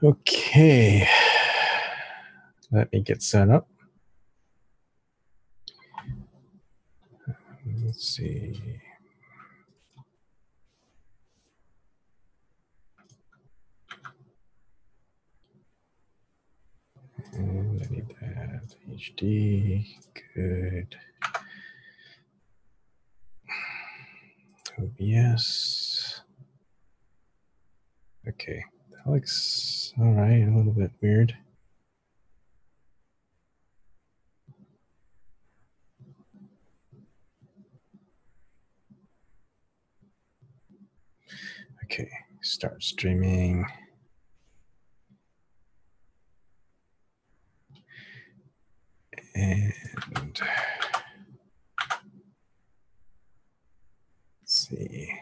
Okay, let me get set up. Let's see. And I need that HD. Good. OBS. Okay, that looks all right. A little bit weird. Okay, start streaming. And let's see.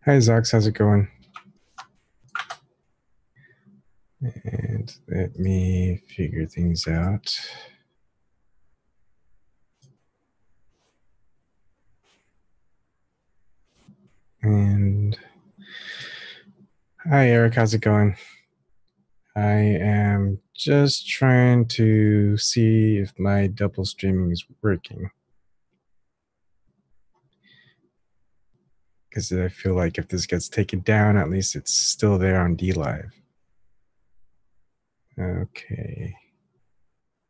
Hi, Zox. How's it going? And let me figure things out. And hi, Eric. How's it going? I am just trying to see if my double streaming is working. Because I feel like if this gets taken down, at least it's still there on DLive. Okay.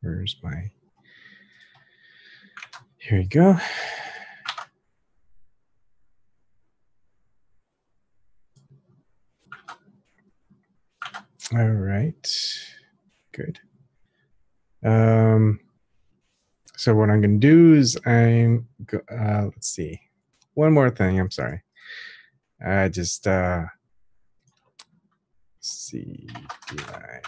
Where's my... Here we go. All right. Good. So what I'm going to do is let's see. One more thing. I'm sorry. I just see DLive.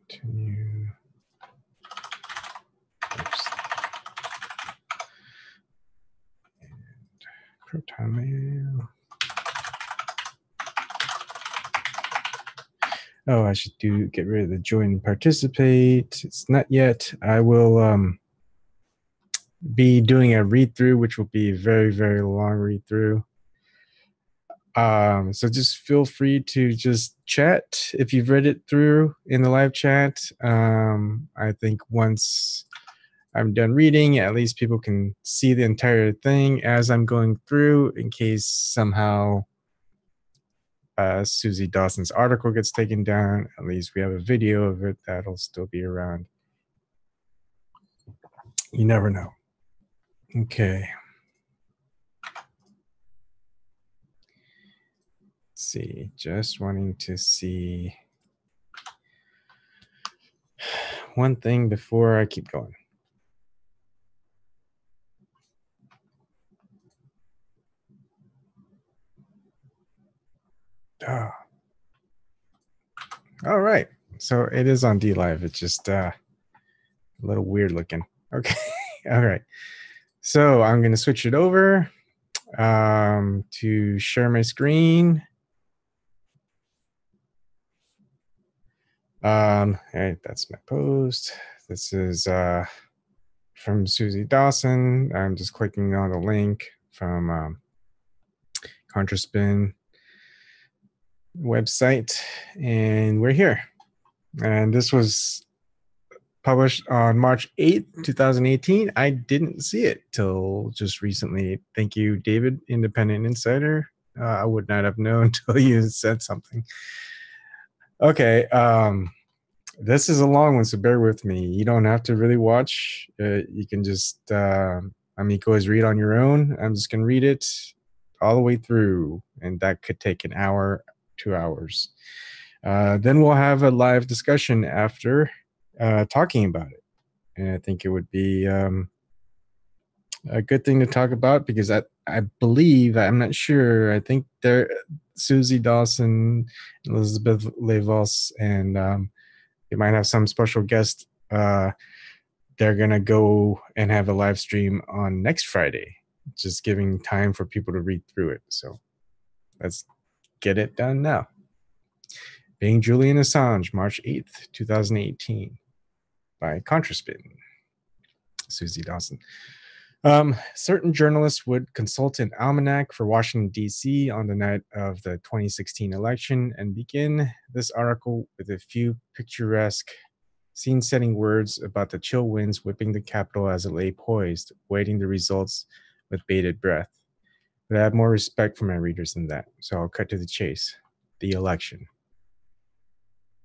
Continue. Oops. And Proton Mail. Oh, I should get rid of the join and participate. It's not yet. I will be doing a read through, which will be a very, very long read through. So just feel free to just chat if you've read it through in the live chat. I think once I'm done reading, at least people can see the entire thing as I'm going through, in case somehow Suzie Dawson's article gets taken down. At least we have a video of it that'll still be around. You never know. Okay. Let's see, just wanting to see one thing before I keep going. Oh. All right, so it is on DLive. It's just a little weird looking. Okay, all right. So I'm going to switch it over to share my screen. All right, that's my post. This is from Suzie Dawson. I'm just clicking on the link from ContraSpin website, and we're here. And this was published on March 8th, 2018. I didn't see it till just recently. Thank you, David, Independent Insider. I would not have known until you said something. Okay, this is a long one, so bear with me. You don't have to really watch. You can just, I mean, you can always read on your own. I'm just going to read it all the way through, and that could take an hour, 2 hours. Then we'll have a live discussion after talking about it. And I think it would be a good thing to talk about, because I believe, I'm not sure, I think Suzie Dawson, Elizabeth Levos, and They might have some special guest. They're going to go and have a live stream on next Friday, just giving time for people to read through it. So let's get it done now. Being Julian Assange, March 8th, 2018, by Contraspin. Suzie Dawson. Certain journalists would consult an almanac for Washington, D.C. on the night of the 2016 election and begin this article with a few picturesque, scene-setting words about the chill winds whipping the Capitol as it lay poised, waiting the results with bated breath. But I have more respect for my readers than that, so I'll cut to the chase. The election.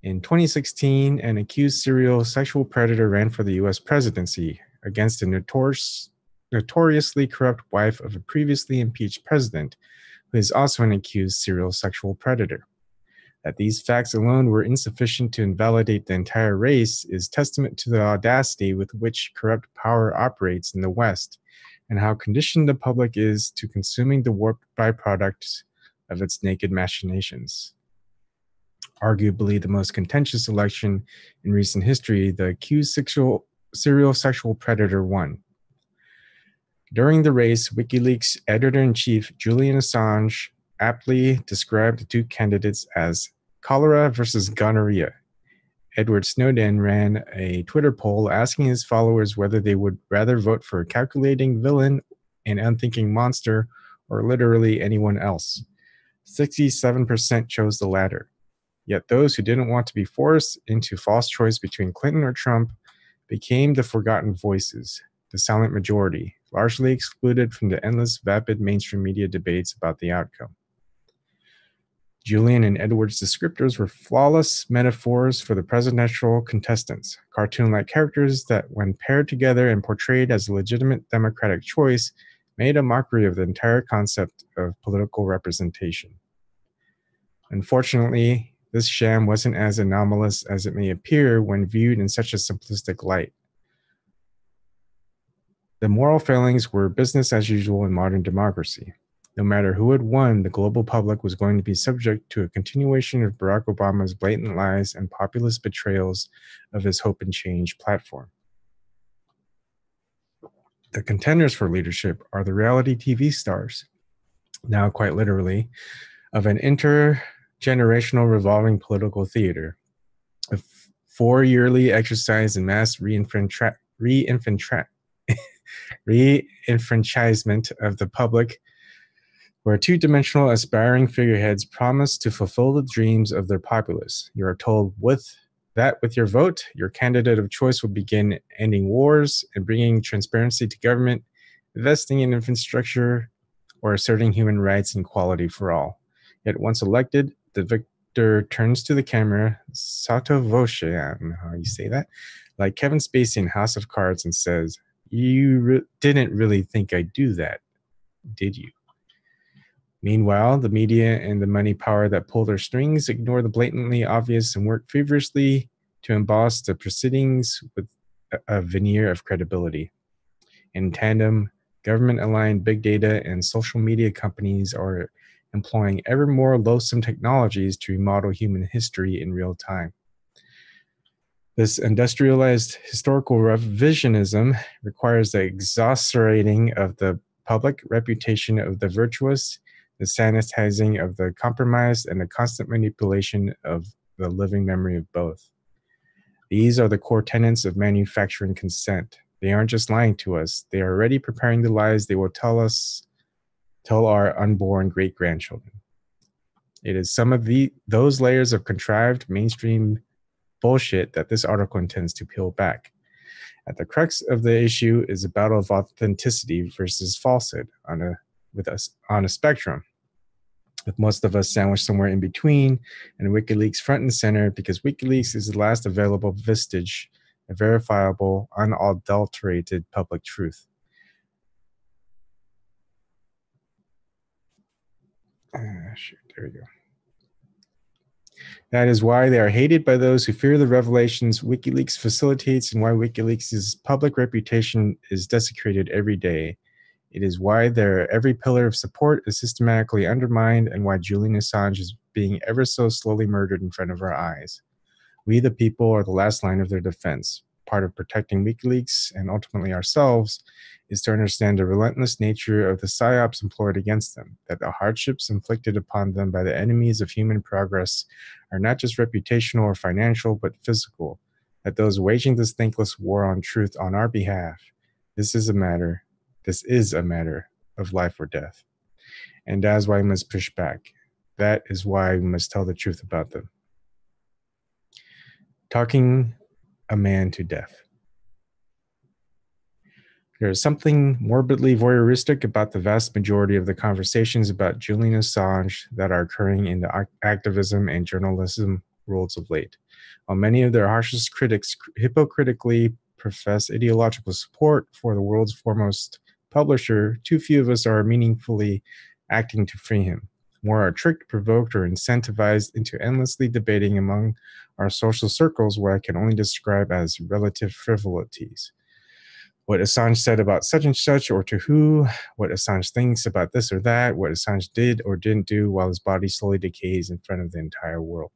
In 2016, an accused serial sexual predator ran for the U.S. presidency against a notoriously corrupt wife of a previously impeached president, who is also an accused serial sexual predator. That these facts alone were insufficient to invalidate the entire race is testament to the audacity with which corrupt power operates in the West, and how conditioned the public is to consuming the warped byproducts of its naked machinations. Arguably the most contentious election in recent history, the accused serial sexual predator won. During the race, WikiLeaks editor-in-chief Julian Assange aptly described the two candidates as cholera versus gonorrhea. Edward Snowden ran a Twitter poll asking his followers whether they would rather vote for a calculating villain, an unthinking monster, or literally anyone else. 67% chose the latter. Yet those who didn't want to be forced into false choice between Clinton or Trump became the forgotten voices, the silent majority, largely excluded from the endless, vapid mainstream media debates about the outcome. Julian and Edward's descriptors were flawless metaphors for the presidential contestants, cartoon-like characters that, when paired together and portrayed as a legitimate democratic choice, made a mockery of the entire concept of political representation. Unfortunately, this sham wasn't as anomalous as it may appear when viewed in such a simplistic light. The moral failings were business as usual in modern democracy. No matter who had won, the global public was going to be subject to a continuation of Barack Obama's blatant lies and populist betrayals of his hope and change platform. The contenders for leadership are the reality TV stars, now quite literally, of an intergenerational revolving political theater, a four-yearly exercise in mass reenfranchisement of the public, where two-dimensional aspiring figureheads promise to fulfill the dreams of their populace. You are told with your vote, your candidate of choice will begin ending wars and bringing transparency to government, investing in infrastructure, or asserting human rights and equality for all. Yet once elected, the victor turns to the camera, sotto voce, I don't know how you say that, like Kevin Spacey in House of Cards, and says, "You didn't really think I'd do that, did you?" Meanwhile, the media and the money power that pull their strings ignore the blatantly obvious and work feverishly to emboss the proceedings with a veneer of credibility. In tandem, government-aligned big data and social media companies are employing ever more loathsome technologies to remodel human history in real time. This industrialized historical revisionism requires the exasperating of the public reputation of the virtuous, the sanitizing of the compromised, and the constant manipulation of the living memory of both. These are the core tenets of manufacturing consent. They aren't just lying to us. They are already preparing the lies they will tell our unborn great-grandchildren. It is some of those layers of contrived mainstream bullshit that this article intends to peel back. At the crux of the issue is a battle of authenticity versus falsehood on a spectrum, with most of us sandwiched somewhere in between, and WikiLeaks front and center, because WikiLeaks is the last available vestige of verifiable, unadulterated public truth. Shoot, there we go. That is why they are hated by those who fear the revelations WikiLeaks facilitates, and why WikiLeaks' public reputation is desecrated every day. It is why their every pillar of support is systematically undermined, and why Julian Assange is being ever so slowly murdered in front of our eyes. We, the people, are the last line of their defense. Part of protecting WikiLeaks and ultimately ourselves is to understand the relentless nature of the psyops employed against them, that the hardships inflicted upon them by the enemies of human progress are not just reputational or financial, but physical, that those waging this thankless war on truth on our behalf, this is a matter of life or death. And that's why we must push back. That is why we must tell the truth about them. Talking a man to death. There is something morbidly voyeuristic about the vast majority of the conversations about Julian Assange that are occurring in the activism and journalism worlds of late. While many of their harshest critics hypocritically profess ideological support for the world's foremost publisher, too few of us are meaningfully acting to free him. More are tricked, provoked, or incentivized into endlessly debating among our social circles what I can only describe as relative frivolities. What Assange said about such and such or to who, what Assange thinks about this or that, what Assange did or didn't do while his body slowly decays in front of the entire world.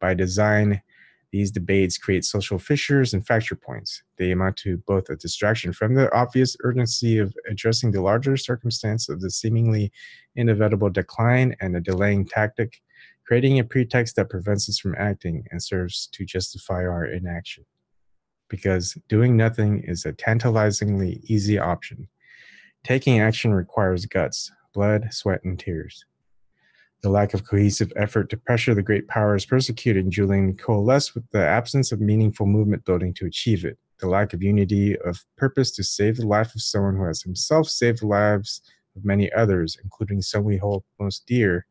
By design, these debates create social fissures and fracture points. They amount to both a distraction from the obvious urgency of addressing the larger circumstance of the seemingly inevitable decline and a delaying tactic, creating a pretext that prevents us from acting and serves to justify our inaction. Because doing nothing is a tantalizingly easy option. Taking action requires guts, blood, sweat, and tears. The lack of cohesive effort to pressure the great powers persecuting Julian coalesced with the absence of meaningful movement building to achieve it. The lack of unity of purpose to save the life of someone who has himself saved the lives of many others, including some we hold most dear,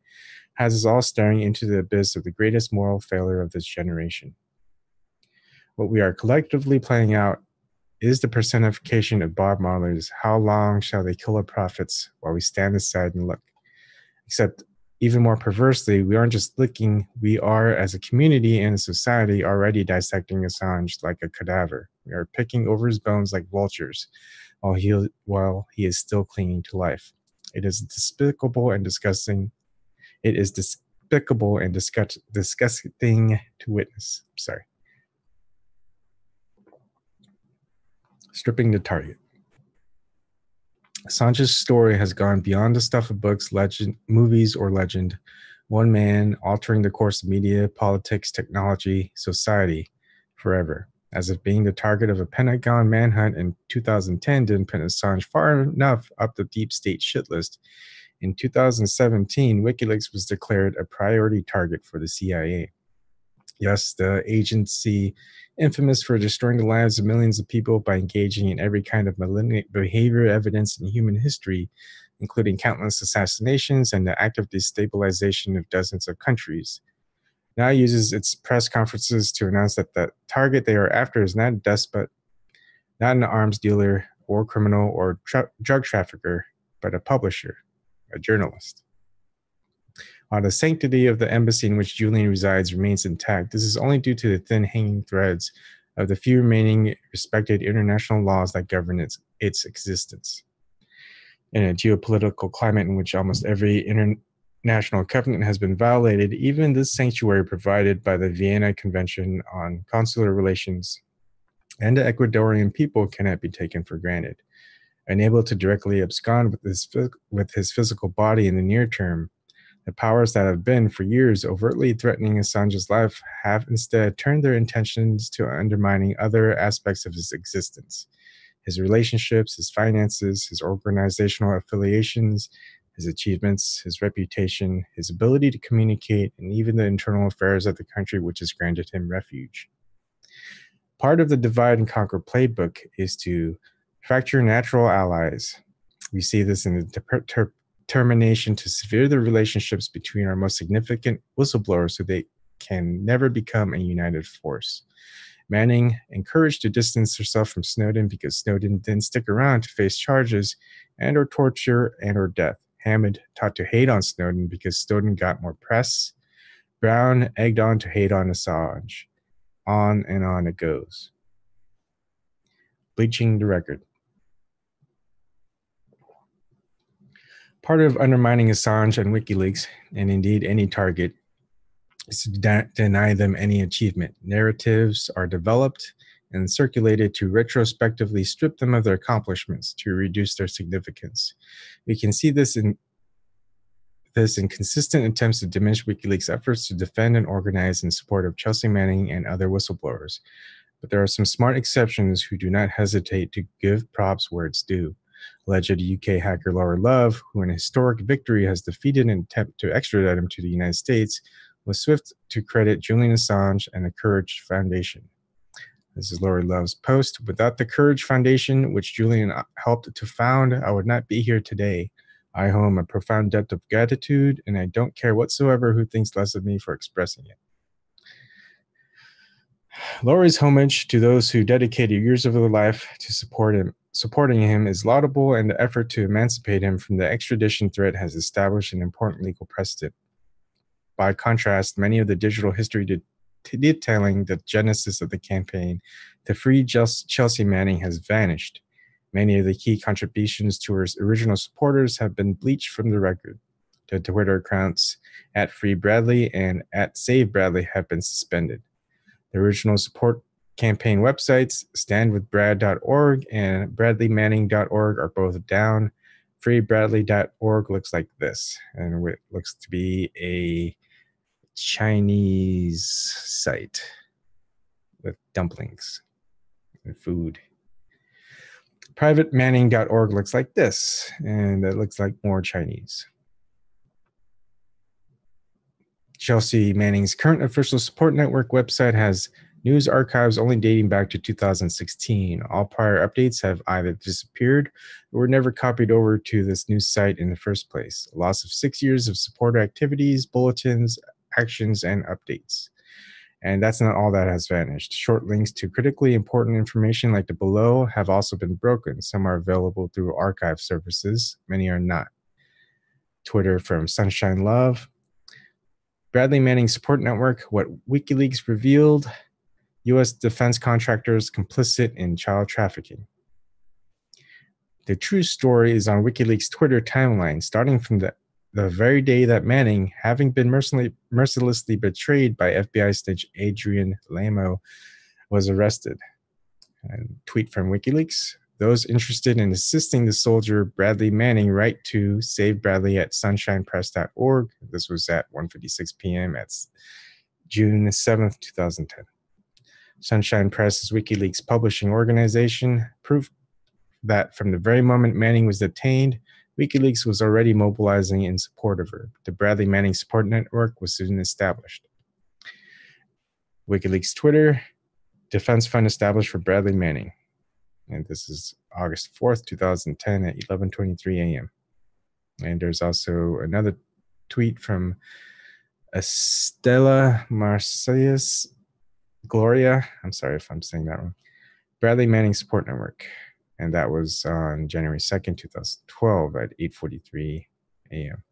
has us all staring into the abyss of the greatest moral failure of this generation. What we are collectively playing out is the personification of Bob Marley's "How long shall they kill our prophets while we stand aside and look?" Except even more perversely, we aren't just looking, we are, as a community and a society, already dissecting Assange like a cadaver. We are picking over his bones like vultures while he is still clinging to life. It is despicable and disgusting. It is despicable and disgusting to witness. Sorry. Stripping the target. Assange's story has gone beyond the stuff of books, legend, movies, or legend. One man altering the course of media, politics, technology, society forever. As if being the target of a Pentagon manhunt in 2010 didn't put Assange far enough up the deep state shit list. In 2017, WikiLeaks was declared a priority target for the CIA. Yes, the agency infamous for destroying the lives of millions of people by engaging in every kind of malignant behavior evidenced in human history, including countless assassinations and the active destabilization of dozens of countries, now uses its press conferences to announce that the target they are after is not a despot, not an arms dealer or criminal or drug trafficker, but a publisher, a journalist. While the sanctity of the embassy in which Julian resides remains intact, this is only due to the thin hanging threads of the few remaining respected international laws that govern its existence. In a geopolitical climate in which almost every international covenant has been violated, even this sanctuary provided by the Vienna Convention on Consular Relations and the Ecuadorian people cannot be taken for granted. Unable to directly abscond with his physical body in the near term, the powers that have been for years overtly threatening Assange's life have instead turned their intentions to undermining other aspects of his existence. His relationships, his finances, his organizational affiliations, his achievements, his reputation, his ability to communicate, and even the internal affairs of the country which has granted him refuge. Part of the divide and conquer playbook is to fracture natural allies. We see this in the determination to sever the relationships between our most significant whistleblowers so they can never become a united force. Manning encouraged to distance herself from Snowden because Snowden didn't stick around to face charges and or torture and or death. Hammond taught to hate on Snowden because Snowden got more press. Brown egged on to hate on Assange. On and on it goes. Bleaching the record. Part of undermining Assange and WikiLeaks, and indeed any target, is to deny them any achievement. Narratives are developed and circulated to retrospectively strip them of their accomplishments to reduce their significance. We can see this in consistent attempts to diminish WikiLeaks' efforts to defend and organize in support of Chelsea Manning and other whistleblowers. But there are some smart exceptions who do not hesitate to give props where it's due. Alleged UK hacker Laura Love, who in a historic victory has defeated an attempt to extradite him to the United States, was swift to credit Julian Assange and the Courage Foundation. This is Laura Love's post. Without the Courage Foundation, which Julian helped to found, I would not be here today. I owe him a profound debt of gratitude, and I don't care whatsoever who thinks less of me for expressing it. Laura's homage to those who dedicated years of their life to supporting him is laudable, and the effort to emancipate him from the extradition threat has established an important legal precedent. By contrast, many of the digital history detailing the genesis of the campaign to free Chelsea Manning has vanished. Many of the key contributions to her original supporters have been bleached from the record. The Twitter accounts @FreeBradley and @SaveBradley have been suspended. The original support campaign websites, standwithbrad.org and bradleymanning.org, are both down. Freebradley.org looks like this, and it looks to be a Chinese site with dumplings and food. Privatemanning.org looks like this, and it looks like more Chinese. Chelsea Manning's current official support network website has news archives only dating back to 2016. All prior updates have either disappeared or were never copied over to this news site in the first place. A loss of 6 years of supporter activities, bulletins, actions, and updates. And that's not all that has vanished. Short links to critically important information like the below have also been broken. Some are available through archive services. Many are not. Twitter from Sunshine Love. Bradley Manning Support Network, what WikiLeaks revealed. U.S. defense contractors complicit in child trafficking. The true story is on WikiLeaks' Twitter timeline, starting from the very day that Manning, having been mercilessly betrayed by FBI snitch Adrian Lamo, was arrested. And tweet from WikiLeaks. Those interested in assisting the soldier Bradley Manning write to Save Bradley at sunshinepress.org. This was at 1:56 p.m. at June 7th, 2010. Sunshine Press is WikiLeaks' publishing organization. Proof that from the very moment Manning was detained, WikiLeaks was already mobilizing in support of her. The Bradley Manning Support Network was soon established. WikiLeaks Twitter, defense fund established for Bradley Manning. And this is August 4th, 2010 at 11:23 a.m. And there's also another tweet from Estela Marcellis Gloria. I'm sorry if I'm saying that wrong. Bradley Manning Support Network. And that was on January 2nd, 2012 at 8:43 a.m.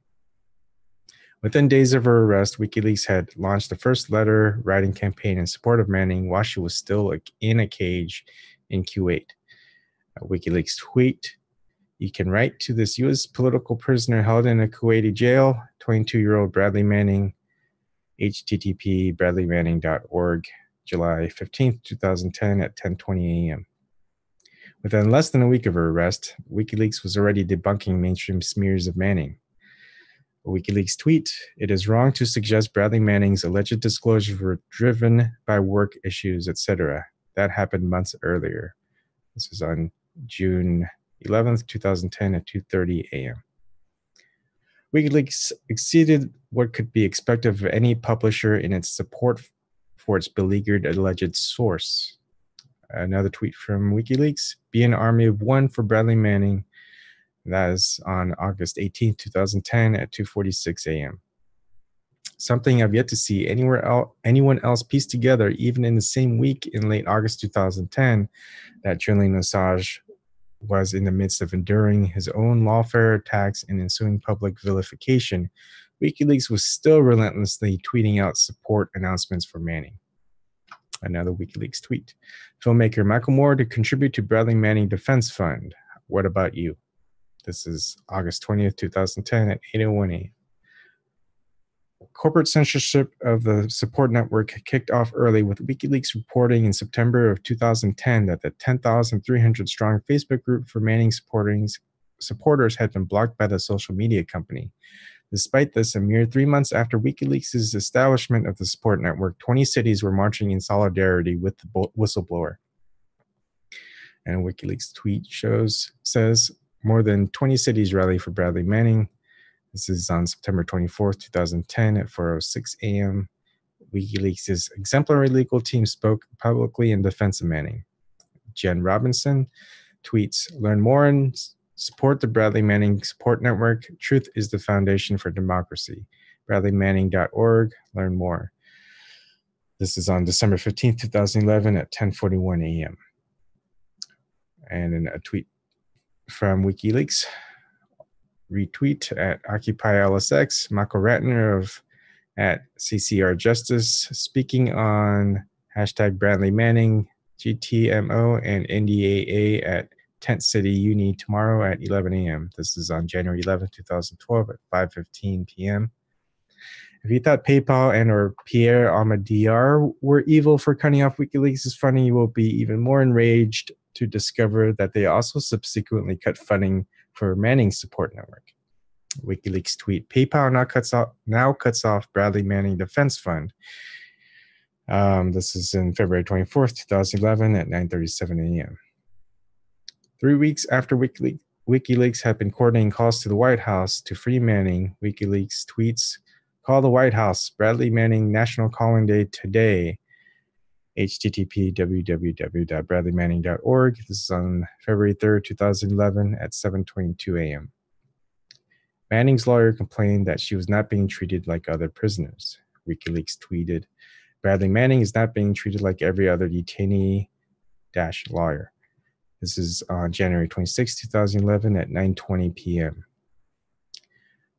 Within days of her arrest, WikiLeaks had launched the first letter writing campaign in support of Manning while she was still in a cage in Kuwait. WikiLeaks tweet, you can write to this U.S. political prisoner held in a Kuwaiti jail, 22-year-old Bradley Manning, http bradleymanning.org, July 15th, 2010 at 10:20 a.m. Within less than a week of her arrest, WikiLeaks was already debunking mainstream smears of Manning. A WikiLeaks tweet, it is wrong to suggest Bradley Manning's alleged disclosures were driven by work issues, etc. That happened months earlier. This is on June 11th, 2010 at 2:30 a.m. WikiLeaks exceeded what could be expected of any publisher in its support for its beleaguered alleged source. Another tweet from WikiLeaks, be an army of one for Bradley Manning. That is on August 18th, 2010 at 2:46 a.m. Something I've yet to see anyone else piece together, even in the same week in late August 2010, that Julian Assange was in the midst of enduring his own lawfare attacks and ensuing public vilification. WikiLeaks was still relentlessly tweeting out support announcements for Manning. Another WikiLeaks tweet. Filmmaker Michael Moore to contribute to Bradley Manning Defense Fund. What about you? This is August 20th, 2010 at 8:01 a.m. corporate censorship of the support network kicked off early, with WikiLeaks reporting in September of 2010 that the 10,300-strong Facebook group for Manning supporters had been blocked by the social media company. Despite this, a mere 3 months after WikiLeaks' establishment of the support network, 20 cities were marching in solidarity with the whistleblower. And a WikiLeaks tweet says, more than 20 cities rallied for Bradley Manning. This is on September 24th, 2010 at 4:06 a.m. WikiLeaks' exemplary legal team spoke publicly in defense of Manning. Jen Robinson tweets, learn more and support the Bradley Manning Support Network. Truth is the foundation for democracy. BradleyManning.org. Learn more. This is on December 15th, 2011 at 10:41 a.m. And in a tweet from WikiLeaks, retweet at Occupy LSX, Michael Ratner at CCR Justice, speaking on hashtag Bradley Manning, GTMO, and NDAA at Tent City Uni tomorrow at 11 a.m. This is on January 11, 2012 at 5:15 p.m. If you thought PayPal and or Pierre Omidyar were evil for cutting off WikiLeaks' funding, you will be even more enraged to discover that they also subsequently cut funding for Manning's support network. WikiLeaks tweet, PayPal now cuts off Bradley Manning Defense Fund. This is in February 24th, 2011 at 9:37 a.m. 3 weeks after WikiLeaks had been coordinating calls to the White House to free Manning, WikiLeaks tweets, call the White House, Bradley Manning National Calling Day today. http www.bradleymanning.org. This is on February 3rd, 2011 at 7:22 a.m. Manning's lawyer complained that she was not being treated like other prisoners. WikiLeaks tweeted, Bradley Manning is not being treated like every other detainee-lawyer. This is on January 26, 2011 at 9:20 p.m.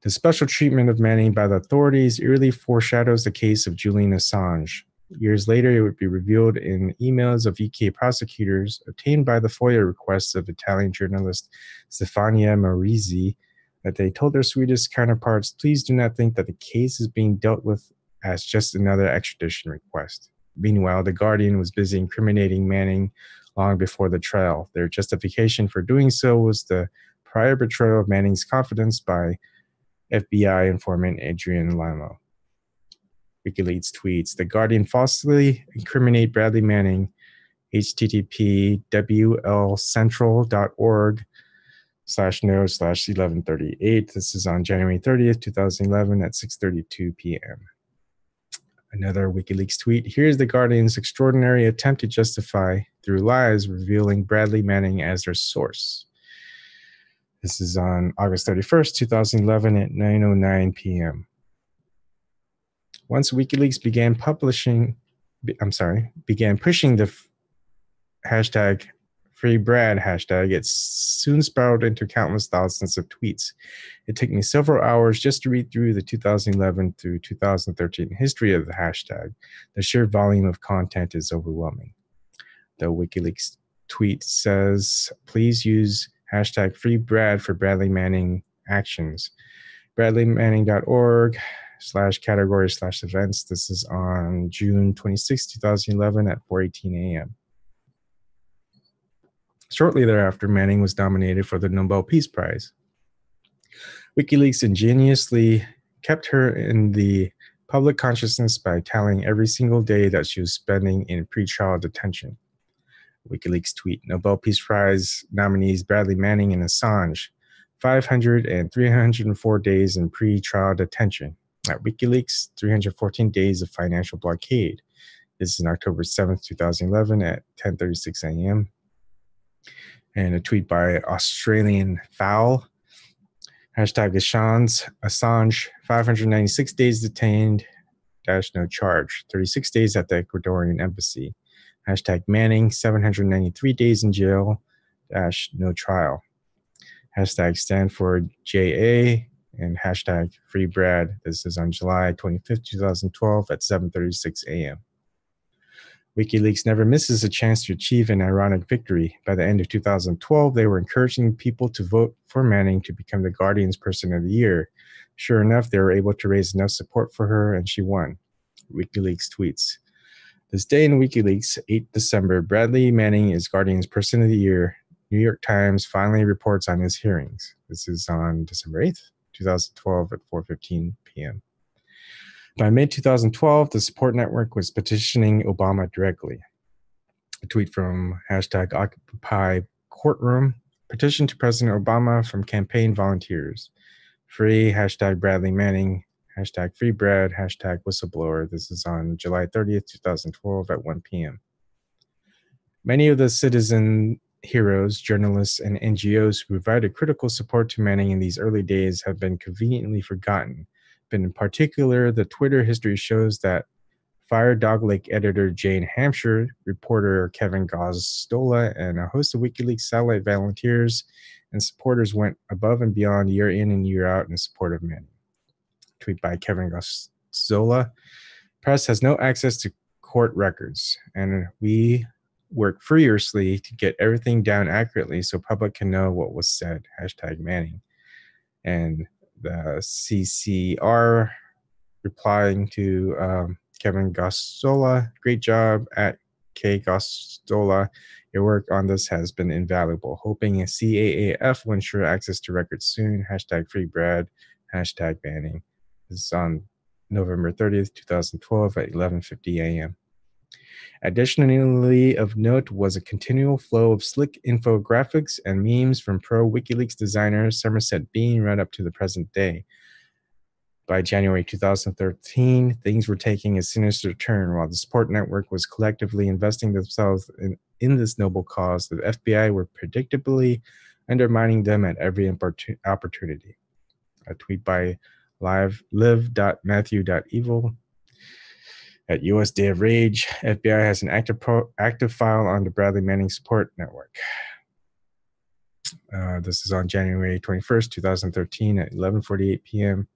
The special treatment of Manning by the authorities eerily foreshadows the case of Julian Assange. Years later, it would be revealed in emails of UK prosecutors obtained by the FOIA requests of Italian journalist Stefania Marizzi that they told their Swedish counterparts, please do not think that the case is being dealt with as just another extradition request. Meanwhile, The Guardian was busy incriminating Manning long before the trial. Their justification for doing so was the prior betrayal of Manning's confidence by FBI informant Adrian Lamo. WikiLeaks tweets, The Guardian falsely incriminate Bradley Manning, http wlcentral.org/no/1138. This is on January 30th, 2011 at 6:32 p.m. Another WikiLeaks tweet, here's The Guardian's extraordinary attempt to justify through lies revealing Bradley Manning as their source. This is on August 31st, 2011 at 9:09 p.m. Once WikiLeaks began pushing the hashtag FreeBrad hashtag, it soon spiraled into countless thousands of tweets. It took me several hours just to read through the 2011 through 2013 history of the hashtag. The sheer volume of content is overwhelming. The WikiLeaks tweet says, please use hashtag FreeBrad for Bradley Manning actions. BradleyManning.org/category/events. This is on June 26, 2011 at 4:18 a.m. Shortly thereafter, Manning was nominated for the Nobel Peace Prize. WikiLeaks ingeniously kept her in the public consciousness by tallying every single day that she was spending in pretrial detention. WikiLeaks tweet, Nobel Peace Prize nominees Bradley Manning and Assange, 500 and 304 days in pre-trial detention. At WikiLeaks, 314 days of financial blockade. This is on October 7th, 2011 at 10:36 a.m. And a tweet by Australian Fowl. Hashtag Assange, 596 days detained, no charge. 36 days at the Ecuadorian embassy. Hashtag Manning, 793 days in jail, no trial. Hashtag Stanford JA and hashtag FreeBrad. This is on July 25th, 2012 at 7:36 a.m. WikiLeaks never misses a chance to achieve an ironic victory. By the end of 2012, they were encouraging people to vote for Manning to become the Guardian's Person of the Year. Sure enough, they were able to raise enough support for her, and she won. WikiLeaks tweets. This day in WikiLeaks, 8 December, Bradley Manning is Guardian's Person of the Year. New York Times finally reports on his hearings. This is on December 8th, 2012 at 4:15 p.m. By mid-2012, the support network was petitioning Obama directly. A tweet from hashtag Occupy Courtroom. Petition to President Obama from campaign volunteers. Free hashtag Bradley Manning. Hashtag Free Brad. Hashtag Whistleblower. This is on July 30th, 2012 at 1 p.m. Many of the citizen heroes, journalists, and NGOs who provided critical support to Manning in these early days have been conveniently forgotten. But in particular, the Twitter history shows that Fire Dog Lake editor Jane Hampshire, reporter Kevin Gozdola, and a host of WikiLeaks satellite volunteers and supporters went above and beyond year in and year out in support of Manning. Tweet by Kevin Gozdola. Press has no access to court records, and we work furiously to get everything down accurately so public can know what was said. Hashtag Manning. And the CCR replying to Kevin Gozdola, great job at K. Gozdola. Your work on this has been invaluable. Hoping a CAAF will ensure access to records soon. Hashtag Free Brad. Hashtag Manning. This is on November 30th, 2012 at 11:50 a.m. Additionally of note was a continual flow of slick infographics and memes from pro-WikiLeaks designer Somerset Bean right up to the present day. By January 2013, things were taking a sinister turn. While the support network was collectively investing themselves in this noble cause, the FBI were predictably undermining them at every opportunity. A tweet by live.matthew.evil. At US Day of Rage, FBI has an active file on the Bradley Manning support network. This is on January 21st, 2013 at 11:48 p.m.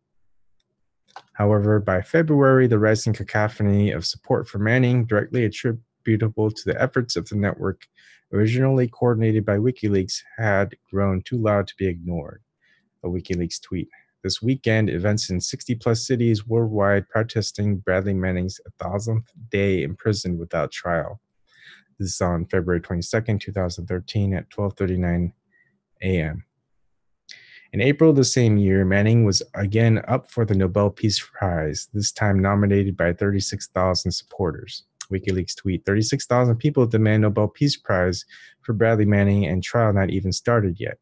However, by February, the rising cacophony of support for Manning, directly attributable to the efforts of the network originally coordinated by WikiLeaks, had grown too loud to be ignored. A WikiLeaks tweet. This weekend, events in 60-plus cities worldwide protesting Bradley Manning's 1,000th day imprisoned without trial. This is on February 22nd, 2013 at 12:39 a.m. In April the same year, Manning was again up for the Nobel Peace Prize, this time nominated by 36,000 supporters. WikiLeaks tweet, 36,000 people demand Nobel Peace Prize for Bradley Manning and trial not even started yet.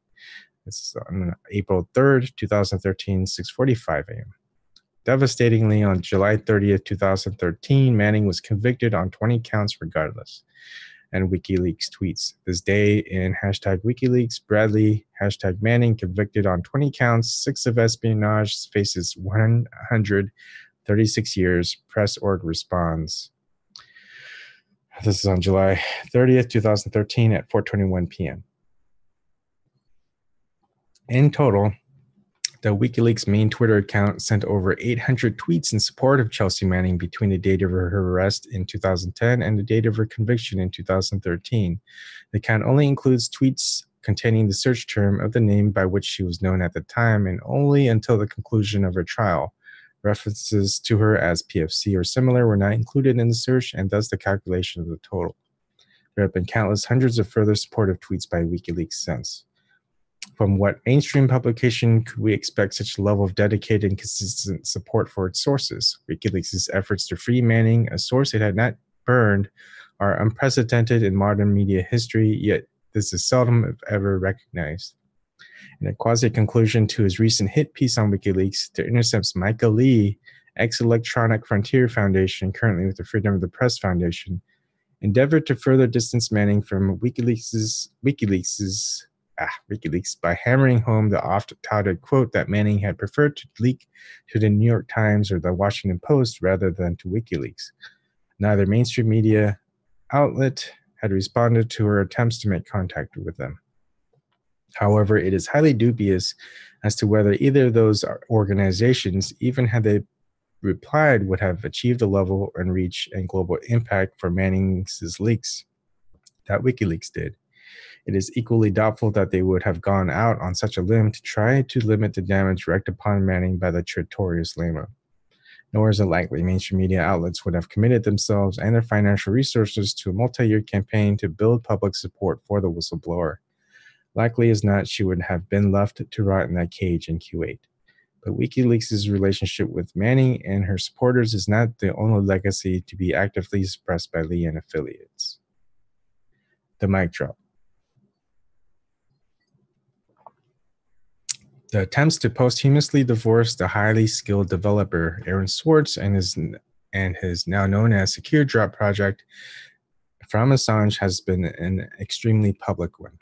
This is on April 3rd, 2013, 6:45 a.m. Devastatingly, on July 30th, 2013, Manning was convicted on 20 counts regardless. And WikiLeaks tweets, this day in hashtag WikiLeaks, Bradley, hashtag Manning, convicted on 20 counts, 6 of espionage, faces 136 years. Press org responds. This is on July 30th, 2013 at 4:21 p.m. In total, the WikiLeaks main Twitter account sent over 800 tweets in support of Chelsea Manning between the date of her arrest in 2010 and the date of her conviction in 2013. The account only includes tweets containing the search term of the name by which she was known at the time and only until the conclusion of her trial. References to her as PFC or similar were not included in the search and thus the calculation of the total. There have been countless hundreds of further supportive tweets by WikiLeaks since. From what mainstream publication could we expect such a level of dedicated and consistent support for its sources? WikiLeaks' efforts to free Manning, a source it had not burned, are unprecedented in modern media history, yet this is seldom if ever recognized. In a quasi-conclusion to his recent hit piece on WikiLeaks, The Intercept's Micah Lee, ex-Electronic Frontier Foundation, currently with the Freedom of the Press Foundation, endeavored to further distance Manning from WikiLeaks by hammering home the oft-touted quote that Manning had preferred to leak to the New York Times or the Washington Post rather than to WikiLeaks. Neither mainstream media outlet had responded to her attempts to make contact with them. However, it is highly dubious as to whether either of those organizations, even had they replied would have achieved the level and reach and global impact for Manning's leaks that WikiLeaks did. It is equally doubtful that they would have gone out on such a limb to try to limit the damage wreaked upon Manning by the traitorous Lamo. Nor is it likely mainstream media outlets would have committed themselves and their financial resources to a multi-year campaign to build public support for the whistleblower. Likely as not, she would have been left to rot in that cage in Q8. But WikiLeaks' relationship with Manning and her supporters is not the only legacy to be actively suppressed by Lee and affiliates. The mic drop. The attempts to posthumously divorce the highly skilled developer Aaron Swartz and his now known as Secure Drop project from Assange has been an extremely public one.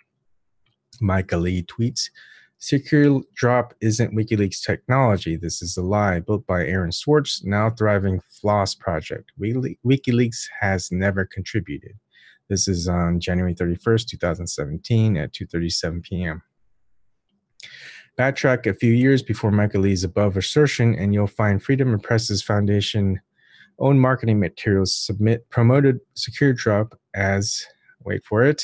Micah Lee tweets, "Secure Drop isn't WikiLeaks technology. This is a lie built by Aaron Swartz, now thriving Floss project. WikiLeaks has never contributed." This is on January 31st, 2017 at 2:37 p.m. Backtrack a few years before Michael Lee's above assertion, and you'll find Freedom of Press's Foundation own marketing materials promoted Secure Drop as, wait for it,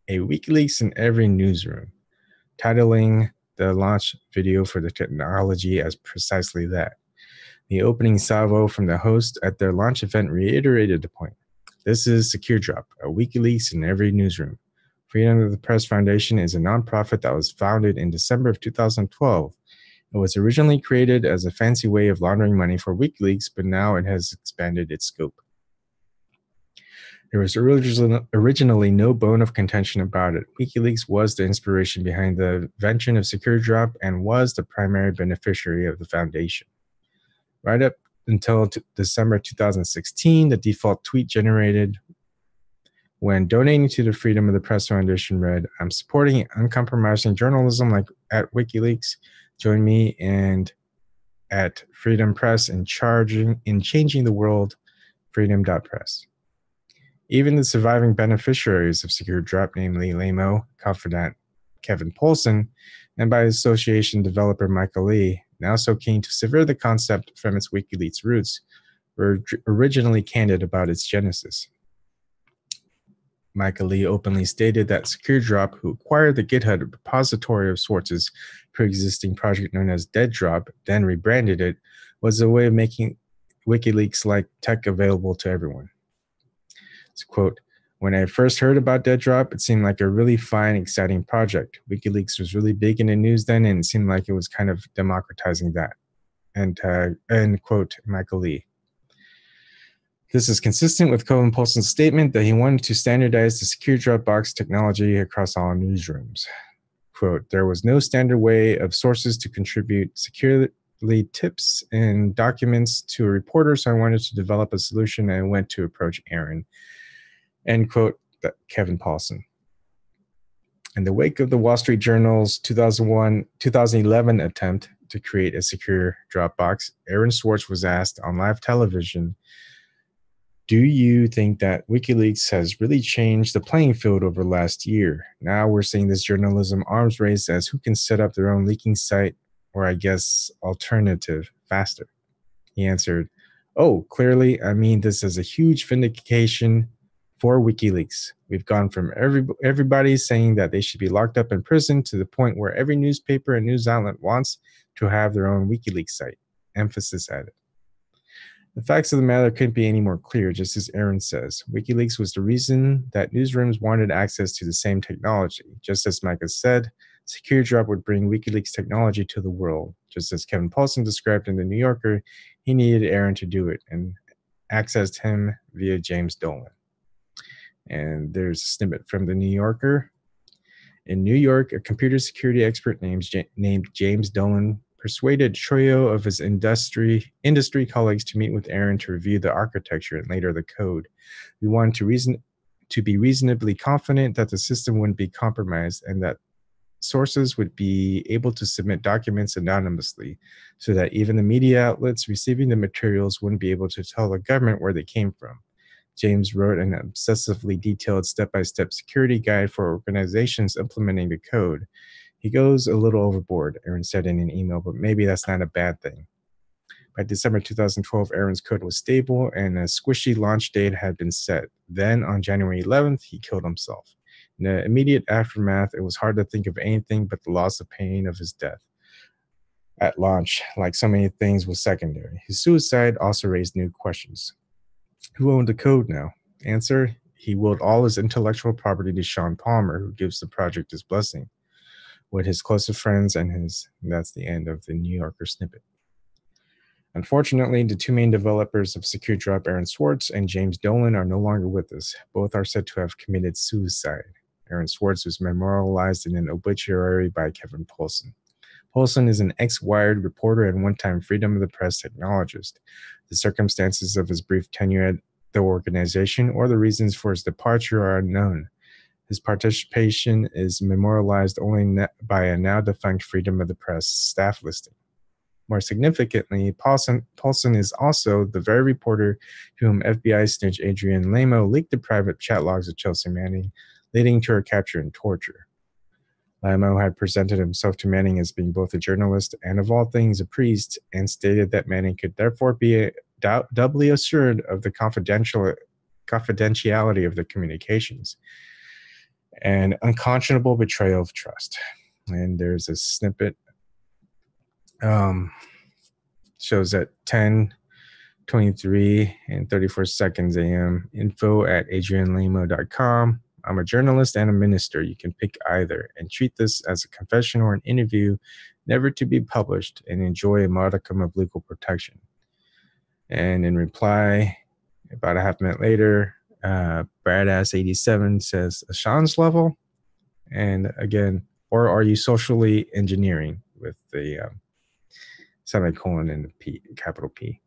a WikiLeaks in every newsroom, titling the launch video for the technology as precisely that. The opening salvo from the host at their launch event reiterated the point. This is Secure Drop, a WikiLeaks in every newsroom. Freedom of the Press Foundation is a nonprofit that was founded in December of 2012. It was originally created as a fancy way of laundering money for WikiLeaks, but now it has expanded its scope. There was originally no bone of contention about it. WikiLeaks was the inspiration behind the invention of Secure Drop and was the primary beneficiary of the foundation. Right up until December 2016, the default tweet generated when donating to the Freedom of the Press Foundation read, "I'm supporting uncompromising journalism like at WikiLeaks. Join me and at Freedom Press in changing the world, freedom.press." Even the surviving beneficiaries of Secure Drop, namely Lamo, confidant Kevin Poulsen, and by association developer Michael Lee, now so keen to sever the concept from its WikiLeaks roots, were originally candid about its genesis. Michael Lee openly stated that Secure Drop, who acquired the GitHub repository of Swartz's pre-existing project known as Dead Drop, then rebranded it, was a way of making WikiLeaks-like tech available to everyone. It's a quote, "When I first heard about Dead Drop, it seemed like a really fine, exciting project. WikiLeaks was really big in the news then, and it seemed like it was kind of democratizing that." End quote, Michael Lee. This is consistent with Kevin Poulsen's statement that he wanted to standardize the Secure Dropbox technology across all newsrooms. Quote, "There was no standard way of sources to contribute securely tips and documents to a reporter, so I wanted to develop a solution and I went to approach Aaron." End quote, Kevin Poulsen. In the wake of the Wall Street Journal's 2011 attempt to create a secure Dropbox, Aaron Swartz was asked on live television, "Do you think that WikiLeaks has really changed the playing field over the last year? Now we're seeing this journalism arms race as who can set up their own leaking site, or I guess alternative, faster." He answered, "Oh, clearly, I mean this is a huge vindication for WikiLeaks. We've gone from everybody saying that they should be locked up in prison to the point where every newspaper and news outlet wants to have their own WikiLeaks site." Emphasis added. The facts of the matter couldn't be any more clear, just as Aaron says. WikiLeaks was the reason that newsrooms wanted access to the same technology. Just as Micah said, Secure Drop would bring WikiLeaks technology to the world. Just as Kevin Poulsen described in The New Yorker, he needed Aaron to do it and accessed him via James Dolan. And there's a snippet from The New Yorker. In New York, a computer security expert named James Dolan persuaded a trio of his industry colleagues to meet with Aaron to review the architecture and later the code. We wanted to be reasonably confident that the system wouldn't be compromised and that sources would be able to submit documents anonymously so that even the media outlets receiving the materials wouldn't be able to tell the government where they came from. James wrote an obsessively detailed step-by-step security guide for organizations implementing the code. He goes a little overboard, Aaron said in an email, but maybe that's not a bad thing. By December 2012, Aaron's code was stable and a squishy launch date had been set. Then on January 11th, he killed himself. In the immediate aftermath, it was hard to think of anything but the loss of pain of his death. At launch, like so many things, was secondary. His suicide also raised new questions. Who owned the code now? Answer, he willed all his intellectual property to Sean Palmer, who gives the project his blessing. With his closest friends and that's the end of the New Yorker snippet. Unfortunately, the two main developers of Secure Drop, Aaron Swartz and James Dolan, are no longer with us. Both are said to have committed suicide. Aaron Swartz was memorialized in an obituary by Kevin Poulsen. Poulsen is an ex-Wired reporter and one-time Freedom of the Press technologist. The circumstances of his brief tenure at the organization or the reasons for his departure are unknown. His participation is memorialized only by a now-defunct Freedom of the Press staff listing. More significantly, Poulsen is also the very reporter to whom FBI snitch Adrienne Lamo leaked the private chat logs of Chelsea Manning, leading to her capture and torture. Lamo had presented himself to Manning as being both a journalist and, of all things, a priest, and stated that Manning could therefore be doubly assured of the confidentiality of the communications. An unconscionable betrayal of trust. And there's a snippet. Shows at 10:23 and 34 seconds a.m. info@adrianlamo.com. I'm a journalist and a minister. You can pick either and treat this as a confession or an interview, never to be published, and enjoy a modicum of legal protection. And in reply, about a half minute later, Bradass87 says, Assange level? And again, or are you socially engineering with the semicolon and the P, capital P.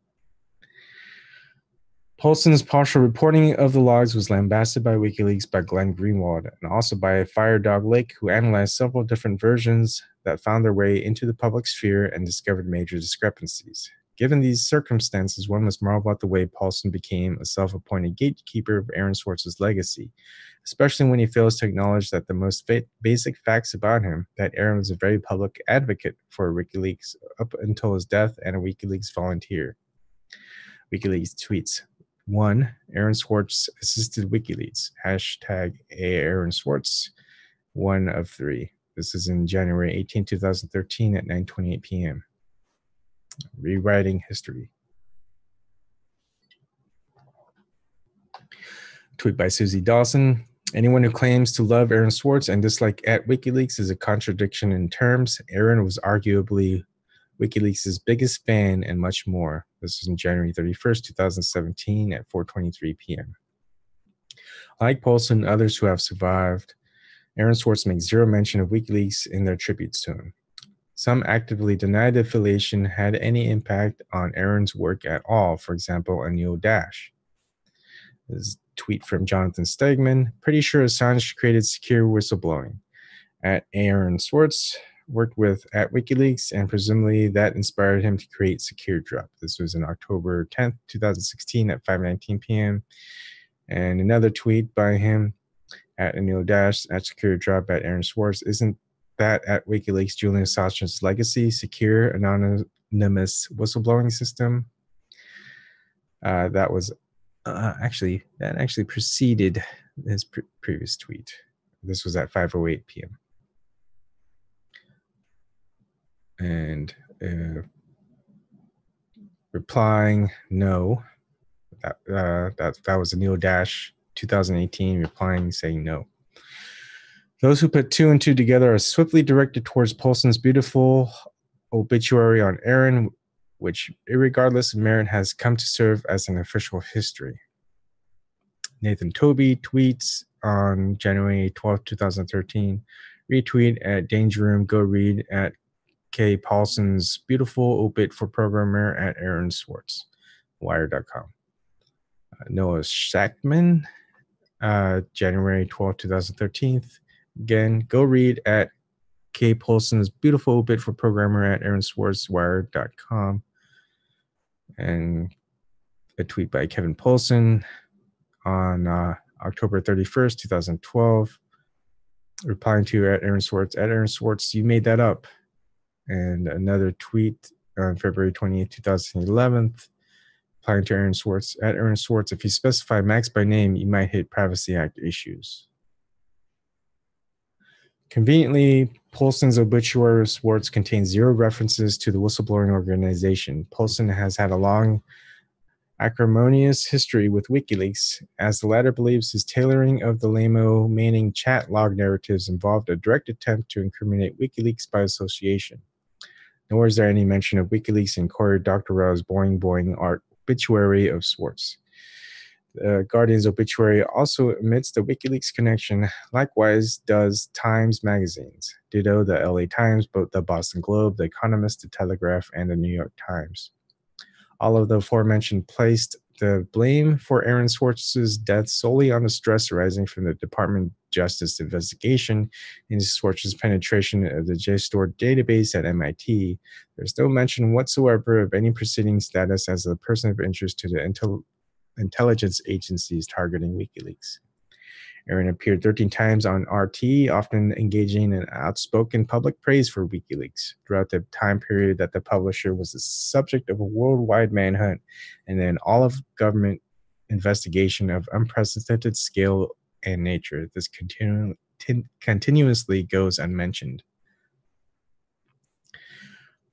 Poulsen's partial reporting of the logs was lambasted by WikiLeaks by Glenn Greenwald and also by Firedog Lake, who analyzed several different versions that found their way into the public sphere and discovered major discrepancies. Given these circumstances, one must marvel at the way Poulsen became a self-appointed gatekeeper of Aaron Swartz's legacy, especially when he fails to acknowledge that the most basic facts about him, that Aaron was a very public advocate for WikiLeaks up until his death and a WikiLeaks volunteer. WikiLeaks tweets, 1. Aaron Swartz assisted WikiLeaks, #Aaron Swartz, 1 of 3. This is in January 18, 2013 at 9:28 p.m. Rewriting history. Tweet by Suzie Dawson. Anyone who claims to love Aaron Swartz and dislike @WikiLeaks is a contradiction in terms. Aaron was arguably WikiLeaks' biggest fan and much more. This is in January 31st, 2017 at 4:23 p.m. Like Poulsen and others who have survived, Aaron Swartz makes zero mention of WikiLeaks in their tributes to him. Some actively deny the affiliation had any impact on Aaron's work at all. For example, Anil Dash. This is a tweet from Jonathan Stegman. Pretty sure Assange created secure whistleblowing. @Aaron Swartz worked with @WikiLeaks, and presumably that inspired him to create Secure Drop. This was on October 10th, 2016 at 5:19 p.m. And another tweet by him @Anil Dash @Secure Drop @Aaron Swartz. Isn't that WikiLeaks Julian Assange's legacy, secure, anonymous whistleblowing system? That was actually preceded his previous tweet. This was at 5:08 p.m. And replying no. That was Anil Dash 2018 replying saying no. Those who put two and two together are swiftly directed towards Poulsen's beautiful obituary on Aaron, which, regardless of merit, has come to serve as an official history. Nathan Toby tweets on January 12, 2013, retweet @Danger Room, go read @K. Poulsen's beautiful obit for programmer @Aaron Swartz, wire.com. Noah Shackman, January 12, 2013. Again, go read @K. Poulsen's beautiful obit for programmer @Aaron Swartz, wire.com. And a tweet by Kevin Poulsen on October 31st, 2012, replying to @Aaron Swartz, @Aaron Swartz, you made that up. And another tweet on February 28, 2011, applying to Aaron Swartz. At Aaron Swartz, if you specify Max by name, you might hit Privacy Act issues. Conveniently, Polson's obituary of Swartz contains 0 references to the whistleblowing organization. Polson has had a long, acrimonious history with WikiLeaks, as the latter believes his tailoring of the Lamo Manning chat log narratives involved a direct attempt to incriminate WikiLeaks by association. Nor is there any mention of WikiLeaks in Cory Doctorow's Boing Boing art obituary of Swartz. The Guardian's obituary also omits the WikiLeaks connection, likewise does Times magazines. Ditto the LA Times, the Boston Globe, the Economist, the Telegraph, and the New York Times. All of the aforementioned placed the blame for Aaron Swartz's death solely on the stress arising from the Department of Justice investigation into Swartz's penetration of the JSTOR database at MIT. There's no mention whatsoever of any proceeding status as a person of interest to the intelligence agencies targeting WikiLeaks. Aaron appeared 13 times on RT, often engaging in outspoken public praise for WikiLeaks throughout the time period that the publisher was the subject of a worldwide manhunt and an all-of-government investigation of unprecedented scale and nature. This continuously goes unmentioned.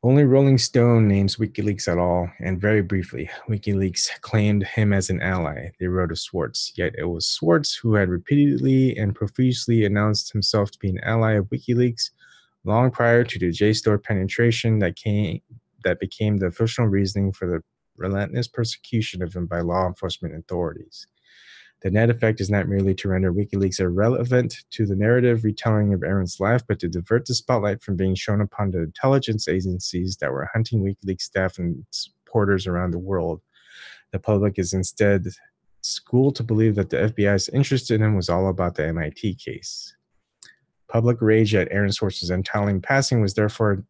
Only Rolling Stone names WikiLeaks at all, and very briefly. WikiLeaks claimed him as an ally, they wrote of Swartz, yet it was Swartz who had repeatedly and profusely announced himself to be an ally of WikiLeaks long prior to the JSTOR penetration that became the official reasoning for the relentless persecution of him by law enforcement authorities. The net effect is not merely to render WikiLeaks irrelevant to the narrative retelling of Aaron's life, but to divert the spotlight from being shown upon the intelligence agencies that were hunting WikiLeaks staff and supporters around the world. The public is instead schooled to believe that the FBI's interest in him was all about the MIT case. Public rage at Aaron Swartz's untimely passing was therefore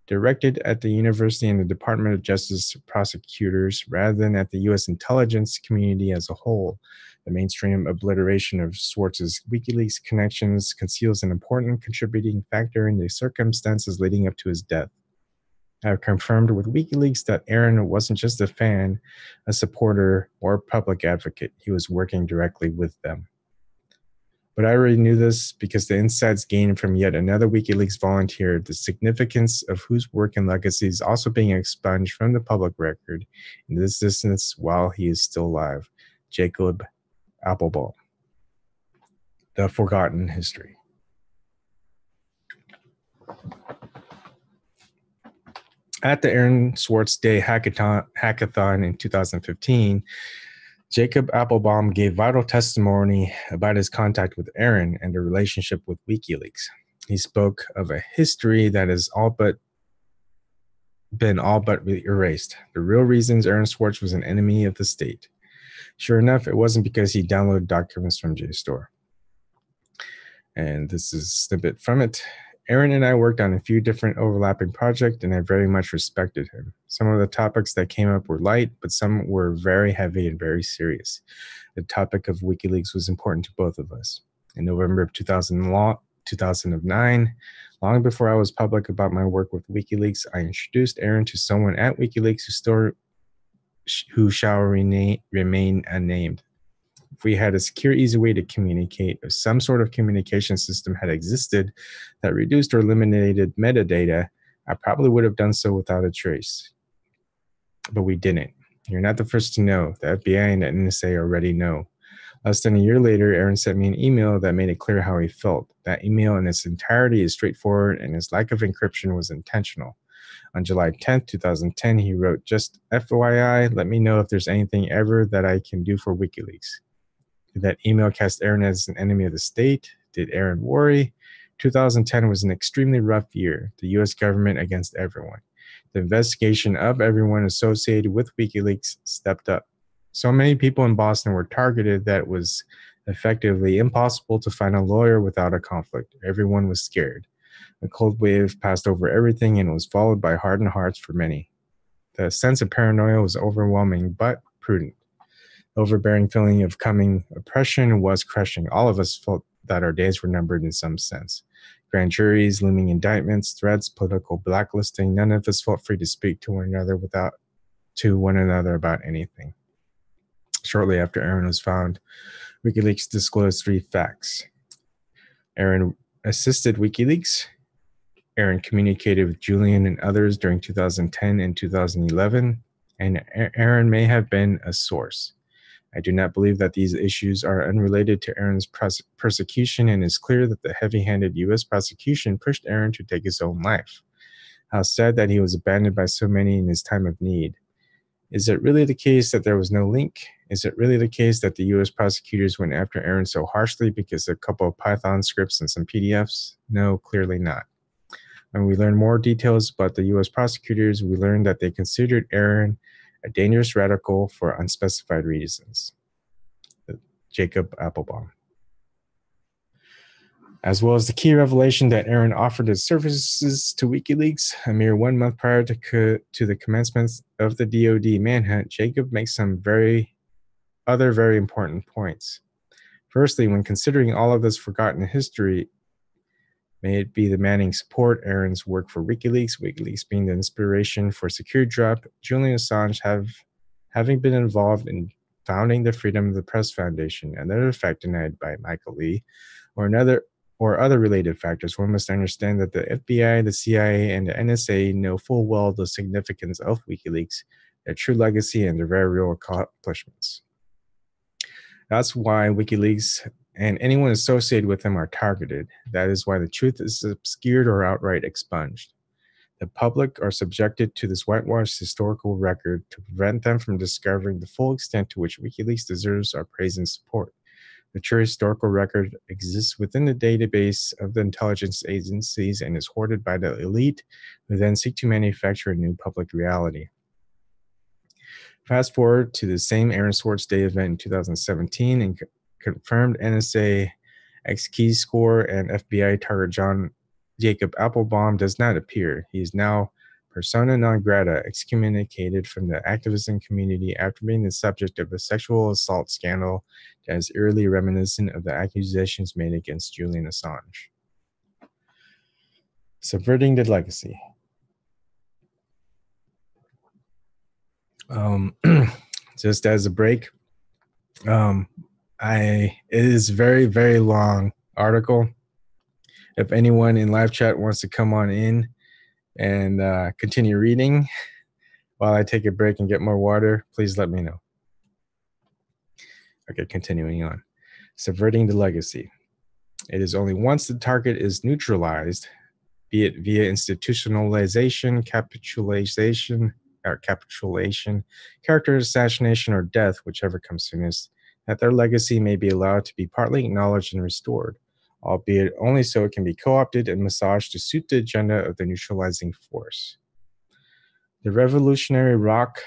directed at the university and the Department of Justice prosecutors rather than at the U.S. intelligence community as a whole. The mainstream obliteration of Swartz's WikiLeaks connections conceals an important contributing factor in the circumstances leading up to his death. I have confirmed with WikiLeaks that Aaron wasn't just a fan, a supporter, or a public advocate. He was working directly with them. But I already knew this because the insights gained from yet another WikiLeaks volunteer, the significance of whose work and legacy is also being expunged from the public record in this instance while he is still alive. Jacob Applebaum. The Forgotten History. At the Aaron Swartz Day Hackathon in 2015, Jacob Applebaum gave vital testimony about his contact with Aaron and the relationship with WikiLeaks. He spoke of a history that has been all but erased. The real reasons Aaron Swartz was an enemy of the state. Sure enough, it wasn't because he downloaded documents from JSTOR. And this is a snippet from it. Aaron and I worked on a few different overlapping projects, and I very much respected him. Some of the topics that came up were light, but some were very heavy and very serious. The topic of WikiLeaks was important to both of us. In November of 2009, long before I was public about my work with WikiLeaks, I introduced Aaron to someone at WikiLeaks who shall remain unnamed. If we had a secure, easy way to communicate, if some sort of communication system had existed that reduced or eliminated metadata, I probably would have done so without a trace. But we didn't. You're not the first to know. The FBI and the NSA already know. Less than a year later, Aaron sent me an email that made it clear how he felt. That email in its entirety is straightforward, and his lack of encryption was intentional. On July 10th, 2010, he wrote, "Just FYI, let me know if there's anything ever that I can do for WikiLeaks." Did that email cast Aaron as an enemy of the state? Did Aaron worry? 2010 was an extremely rough year. The U.S. government against everyone. The investigation of everyone associated with WikiLeaks stepped up. So many people in Boston were targeted that it was effectively impossible to find a lawyer without a conflict. Everyone was scared. A cold wave passed over everything and was followed by hardened hearts for many. The sense of paranoia was overwhelming but prudent. Overbearing feeling of coming oppression was crushing. All of us felt that our days were numbered in some sense. grand juries, looming indictments, threats, political blacklisting. None of us felt free to speak to one another about anything. Shortly after Aaron was found, WikiLeaks disclosed 3 facts. Aaron assisted WikiLeaks. Aaron communicated with Julian and others during 2010 and 2011, and Aaron may have been a source. I do not believe that these issues are unrelated to Aaron's persecution, and it's clear that the heavy-handed U.S. prosecution pushed Aaron to take his own life. How sad that he was abandoned by so many in his time of need. Is it really the case that there was no link? Is it really the case that the U.S. prosecutors went after Aaron so harshly because of a couple of Python scripts and some PDFs? No, clearly not. When we learn more details about the U.S. prosecutors, we learned that they considered Aaron a dangerous radical for unspecified reasons. Jacob Appelbaum. As well as the key revelation that Aaron offered his services to WikiLeaks a mere 1 month prior to the commencement of the DoD manhunt, Jacob makes some other very important points. Firstly, when considering all of this forgotten history, may it be demanding support Aaron's work for WikiLeaks being the inspiration for Secure Drop, Julian Assange having been involved in founding the Freedom of the Press Foundation, another fact denied by Michael Lee, or other related factors, one must understand that the FBI, the CIA, and the NSA know full well the significance of WikiLeaks, their true legacy, and their very real accomplishments. That's why WikiLeaks and anyone associated with them are targeted. That is why the truth is obscured or outright expunged. The public are subjected to this whitewashed historical record to prevent them from discovering the full extent to which WikiLeaks deserves our praise and support. The true historical record exists within the database of the intelligence agencies and is hoarded by the elite, who then seek to manufacture a new public reality. Fast forward to the same Aaron Swartz Day event in 2017 and confirmed NSA X-Keys score and FBI target Jacob Appelbaum does not appear. He is now persona non grata, excommunicated from the activism community after being the subject of a sexual assault scandal that is eerily reminiscent of the accusations made against Julian Assange. Subverting the legacy. Just as a break, it is a very, very long article. If anyone in live chat wants to come on in and continue reading while I take a break and get more water, please let me know. Okay, continuing on. Subverting the legacy. It is only once the target is neutralized, be it via institutionalization, capitulation, character assassination, or death, whichever comes soonest, that their legacy may be allowed to be partly acknowledged and restored, albeit only so it can be co-opted and massaged to suit the agenda of the neutralizing force. The revolutionary rock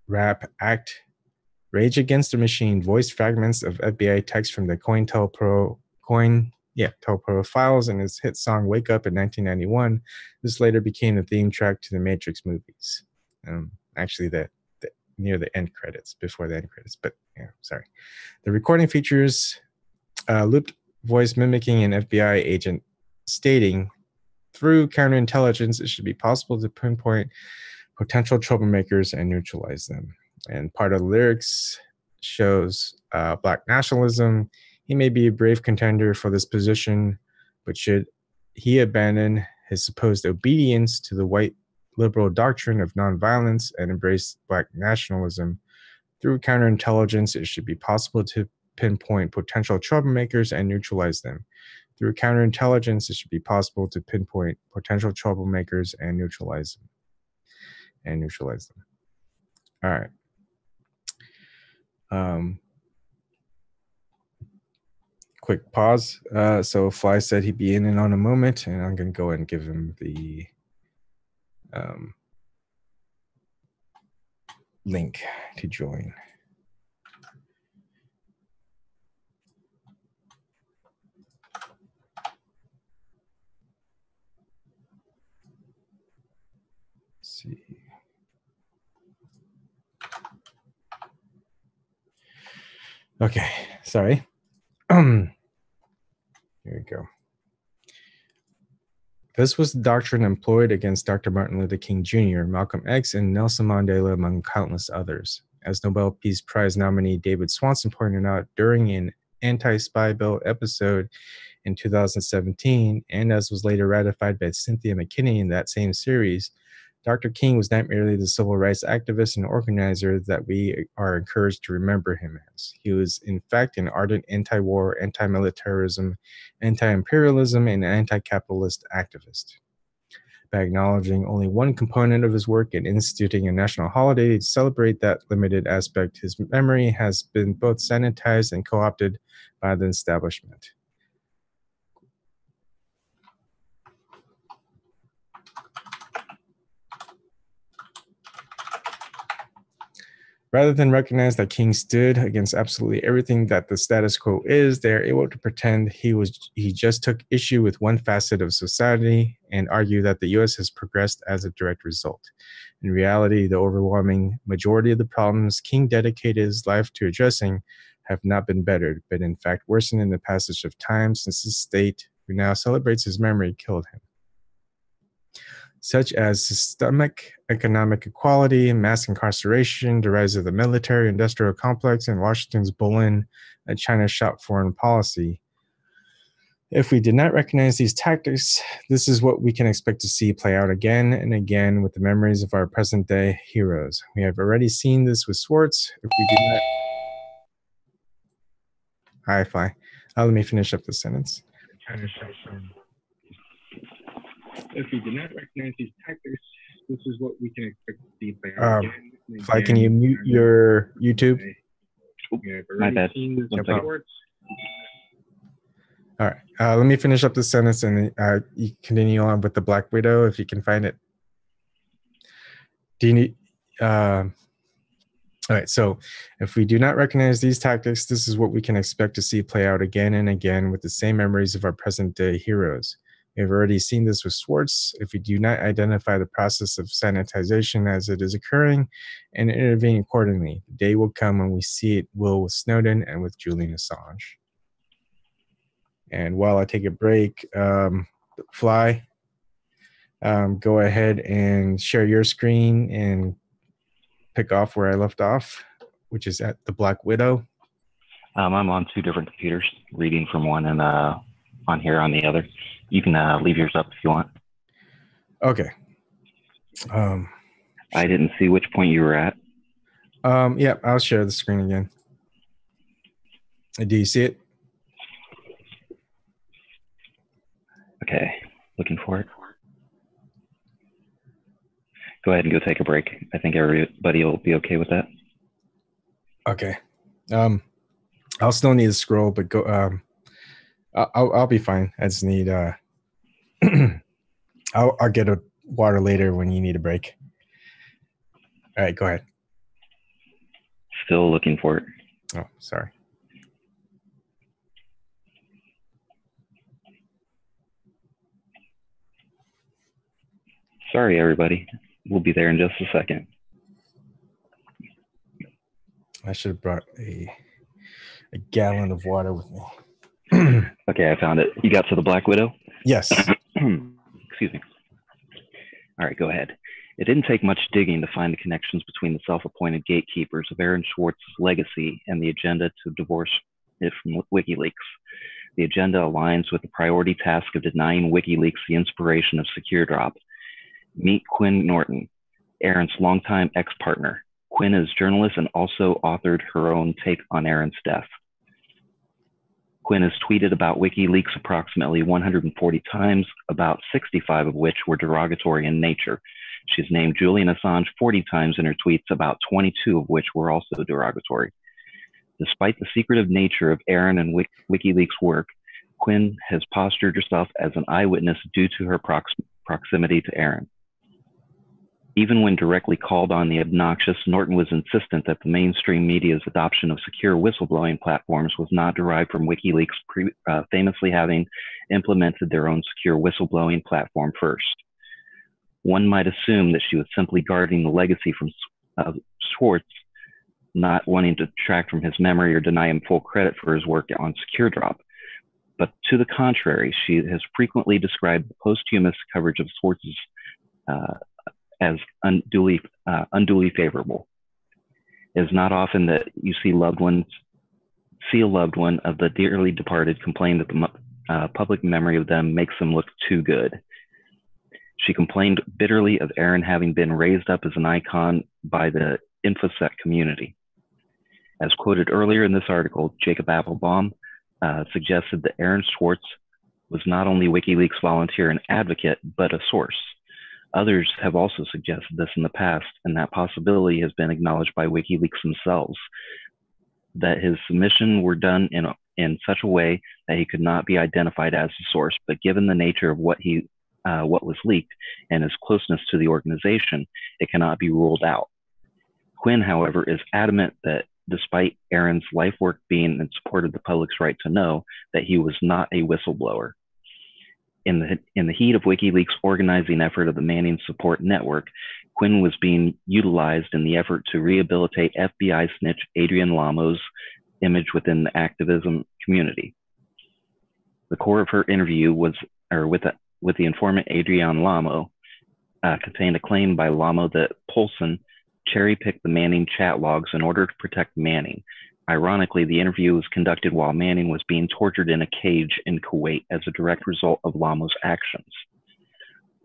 rap act Rage Against the Machine voiced fragments of FBI text from the COINTELPRO files in his hit song Wake Up in 1991. This later became the theme track to the Matrix movies. Actually, near the end credits, before the end credits, but yeah, sorry. The recording features looped voice mimicking an FBI agent stating, through counterintelligence, it should be possible to pinpoint potential troublemakers and neutralize them. And part of the lyrics shows Black nationalism. He may be a brave contender for this position, but should he abandon his supposed obedience to the white liberal doctrine of nonviolence and embrace Black nationalism, through counterintelligence, it should be possible to pinpoint potential troublemakers and neutralize them. Through counterintelligence, it should be possible to pinpoint potential troublemakers and neutralize them. All right. Quick pause. So Fly said he'd be in a moment, and I'm going to go ahead and give him the link to join. Let's see. Okay, sorry. Here we go. This was the doctrine employed against Dr. Martin Luther King Jr., Malcolm X, and Nelson Mandela, among countless others. As Nobel Peace Prize nominee David Swanson pointed out during an anti-spy bill episode in 2017, and as was later ratified by Cynthia McKinney in that same series, Dr. King was not merely the civil rights activist and organizer that we are encouraged to remember him as. He was, in fact, an ardent anti-war, anti-militarism, anti-imperialism, and anti-capitalist activist. By acknowledging only one component of his work and instituting a national holiday to celebrate that limited aspect, his memory has been both sanitized and co-opted by the establishment. Rather than recognize that King stood against absolutely everything that the status quo is, they are able to pretend he just took issue with one facet of society and argue that the U.S. has progressed as a direct result. In reality, the overwhelming majority of the problems King dedicated his life to addressing have not been bettered, but in fact worsened in the passage of time since the state, who now celebrates his memory, killed him, such as systemic economic equality, mass incarceration, the rise of the military-industrial complex, and Washington's bull-in a China shop foreign policy. If we did not recognize these tactics, this is what we can expect to see play out again and again with the memories of our present-day heroes. We have already seen this with Swartz. If we do not... Hi, Fly. Let me finish up the sentence. If we do not recognize these tactics, this is what we can expect to see play out again. Fly, can you mute your YouTube? My bad. All right. Let me finish up the sentence and you continue on with the Black Widow if you can find it. Do you need... all right. So if we do not recognize these tactics, this is what we can expect to see play out again and again with the same memories of our present-day heroes. We have already seen this with Swartz. If we do not identify the process of sanitization as it is occurring and intervene accordingly, the day will come when we see it will with Snowden and with Julian Assange. And while I take a break, Fly, go ahead and share your screen and pick off where I left off, which is at the Black Widow. I'm on two different computers, reading from one and on here on the other. You can leave yours up if you want. Okay. I didn't see which point you were at. Yeah, I'll share the screen again. Do you see it? Okay, looking for it. Go ahead and go take a break. I think everybody will be okay with that. Okay. I'll still need to scroll, but go. I'll be fine. I just need. I'll get a water later when you need a break. All right, go ahead. Still looking for it. Oh, sorry. Sorry, everybody. We'll be there in just a second. I should have brought a gallon of water with me. Okay, I found it. You got to the Black Widow? Yes. Excuse me. All right, go ahead. It didn't take much digging to find the connections between the self-appointed gatekeepers of Aaron Swartz's legacy and the agenda to divorce it from WikiLeaks. The agenda aligns with the priority task of denying WikiLeaks the inspiration of Secure Drop. Meet Quinn Norton, Aaron's longtime ex-partner. Quinn is a journalist and also authored her own take on Aaron's death. Quinn has tweeted about WikiLeaks approximately 140 times, about 65 of which were derogatory in nature. She's named Julian Assange 40 times in her tweets, about 22 of which were also derogatory. Despite the secretive nature of Aaron and WikiLeaks' work, Quinn has postured herself as an eyewitness due to her proximity to Aaron. Even when directly called on the obnoxious, Norton was insistent that the mainstream media's adoption of secure whistleblowing platforms was not derived from WikiLeaks famously having implemented their own secure whistleblowing platform first. One might assume that she was simply guarding the legacy from Swartz, not wanting to detract from his memory or deny him full credit for his work on Secure Drop. But to the contrary, she has frequently described the posthumous coverage of Swartz's as unduly favorable. It is not often that you see a loved one of the dearly departed complain that the public memory of them makes them look too good. She complained bitterly of Aaron having been raised up as an icon by the InfoSec community. As quoted earlier in this article, Jacob Applebaum suggested that Aaron Swartz was not only WikiLeaks volunteer and advocate, but a source. Others have also suggested this in the past, and that possibility has been acknowledged by WikiLeaks themselves, that his submission were done in such a way that he could not be identified as the source, but given the nature of what was leaked and his closeness to the organization, it cannot be ruled out. Quinn, however, is adamant that despite Aaron's life work being in support of the public's right to know, that he was not a whistleblower. In the heat of WikiLeaks' organizing effort of the Manning Support Network, Quinn was being utilized in the effort to rehabilitate FBI snitch Adrian Lamo's image within the activism community. The core of her interview with the informant Adrian Lamo contained a claim by Lamo that Polson cherry-picked the Manning chat logs in order to protect Manning. Ironically, the interview was conducted while Manning was being tortured in a cage in Kuwait as a direct result of Lamo's actions.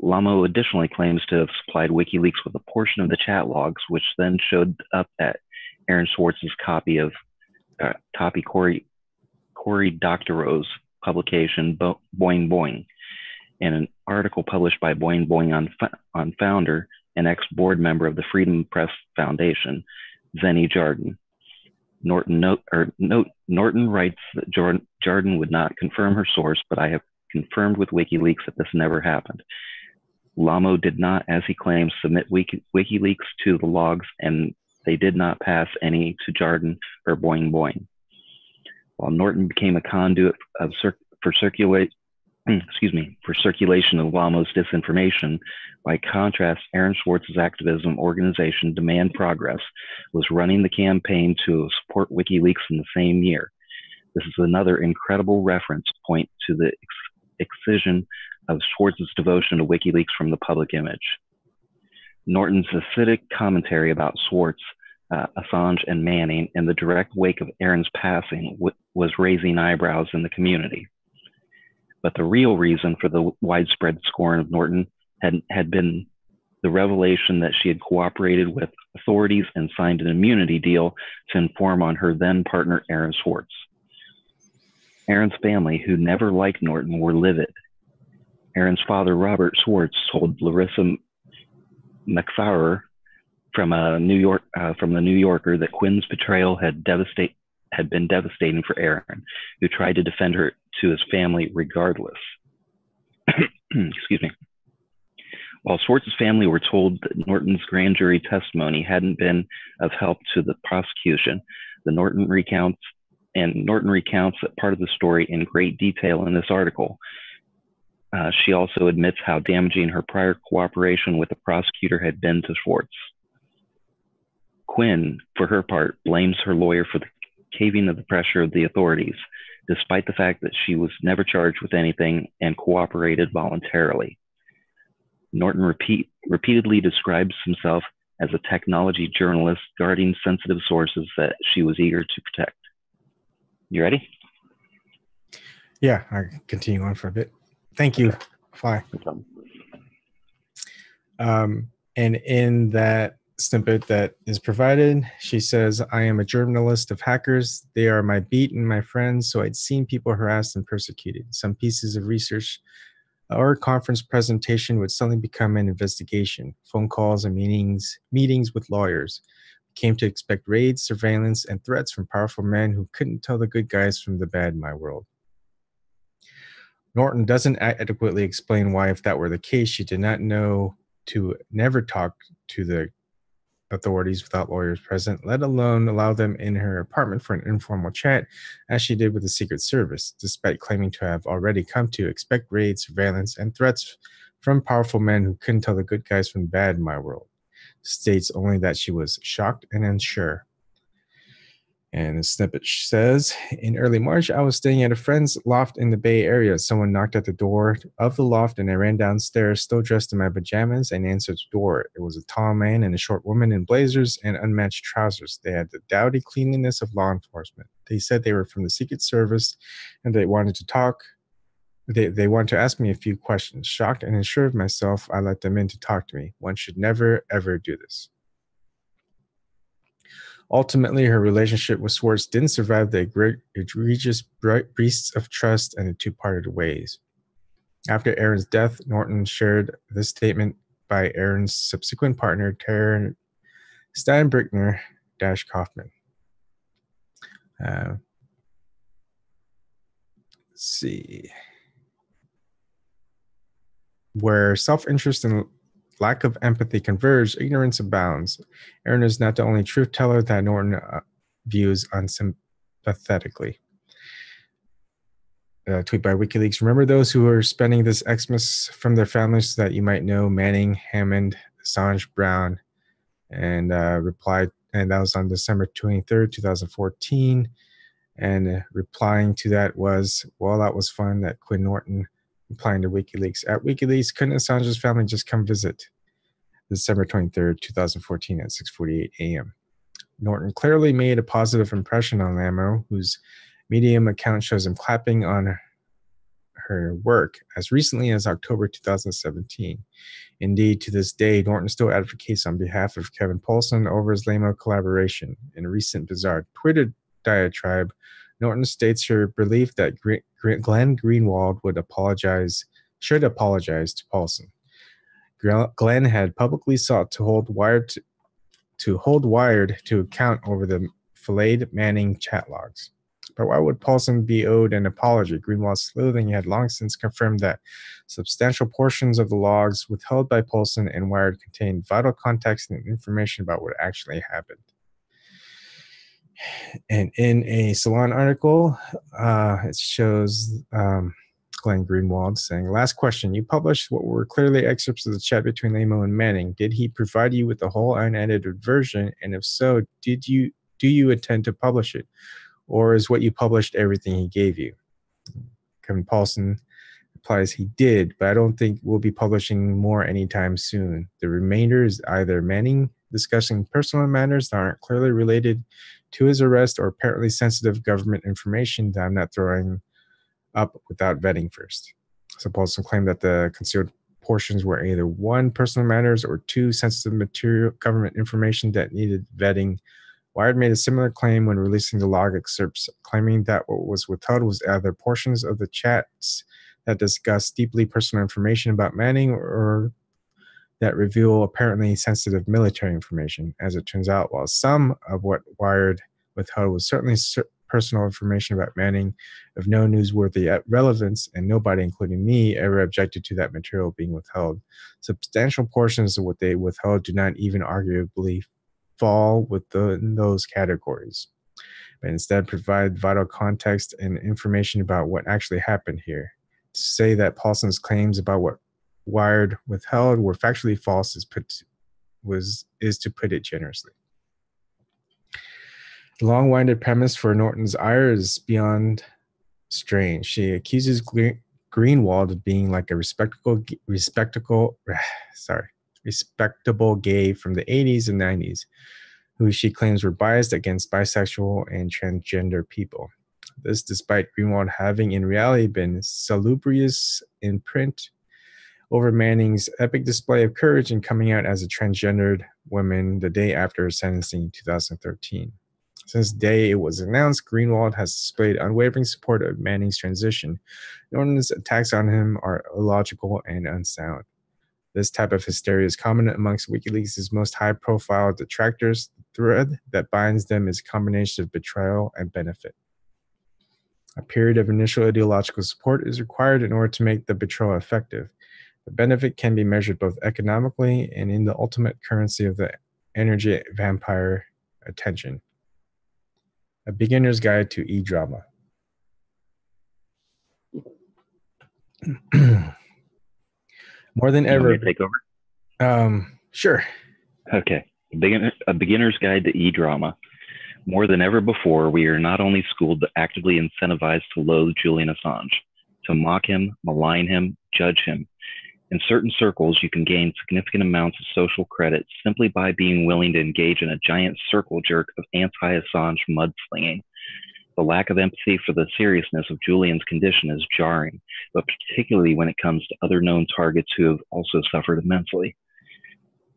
Lamo additionally claims to have supplied WikiLeaks with a portion of the chat logs, which then showed up at Aaron Swartz's copy Cory Doctorow's publication, Boing Boing, in an article published by Boing Boing on founder and ex-board member of the Freedom Press Foundation, Zenny Jardin. Norton writes that Jardin would not confirm her source, but I have confirmed with WikiLeaks that this never happened. Lamo did not, as he claims, submit WikiLeaks to the logs, and they did not pass any to Jardin or Boing Boing. While Norton became a conduit for circulation of Lamo's disinformation, by contrast, Aaron Swartz's activism organization Demand Progress was running the campaign to support WikiLeaks in the same year. This is another incredible reference point to the excision of Swartz's devotion to WikiLeaks from the public image. Norton's acidic commentary about Swartz, Assange, and Manning in the direct wake of Aaron's passing was raising eyebrows in the community. But the real reason for the widespread scorn of Norton had been the revelation that she had cooperated with authorities and signed an immunity deal to inform on her then partner, Aaron Swartz. Aaron's family, who never liked Norton, were livid. Aaron's father, Robert Swartz, told Larissa McFarrer from the New Yorker that Quinn's betrayal had been devastating for Aaron, who tried to defend her to his family regardless. Excuse me. While Swartz's family were told that Norton's grand jury testimony hadn't been of help to the prosecution, Norton recounts that part of the story in great detail in this article. She also admits how damaging her prior cooperation with the prosecutor had been to Swartz. Quinn, for her part, blames her lawyer for the caving of the pressure of the authorities, despite the fact that she was never charged with anything and cooperated voluntarily. Norton repeatedly describes himself as a technology journalist guarding sensitive sources that she was eager to protect. You ready? Yeah, I can continue on for a bit. Thank you. Bye. And in that snippet that is provided, she says, I am a journalist of hackers. They are my beat and my friends, so I'd seen people harassed and persecuted. Some pieces of research or conference presentation would suddenly become an investigation. Phone calls and meetings with lawyers. Came to expect raids, surveillance, and threats from powerful men who couldn't tell the good guys from the bad in my world. Norton doesn't adequately explain why, if that were the case, she did not know to never talk to the authorities without lawyers present, let alone allow them in her apartment for an informal chat, as she did with the Secret Service, despite claiming to have already come to expect raids, surveillance, and threats from powerful men who couldn't tell the good guys from bad in my world. States only that she was shocked and unsure. And the snippet says, in early March, I was staying at a friend's loft in the Bay Area. Someone knocked at the door of the loft, and I ran downstairs, still dressed in my pajamas, and answered the door. It was a tall man and a short woman in blazers and unmatched trousers. They had the dowdy cleanliness of law enforcement. They said they were from the Secret Service, and they wanted to talk. They wanted to ask me a few questions. Shocked and unsure of myself, I let them in to talk to me. One should never, ever do this. Ultimately, her relationship with Swartz didn't survive the egregious breaches of trust, and the two parted ways. After Aaron's death, Norton shared this statement by Aaron's subsequent partner, Karen Steinbrickner-Kaufman. Let's see. Where self-interest and lack of empathy converge, ignorance abounds. Aaron is not the only truth teller that Norton views unsympathetically. Tweet by WikiLeaks. Remember those who are spending this Xmas from their families so that you might know Manning, Hammond, Assange, Brown, and replied, and that was on December 23rd, 2014. And replying to that was, well, that was fun. That Quinn Norton replying to WikiLeaks. At WikiLeaks, couldn't Assange's family just come visit? December 23rd, 2014 at 6:48 a.m. Norton clearly made a positive impression on Lamo, whose Medium account shows him clapping on her work as recently as October 2017. Indeed, to this day, Norton still advocates on behalf of Kevin Poulsen over his Lamo collaboration. In a recent bizarre Twitter diatribe, Norton states her belief that Glenn Greenwald should apologize to Poulsen. Glenn had publicly sought to hold Wired to account over the filleted Manning chat logs. But why would Poulsen be owed an apology? Greenwald's sleuthing had long since confirmed that substantial portions of the logs withheld by Poulsen and Wired contained vital context and information about what actually happened. And in a Salon article, it shows Glenn Greenwald saying, last question, you published what were clearly excerpts of the chat between Lamo and Manning. Did he provide you with the whole unedited version? And if so, do you intend to publish it? Or is what you published everything he gave you? Kevin Poulsen replies he did, but I don't think we'll be publishing more anytime soon. The remainder is either Manning discussing personal matters that aren't clearly related to his arrest or apparently sensitive government information that I'm not throwing up without vetting first. So Poulsen claimed that the concealed portions were either one, personal matters, or two, sensitive material government information that needed vetting. Wired made a similar claim when releasing the log excerpts, claiming that what was withheld was either portions of the chats that discuss deeply personal information about Manning or that reveal apparently sensitive military information. As it turns out, while some of what Wired withheld was certainly personal information about Manning of no newsworthy relevance, and nobody, including me, ever objected to that material being withheld, substantial portions of what they withheld do not even arguably fall within those categories, but instead provide vital context and information about what actually happened here. To say that Poulsen's claims about what Wired withheld were factually false is to put it generously. The long-winded premise for Norton's ire is beyond strange. She accuses Greenwald of being like a respectable gay from the 80s and 90s, who she claims were biased against bisexual and transgender people. This despite Greenwald having in reality been salubrious in print over Manning's epic display of courage in coming out as a transgendered woman the day after her sentencing in 2013. Since the day it was announced, Greenwald has displayed unwavering support of Manning's transition. Norton's attacks on him are illogical and unsound. This type of hysteria is common amongst WikiLeaks' most high-profile detractors. The thread that binds them is a combination of betrayal and benefit. A period of initial ideological support is required in order to make the betrayal effective. The benefit can be measured both economically and in the ultimate currency of the energy vampire attention. A beginner's guide to e-drama. More than ever. You want me to take over? Sure. Okay. A beginner's guide to e-drama. More than ever before, we are not only schooled but actively incentivized to loathe Julian Assange, to mock him, malign him, judge him. In certain circles, you can gain significant amounts of social credit simply by being willing to engage in a giant circle jerk of anti-Assange mudslinging. The lack of empathy for the seriousness of Julian's condition is jarring, but particularly when it comes to other known targets who have also suffered immensely.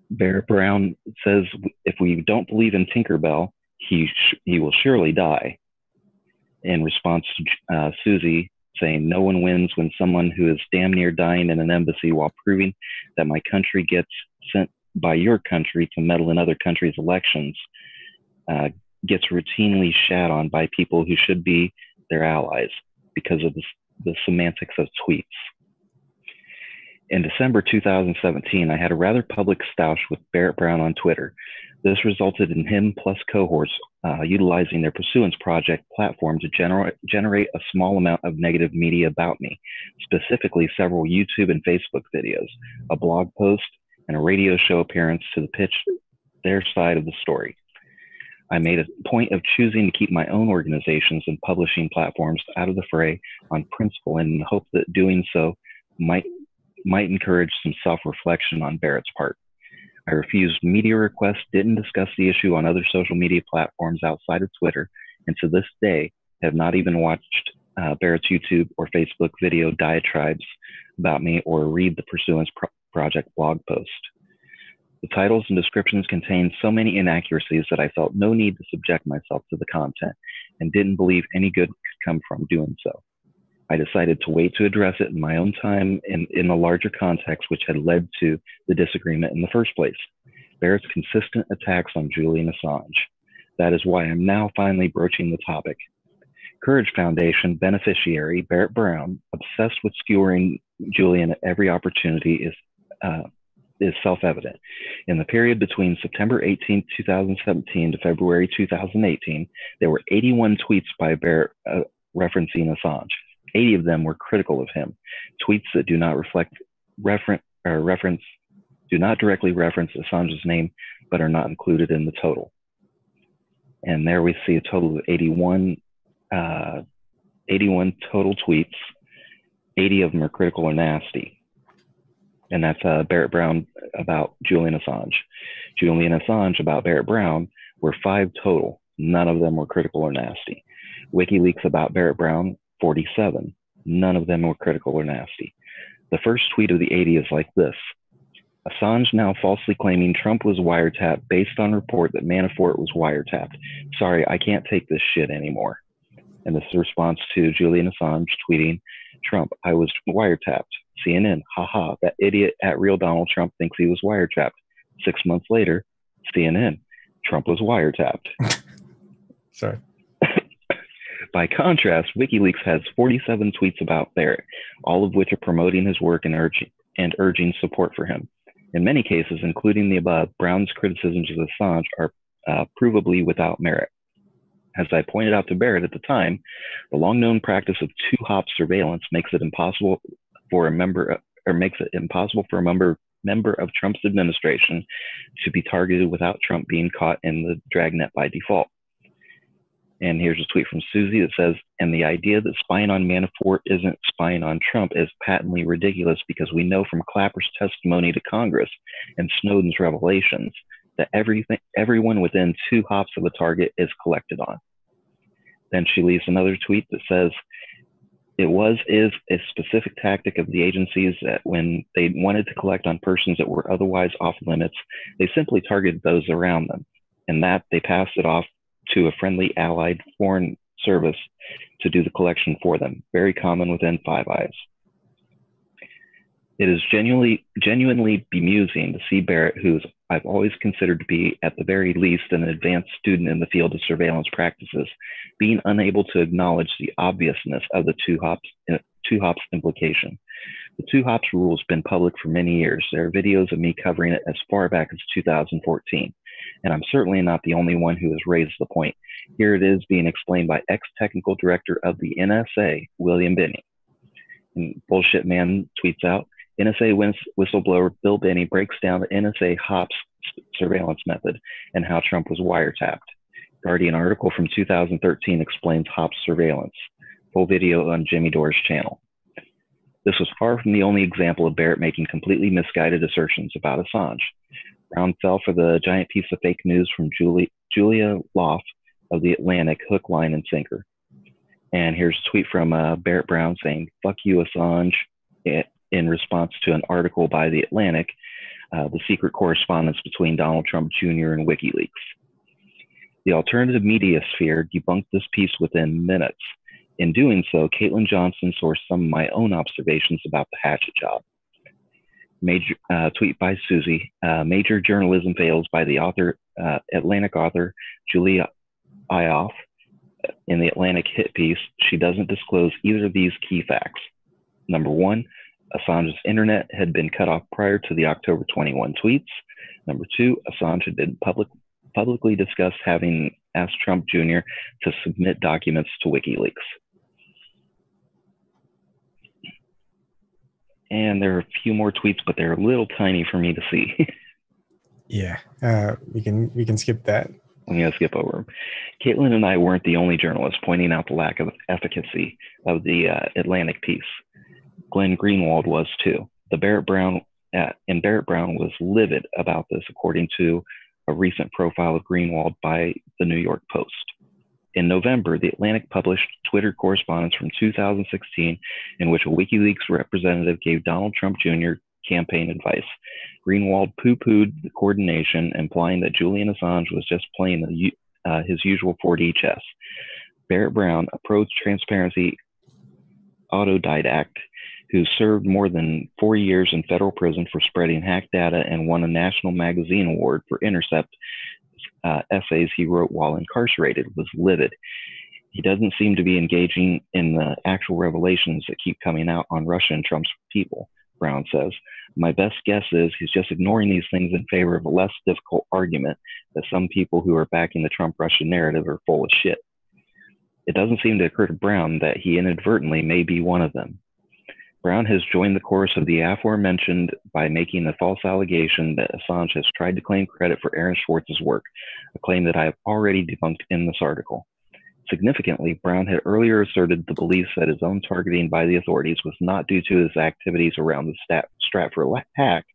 Barrett Brown says, if we don't believe in Tinkerbell, he will surely die. In response to Suzie saying, no one wins when someone who is damn near dying in an embassy while proving that my country gets sent by your country to meddle in other countries' elections, gets routinely shat on by people who should be their allies because of the semantics of tweets. In December 2017, I had a rather public stoush with Barrett Brown on Twitter. This resulted in him plus cohorts utilizing their Pursuance Project platform to generate a small amount of negative media about me, specifically several YouTube and Facebook videos, a blog post, and a radio show appearance to pitch their side of the story. I made a point of choosing to keep my own organizations and publishing platforms out of the fray on principle in the hope that doing so might encourage some self-reflection on Barrett's part. I refused media requests, didn't discuss the issue on other social media platforms outside of Twitter, and to this day have not even watched Barrett's YouTube or Facebook video diatribes about me or read the Pursuance Project blog post. The titles and descriptions contained so many inaccuracies that I felt no need to subject myself to the content and didn't believe any good could come from doing so. I decided to wait to address it in my own time in the larger context which had led to the disagreement in the first place. Barrett's consistent attacks on Julian Assange. That is why I'm now finally broaching the topic. Courage Foundation beneficiary Barrett Brown, obsessed with skewering Julian at every opportunity, is self-evident. In the period between September 18, 2017 to February 2018, there were 81 tweets by Barrett referencing Assange. 80 of them were critical of him. Tweets that do not do not directly reference Assange's name, but are not included in the total. And there we see a total of 81 total tweets. 80 of them are critical or nasty. And that's Barrett Brown about Julian Assange. Julian Assange about Barrett Brown were 5 total. None of them were critical or nasty. WikiLeaks about Barrett Brown, 47. None of them were critical or nasty. The first tweet of the 80 is like this. Assange now falsely claiming Trump was wiretapped based on report that Manafort was wiretapped. Sorry, I can't take this shit anymore. And this is a response to Julian Assange tweeting, Trump, I was wiretapped. CNN, haha, that idiot at real Donald Trump thinks he was wiretapped. 6 months later, CNN, Trump was wiretapped. Sorry. By contrast, WikiLeaks has 47 tweets about Barrett, all of which are promoting his work and urging support for him. In many cases, including the above, Brown's criticisms of Assange are provably without merit. As I pointed out to Barrett at the time, the long-known practice of two-hop surveillance makes it impossible for a member of Trump's administration to be targeted without Trump being caught in the dragnet by default. And here's a tweet from Suzie that says, and the idea that spying on Manafort isn't spying on Trump is patently ridiculous because we know from Clapper's testimony to Congress and Snowden's revelations that everyone within 2 hops of a target is collected on. Then she leaves another tweet that says, is a specific tactic of the agencies that when they wanted to collect on persons that were otherwise off limits, they simply targeted those around them, and that they passed it off to a friendly allied foreign service to do the collection for them. Very common within Five Eyes. It is genuinely bemusing to see Barrett, who I've always considered to be at the very least an advanced student in the field of surveillance practices, being unable to acknowledge the obviousness of the two hops implication. The 2 hops rule has been public for many years. There are videos of me covering it as far back as 2014. And I'm certainly not the only one who has raised the point. Here it is being explained by ex-technical director of the NSA, William Binney. And Bullshit Man tweets out, NSA whistleblower Bill Binney breaks down the NSA hops surveillance method and how Trump was wiretapped. Guardian article from 2013 explains Hop's surveillance. Full video on Jimmy Dore's channel. This was far from the only example of Barrett making completely misguided assertions about Assange. Brown fell for the giant piece of fake news from Julia Loft of The Atlantic, hook, line, and sinker. And here's a tweet from Barrett Brown saying, "Fuck you, Assange," in response to an article by The Atlantic, the secret correspondence between Donald Trump Jr. and WikiLeaks. The alternative media sphere debunked this piece within minutes. In doing so, Caitlin Johnson sourced some of my own observations about the hatchet job. Major tweet by Suzie. Major journalism fails by the author, Atlantic author Julia Ioff. In the Atlantic hit piece, she doesn't disclose either of these key facts. Number one, Assange's internet had been cut off prior to the October 21 tweets. Number two, Assange had been publicly discussed having asked Trump Jr. to submit documents to WikiLeaks. And there are a few more tweets, but they're a little tiny for me to see. Yeah, we can skip that. I'm going to skip over them. Caitlin and I weren't the only journalists pointing out the lack of efficacy of the Atlantic piece. Glenn Greenwald was too. Barrett Brown was livid about this, according to a recent profile of Greenwald by the New York Post. In November, The Atlantic published Twitter correspondence from 2016 in which a WikiLeaks representative gave Donald Trump Jr. campaign advice. Greenwald poo-pooed the coordination, implying that Julian Assange was just playing his usual 4D chess. Barrett Brown, a pro-transparency autodidact who served more than 4 years in federal prison for spreading hacked data and won a National Magazine Award for Intercept essays he wrote while incarcerated, was livid. He doesn't seem to be engaging in the actual revelations that keep coming out on Russia and Trump's people, Brown says. My best guess is he's just ignoring these things in favor of a less difficult argument that some people who are backing the Trump-Russia narrative are full of shit. It doesn't seem to occur to Brown that he inadvertently may be one of them. Brown has joined the chorus of the aforementioned by making the false allegation that Assange has tried to claim credit for Aaron Swartz's work, a claim that I have already debunked in this article. Significantly, Brown had earlier asserted the belief that his own targeting by the authorities was not due to his activities around the Stratford hack,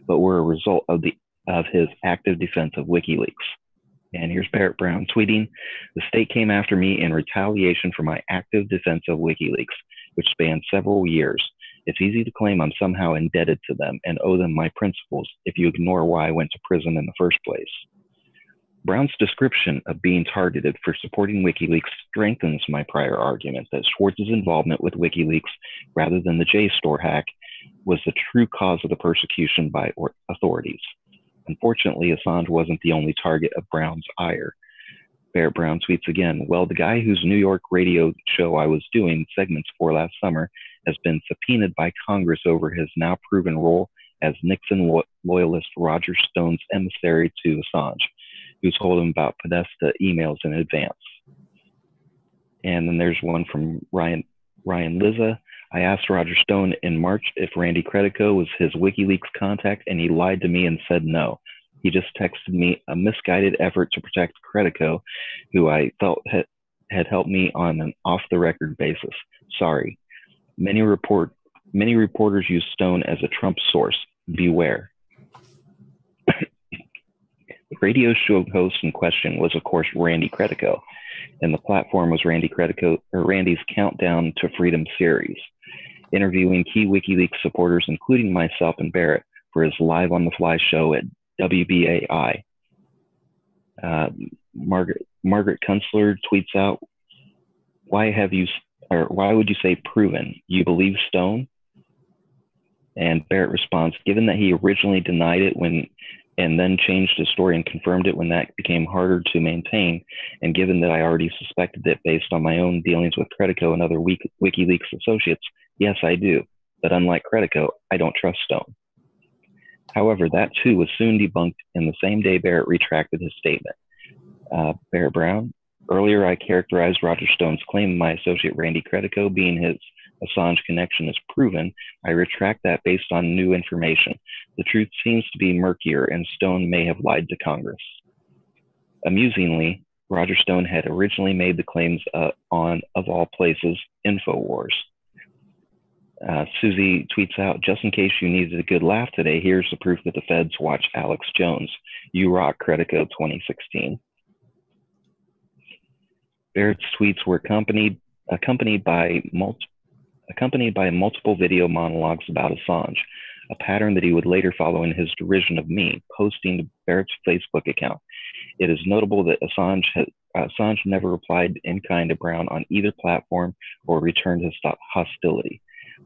but were a result of his active defense of WikiLeaks. And here's Barrett Brown tweeting, "The state came after me in retaliation for my active defense of WikiLeaks, which spanned several years. It's easy to claim I'm somehow indebted to them and owe them my principles if you ignore why I went to prison in the first place." Brown's description of being targeted for supporting WikiLeaks strengthens my prior argument that Schwartz's involvement with WikiLeaks, rather than the JSTOR hack, was the true cause of the persecution by authorities. Unfortunately, Assange wasn't the only target of Brown's ire. Barrett Brown tweets again, "Well, the guy whose New York radio show I was doing segments for last summer has been subpoenaed by Congress over his now proven role as Nixon loyalist Roger Stone's emissary to Assange, who told him about Podesta emails in advance." And then there's one from Ryan Lizza. "I asked Roger Stone in March if Randy Credico was his WikiLeaks contact, and he lied to me and said no. He just texted me a misguided effort to protect Credico, who I felt had helped me on an off-the-record basis. Sorry. Many reporters use Stone as a Trump source. Beware." The radio show host in question was, of course, Randy Credico, and the platform was Randy's Countdown to Freedom series, interviewing key WikiLeaks supporters, including myself and Barrett, for his Live on the Fly show at WBAI. Margaret Kunstler tweets out, why would you say proven? You believe Stone?" And Barrett responds, "Given that he originally denied it and then changed his story and confirmed it when that became harder to maintain, and given that I already suspected it based on my own dealings with Credico and other WikiLeaks associates, yes, I do. But unlike Credico, I don't trust Stone." However, that too was soon debunked in the same day Barrett retracted his statement. Barrett Brown, "Earlier I characterized Roger Stone's claim of my associate Randy Credico being his Assange connection as proven. I retract that based on new information. The truth seems to be murkier, and Stone may have lied to Congress." Amusingly, Roger Stone had originally made the claims on, of all places, InfoWars. Suzie tweets out, just in case you needed a good laugh today, here's the proof that the feds watch Alex Jones. You rock, Credico 2016. Barrett's tweets were accompanied by multiple video monologues about Assange, a pattern that he would later follow in his derision of me, posting to Barrett's Facebook account. It is notable that Assange never replied in kind to Brown on either platform or returned his hostility.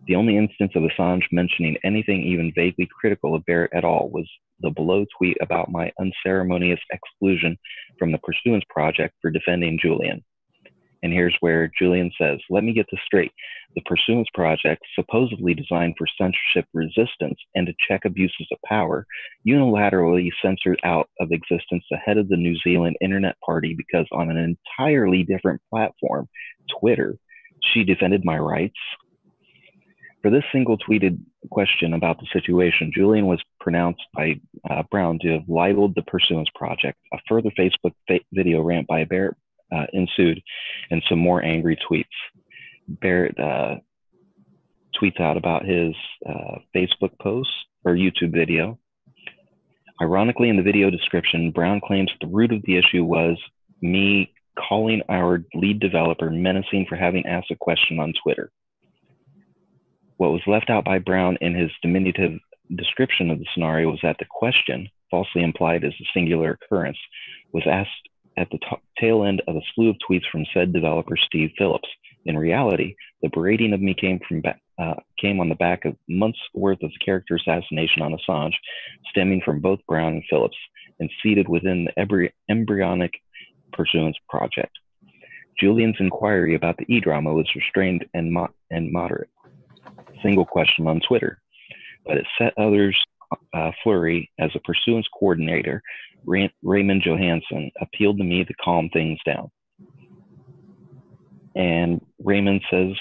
The only instance of Assange mentioning anything even vaguely critical of Barrett at all was the below tweet about my unceremonious exclusion from the Pursuance Project for defending Julian. And here's where Julian says, let me get this straight. The Pursuance Project, supposedly designed for censorship resistance and to check abuses of power, unilaterally censored out of existence the head of the New Zealand Internet Party because on an entirely different platform, Twitter, she defended my rights. For this single tweeted question about the situation, Julian was pronounced by Brown to have libeled the Pursuance Project. A further Facebook video rant by Barrett ensued, and some more angry tweets. Barrett tweets out about his Facebook post or YouTube video. Ironically, in the video description, Brown claims the root of the issue was me calling our lead developer menacing for having asked a question on Twitter. What was left out by Brown in his diminutive description of the scenario was that the question, falsely implied as a singular occurrence, was asked at the tail end of a slew of tweets from said developer Steve Phillips. In reality, the berating of me came on the back of months' worth of character assassination on Assange, stemming from both Brown and Phillips, and seated within the embryonic Pursuance Project. Julian's inquiry about the E-drama was restrained and moderate. Single question on Twitter, but it set others flurry as a pursuance coordinator. Raymond Johansson appealed to me to calm things down. And Raymond says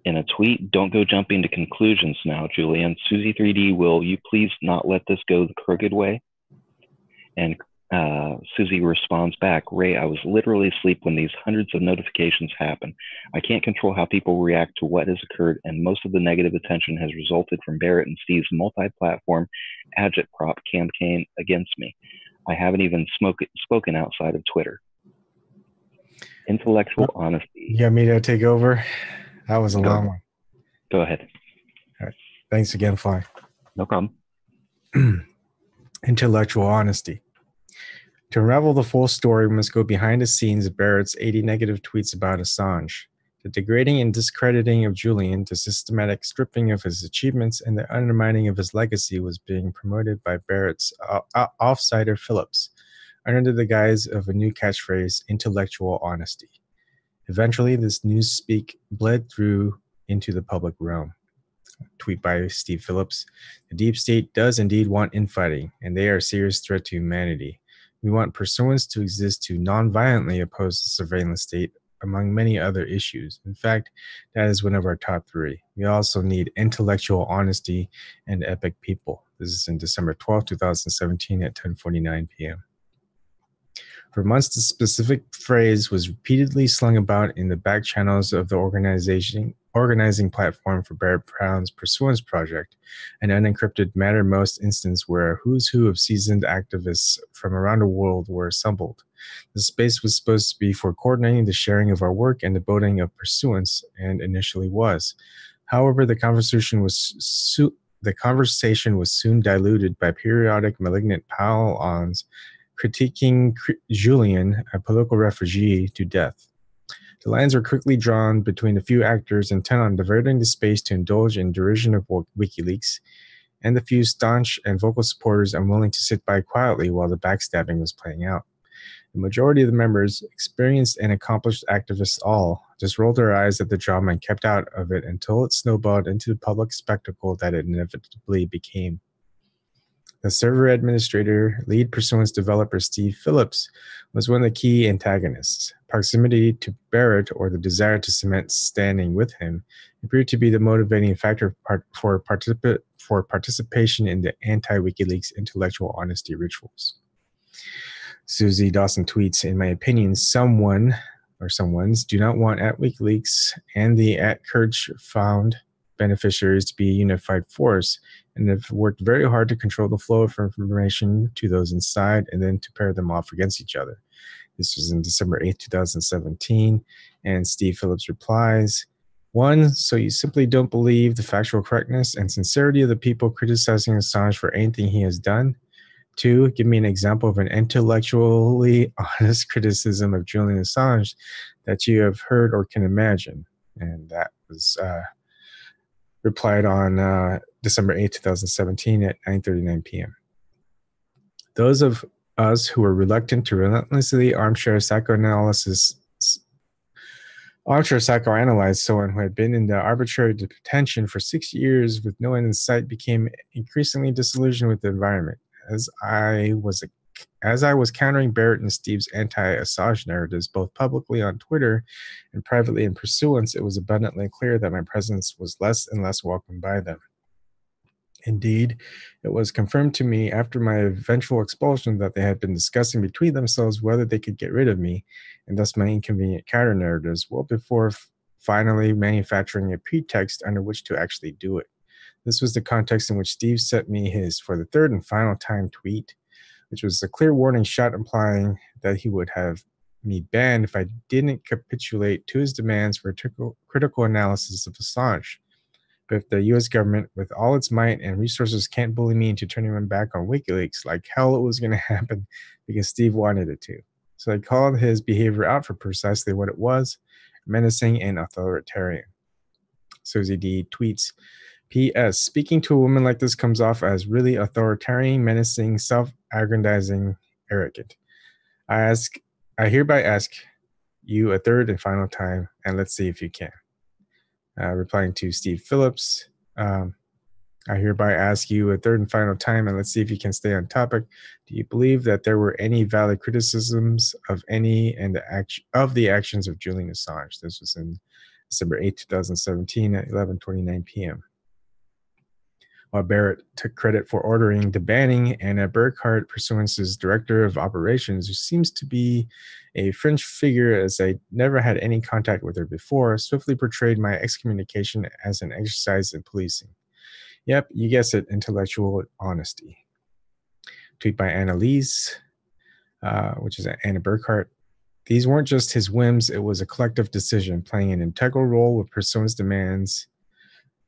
in a tweet, don't go jumping to conclusions now, Julian. Suzie 3D, will you please not let this go the crooked way? And Suzie responds back, Ray, I was literally asleep when these hundreds of notifications happen. I can't control how people react to what has occurred, and most of the negative attention has resulted from Barrett and Steve's multi-platform agitprop campaign against me. I haven't even spoken outside of Twitter. Intellectual honesty. You got me to take over? That was a long one. Go ahead. All right. Thanks again, Fly. No problem. Intellectual honesty. To unravel the full story, we must go behind the scenes of Barrett's 80 negative tweets about Assange, the degrading and discrediting of Julian, the systematic stripping of his achievements, and the undermining of his legacy was being promoted by Barrett's offsider Phillips, under the guise of a new catchphrase, intellectual honesty. Eventually, this newspeak bled through into the public realm. Tweet by Steve Phillips. The deep state does indeed want infighting, and they are a serious threat to humanity. We want pursuance to exist to non-violently oppose the surveillance state, among many other issues. In fact, that is one of our top three. We also need intellectual honesty and epic people. This is in December 12, 2017 at 10:49 p.m. For months, the specific phrase was repeatedly slung about in the back channels of the organizing platform for Barrett Brown's Pursuance Project, an unencrypted Mattermost instance where a who's who of seasoned activists from around the world were assembled. The space was supposed to be for coordinating the sharing of our work and the building of pursuance, and initially was. However, the conversation was soon diluted by periodic malignant pile-ons critiquing Julian, a political refugee, to death. The lines were quickly drawn between the few actors intent on diverting the space to indulge in derision of WikiLeaks, and the few staunch and vocal supporters unwilling to sit by quietly while the backstabbing was playing out. The majority of the members, experienced and accomplished activists all, just rolled their eyes at the drama and kept out of it until it snowballed into the public spectacle that it inevitably became. The server administrator, lead pursuance developer Steve Phillips, was one of the key antagonists. Proximity to Barrett, or the desire to cement standing with him, appeared to be the motivating factor for participation in the anti-WikiLeaks intellectual honesty rituals. Suzie Dawson tweets, in my opinion, someone or someone's do not want at WikiLeaks and the at Courage found beneficiaries to be a unified force, and have worked very hard to control the flow of information to those inside and then to pair them off against each other. This was in December 8th, 2017, and Steve Phillips replies, 1, so you simply don't believe the factual correctness and sincerity of the people criticizing Assange for anything he has done? 2, give me an example of an intellectually honest criticism of Julian Assange that you have heard or can imagine. And that was replied on December 8, 2017 at 9:39 p.m. Those of us who were reluctant to relentlessly armchair psychoanalyze someone who had been in the arbitrary detention for 6 years with no end in sight became increasingly disillusioned with the environment. As I was countering Barrett and Steve's anti-Assange narratives, both publicly on Twitter and privately in pursuance, it was abundantly clear that my presence was less and less welcomed by them. Indeed, it was confirmed to me after my eventual expulsion that they had been discussing between themselves whether they could get rid of me, and thus my inconvenient counter-narratives, well before finally manufacturing a pretext under which to actually do it. This was the context in which Steve sent me his, for the third and final time, tweet, which was a clear warning shot implying that he would have me banned if I didn't capitulate to his demands for critical analysis of Assange. But if the U.S. government, with all its might and resources, can't bully me into turning him back on WikiLeaks, like hell it was going to happen because Steve wanted it to. So I called his behavior out for precisely what it was, menacing and authoritarian. Suzie D tweets, P.S. Speaking to a woman like this comes off as really authoritarian, menacing, self-aggrandizing, arrogant. I hereby ask you a third and final time, and let's see if you can. Replying to Steve Phillips, I hereby ask you a third and final time, and let's see if you can stay on topic. Do you believe that there were any valid criticisms of any and of the actions of Julian Assange? This was in December 8, 2017 at 11:29 p.m. While Barrett took credit for ordering the banning, Anna Burkhardt, Pursuance's director of operations, who seems to be a fringe figure as I never had any contact with her before, swiftly portrayed my excommunication as an exercise in policing. Yep, you guessed it, intellectual honesty. Tweet by Annalise, which is Anna Burkhardt. These weren't just his whims, it was a collective decision, playing an integral role with Pursuance demands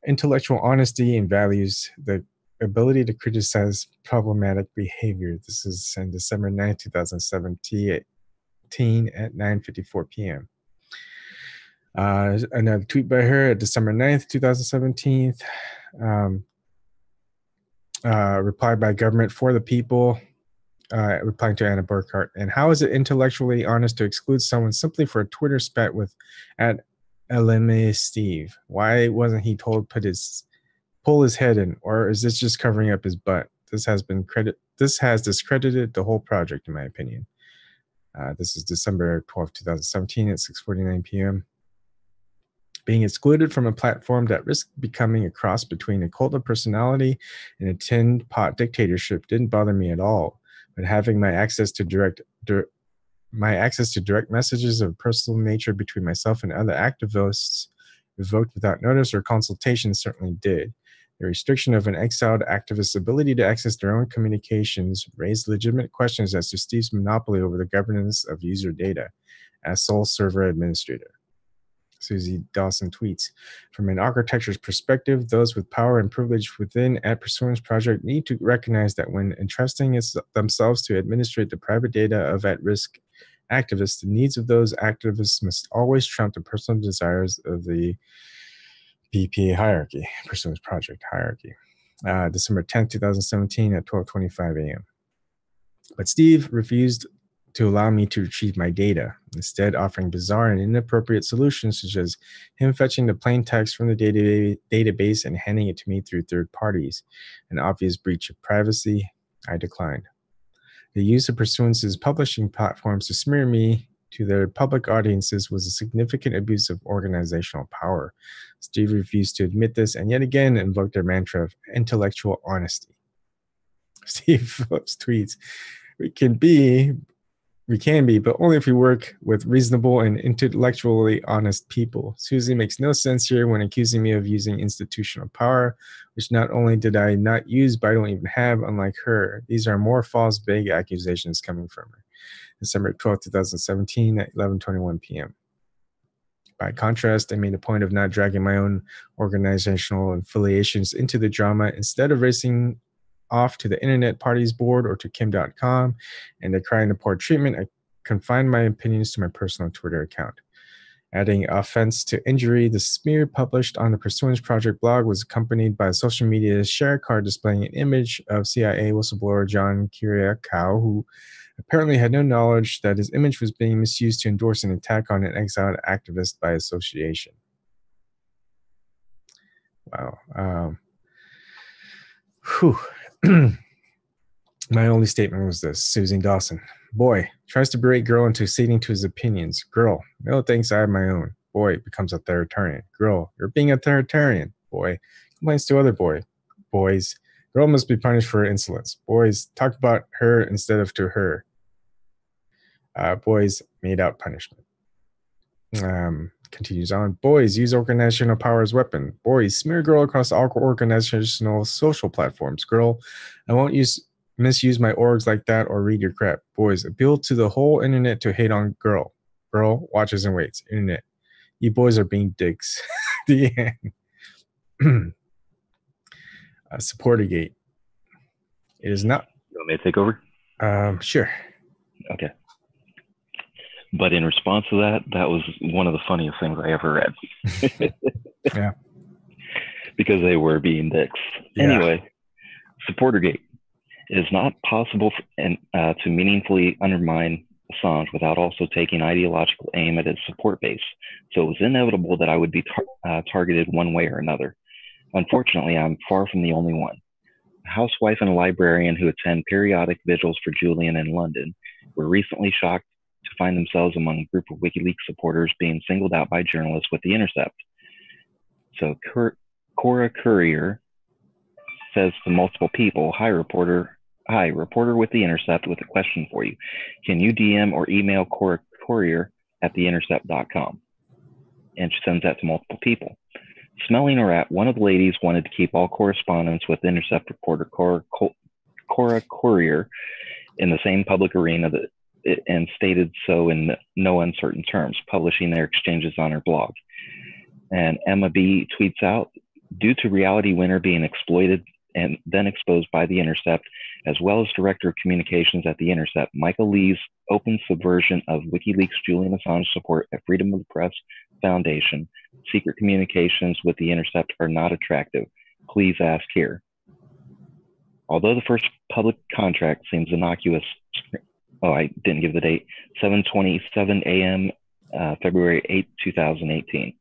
intellectual honesty and values the ability to criticize problematic behavior. This is on December 9, 2017 at 9:54 p.m. Another tweet by her at December 9th, 2017. Replied by Government for the People, replying to Anna Burkhardt. And how is it intellectually honest to exclude someone simply for a Twitter spat with at LMA Steve? Why wasn't he told pull his head in, or is this just covering up his butt? This has discredited the whole project, in my opinion. This is December 12, 2017 at 6:49 p.m. Being excluded from a platform that risked becoming a cross between a cult of personality and a tin pot dictatorship didn't bother me at all. But having my access to direct messages of a personal nature between myself and other activists revoked without notice or consultation certainly did. The restriction of an exiled activist's ability to access their own communications raised legitimate questions as to Steve's monopoly over the governance of user data as sole server administrator. Suzie Dawson tweets, from an architecture's perspective, those with power and privilege within at Pursuance Project need to recognize that when entrusting themselves to administrate the private data of at-risk activists, the needs of those activists must always trump the personal desires of the PPA hierarchy, Pursuance Project hierarchy. December 10th, 2017 at 12:25 a.m. But Steve refused to allow me to retrieve my data, instead offering bizarre and inappropriate solutions such as him fetching the plain text from the database and handing it to me through third parties, an obvious breach of privacy. I declined. The use of Pursuance's publishing platforms to smear me to their public audiences was a significant abuse of organizational power. Steve refused to admit this and yet again invoked their mantra of intellectual honesty. Steve Phillips tweets, we can be We can be, but only if we work with reasonable and intellectually honest people. Suzie makes no sense here when accusing me of using institutional power, which not only did I not use, but I don't even have, unlike her. These are more false, vague accusations coming from her. December 12th, 2017 at 11:21 p.m. By contrast, I made a point of not dragging my own organizational affiliations into the drama. Instead of racing off to the Internet Parties Board or to Kim.com and decrying the poor treatment, I confined my opinions to my personal Twitter account. Adding offense to injury, the smear published on the Pursuance Project blog was accompanied by a social media share card displaying an image of CIA whistleblower John Kiriakou, who apparently had no knowledge that his image was being misused to endorse an attack on an exiled activist by association. Wow. My only statement was this: Suzie Dawson. Boy, tries to berate girl into acceding to his opinions. Girl, no thanks, I have my own. Boy, becomes authoritarian. Girl, you're being authoritarian. Boy, complains to other boys. Girl must be punished for her insolence. Boys, talk about her instead of to her. Boys, made out punishment. Continues on. Boys, use organizational power as weapon. Boys, smear girl across all organizational social platforms. Girl, I won't misuse my orgs like that or read your crap. Boys, appeal to the whole internet to hate on girl. Girl, watches and waits. Internet. You boys are being dicks. The end. Supporter gate. It is not. You want me to take over? Sure. Okay. But in response to that, that was one of the funniest things I ever read. Yeah. Because they were being dicks. Yeah. Anyway, Supportergate. It is not possible to meaningfully undermine Assange without also taking ideological aim at his support base. So it was inevitable that I would be targeted one way or another. Unfortunately, I'm far from the only one. A housewife and a librarian who attend periodic vigils for Julian in London were recently shocked to find themselves among a group of WikiLeaks supporters being singled out by journalists with The Intercept. So Cora Courier says to multiple people, Hi, reporter with The Intercept with a question for you. Can you DM or email Cora Courier at theintercept.com? And she sends that to multiple people. Smelling a rat, one of the ladies wanted to keep all correspondence with Intercept reporter Cora Courier in the same public arena and stated so in no uncertain terms, publishing their exchanges on her blog. And Emma B tweets out, due to Reality Winner being exploited and then exposed by The Intercept, as well as Director of Communications at The Intercept, Michael Lee's open subversion of WikiLeaks' Julian Assange support at Freedom of the Press Foundation, secret communications with The Intercept are not attractive. Please ask here. Although the first public contract seems innocuous, I didn't give the date, 7:27 a.m., February 8, 2018.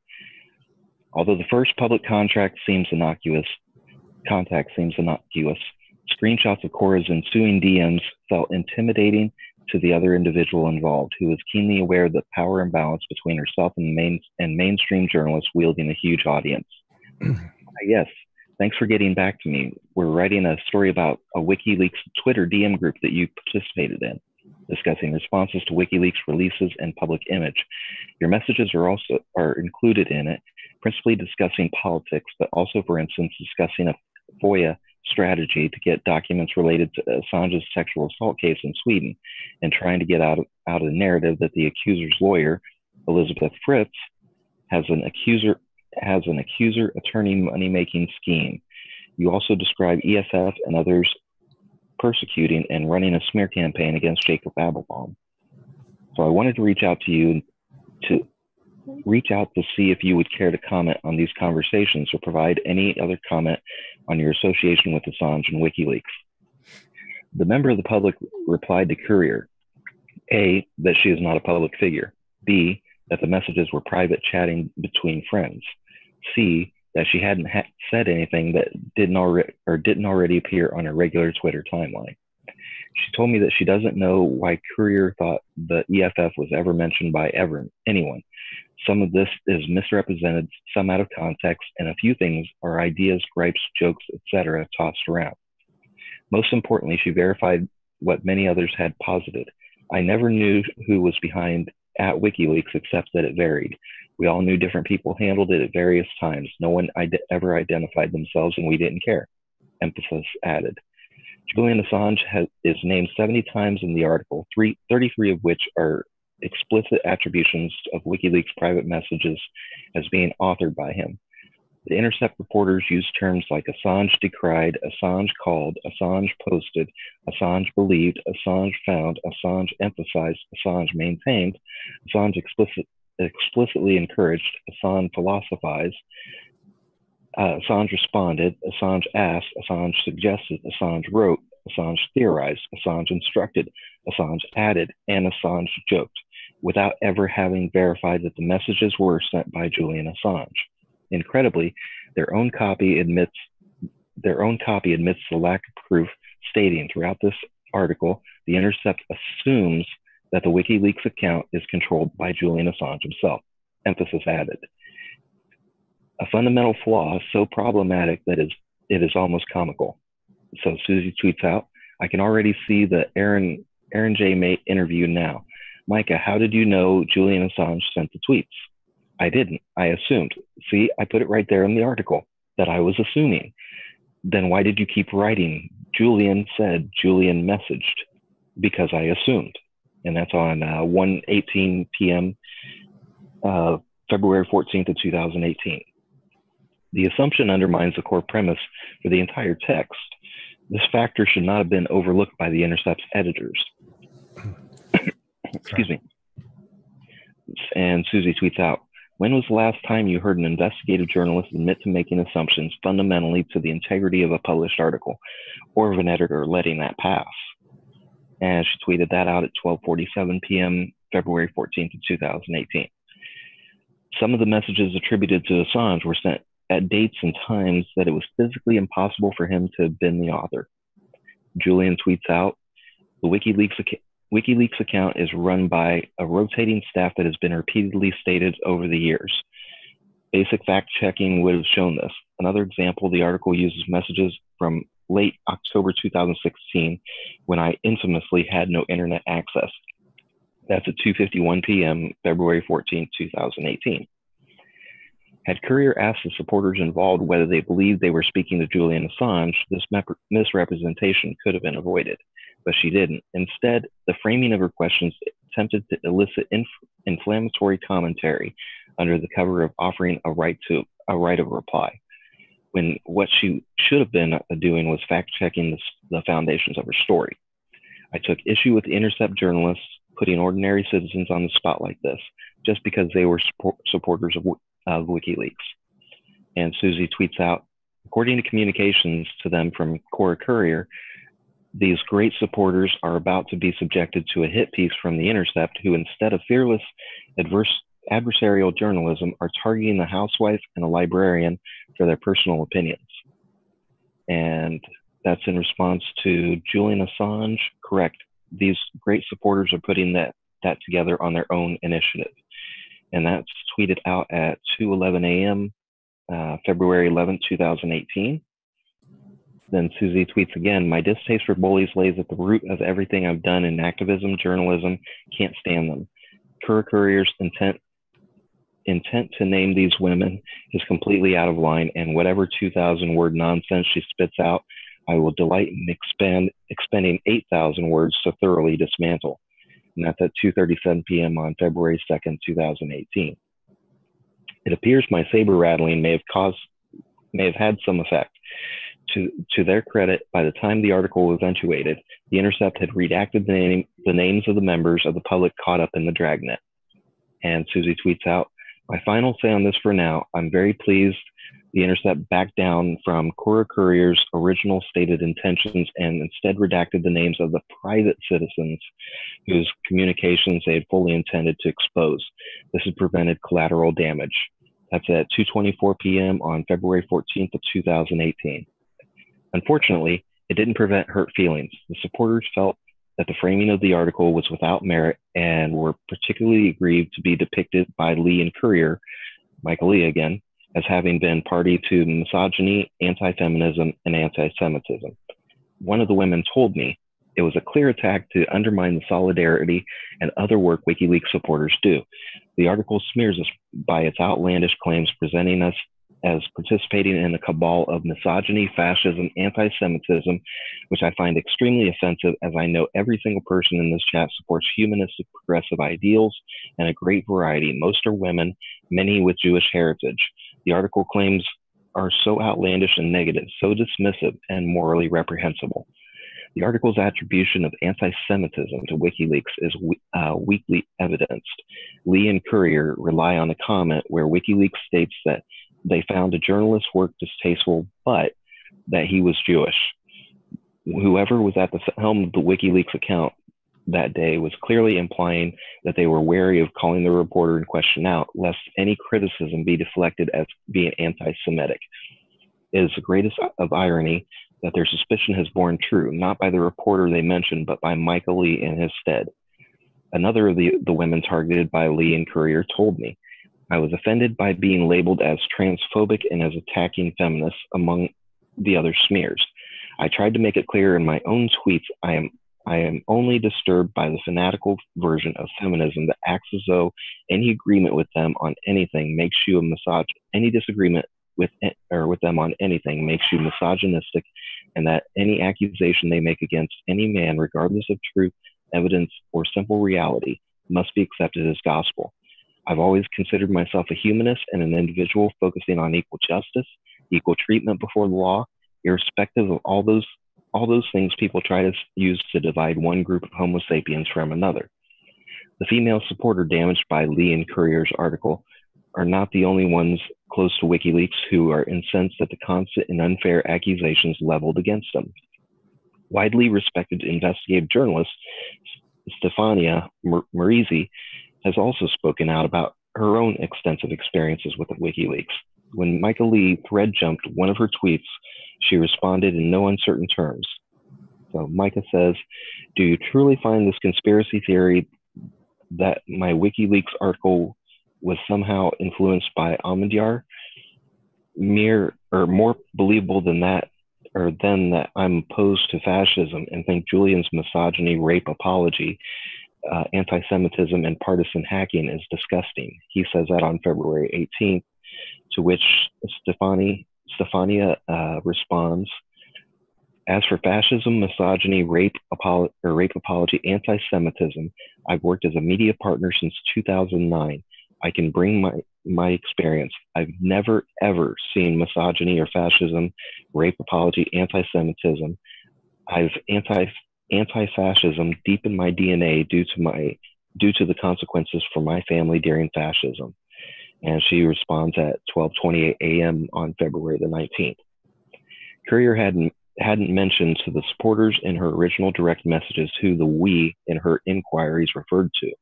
Although the first public contact seems innocuous, screenshots of Cora's ensuing DMs felt intimidating to the other individual involved, who was keenly aware of the power imbalance between herself and mainstream journalists wielding a huge audience. Yes, thanks for getting back to me. We're writing a story about a WikiLeaks Twitter DM group that you participated in, discussing responses to WikiLeaks releases and public image. Your messages are included in it, principally discussing politics, but also, for instance, discussing a FOIA strategy to get documents related to Assange's sexual assault case in Sweden, and trying to get out a narrative that the accuser's lawyer, Elizabeth Fritz, has an accuser attorney money-making scheme. You also describe EFF and others persecuting and running a smear campaign against Jacob Appelbaum. So I wanted to reach out to see if you would care to comment on these conversations or provide any other comment on your association with Assange and WikiLeaks. The member of the public replied to Courier, A, that she is not a public figure, B, that the messages were private chatting between friends, C, that she hadn't said anything that didn't already appear on her regular Twitter timeline. She told me that she doesn't know why Courier thought the EFF was ever mentioned by anyone. Some of this is misrepresented, some out of context, and a few things are ideas, gripes, jokes, etc. tossed around. Most importantly, she verified what many others had posited. I never knew who was behind at WikiLeaks except that it varied. We all knew different people handled it at various times. No one ever identified themselves, and we didn't care. Emphasis added. Julian Assange is named 70 times in the article, 33 of which are explicit attributions of WikiLeaks private messages as being authored by him. The Intercept reporters use terms like Assange decried, Assange called, Assange posted, Assange believed, Assange found, Assange emphasized, Assange maintained, Assange explicitly encouraged, Assange philosophized, Assange responded, Assange asked, Assange suggested, Assange wrote, Assange theorized, Assange instructed, Assange added, and Assange joked, without ever having verified that the messages were sent by Julian Assange. Incredibly, their own copy admits the lack of proof, stating throughout this article, The Intercept assumes that the WikiLeaks account is controlled by Julian Assange himself. Emphasis added. A fundamental flaw so problematic that it is almost comical. So Suzie tweets out, I can already see the Aaron J. Mate interview now. Micah, how did you know Julian Assange sent the tweets? I didn't. I assumed. See, I put it right there in the article that I was assuming. Then why did you keep writing? Julian said, Julian messaged, because I assumed. And that's on 1:18 p.m. February 14th of 2018. The assumption undermines the core premise for the entire text. This factor should not have been overlooked by the Intercept's editors. Excuse me. And Suzie tweets out, when was the last time you heard an investigative journalist admit to making assumptions fundamentally to the integrity of a published article, or of an editor letting that pass? And she tweeted that out at 12:47 p.m. February 14th of 2018. Some of the messages attributed to Assange were sent at dates and times that it was physically impossible for him to have been the author. Julian tweets out, the WikiLeaks account is run by a rotating staff that has been repeatedly stated over the years. Basic fact checking would have shown this. Another example, the article uses messages from late October 2016 when I infamously had no internet access. That's at 2:51 p.m. February 14, 2018. Had Courier asked the supporters involved whether they believed they were speaking to Julian Assange, this misrepresentation could have been avoided, but she didn't. Instead, the framing of her questions attempted to elicit inflammatory commentary under the cover of offering a right of reply, when what she should have been doing was fact-checking the foundations of her story. I took issue with the Intercept journalists putting ordinary citizens on the spot like this, just because they were supporters of WikiLeaks. And Suzie tweets out, according to communications to them from Cora Courier, these great supporters are about to be subjected to a hit piece from The Intercept, who instead of fearless adversarial journalism are targeting the housewife and a librarian for their personal opinions. And that's in response to Julian Assange. Correct. These great supporters are putting that together on their own initiative. And that's tweeted out at 2:11 a.m. February 11th, 2018. Then Suzie tweets again, my distaste for bullies lays at the root of everything I've done in activism, journalism, can't stand them. Courier's intent to name these women is completely out of line, and whatever 2,000-word nonsense she spits out, I will delight in expending 8,000 words to thoroughly dismantle. And that's at 2:37 p.m. on February 2nd, 2018. It appears my saber rattling may have had some effect. To their credit, by the time the article eventuated, The Intercept had redacted the names of the members of the public caught up in the dragnet. And Suzie tweets out, my final say on this for now, I'm very pleased The Intercept backed down from Cora Courier's original stated intentions and instead redacted the names of the private citizens whose communications they had fully intended to expose. This has prevented collateral damage. That's at 2:24 p.m. on February 14th of 2018. Unfortunately, it didn't prevent hurt feelings. The supporters felt that the framing of the article was without merit and were particularly aggrieved to be depicted by Lee and Courier, Michael Lee again, as having been party to misogyny, anti-feminism, and anti-Semitism. One of the women told me, It was a clear attack to undermine the solidarity and other work WikiLeaks supporters do. The article smears us by its outlandish claims, presenting us as participating in a cabal of misogyny, fascism, anti-Semitism, which I find extremely offensive, as I know every single person in this chat supports humanistic progressive ideals and a great variety. Most are women, many with Jewish heritage. The article claims are so outlandish and negative, so dismissive and morally reprehensible. The article's attribution of anti-Semitism to WikiLeaks is weakly evidenced. Lee and Courier rely on a comment where WikiLeaks states that they found a journalist's work distasteful, but that he was Jewish. Whoever was at the helm of the WikiLeaks account that day was clearly implying that they were wary of calling the reporter in question out, lest any criticism be deflected as being anti-Semitic. It is the greatest of irony that their suspicion has borne true, not by the reporter they mentioned, but by Michael Lee in his stead. Another of the women targeted by Lee and Courier told me, I was offended by being labeled as transphobic and as attacking feminists among the other smears. I tried to make it clear in my own tweets, I am only disturbed by the fanatical version of feminism that acts as though any agreement with them on anything makes you a misogynist. Any disagreement with them on anything makes you misogynistic, and that any accusation they make against any man, regardless of truth, evidence, or simple reality, must be accepted as gospel. I've always considered myself a humanist and an individual focusing on equal justice, equal treatment before the law, irrespective of all those things people try to use to divide one group of Homo sapiens from another. The female supporter damaged by Lee and Courier's article are not the only ones close to WikiLeaks who are incensed at the constant and unfair accusations leveled against them. Widely respected investigative journalist Stefania Marisi has also spoken out about her own extensive experiences with WikiLeaks. When Michael Lee thread jumped one of her tweets, she responded in no uncertain terms. So Micah says, do you truly find this conspiracy theory that my WikiLeaks article was somehow influenced by Ahmadiyar more believable than that, or then that I'm opposed to fascism and think Julian's misogyny, rape apology, anti-Semitism, and partisan hacking is disgusting? He says that on February 18th, to which Stefania responds, as for fascism, misogyny, rape apology, anti-Semitism, I've worked as a media partner since 2009. I can bring my experience. I've never, ever seen misogyny or fascism, rape apology, anti-Semitism. I've anti-fascism deep in my DNA due to the consequences for my family during fascism. And she responds at 12:28 a.m. on February the 19th. Courier hadn't mentioned to the supporters in her original direct messages who the we in her inquiries referred to,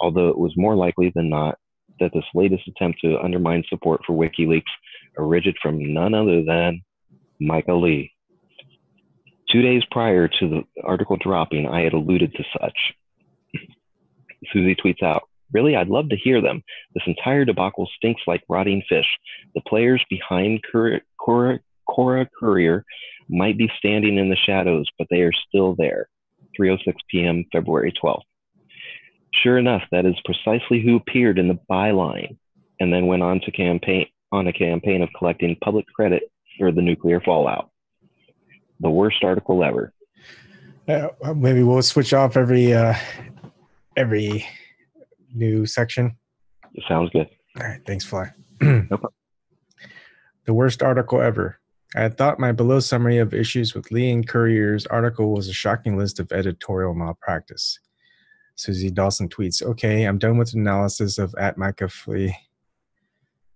although it was more likely than not that this latest attempt to undermine support for WikiLeaks originated from none other than Michael Lee. 2 days prior to the article dropping, I had alluded to such. Suzie tweets out, really, I'd love to hear them. This entire debacle stinks like rotting fish. The players behind Cora Courier might be standing in the shadows, but they are still there. 3:06 p.m., February 12th. Sure enough, that is precisely who appeared in the byline, and then went on to a campaign of collecting public credit for the nuclear fallout. The worst article ever. Maybe we'll switch off every new section. Sounds good. All right, thanks, Fly. No problem. The worst article ever. I thought my below summary of issues with Lee and Courier's article was a shocking list of editorial malpractice. Suzie Dawson tweets, okay, I'm done with analysis of @MicahFlea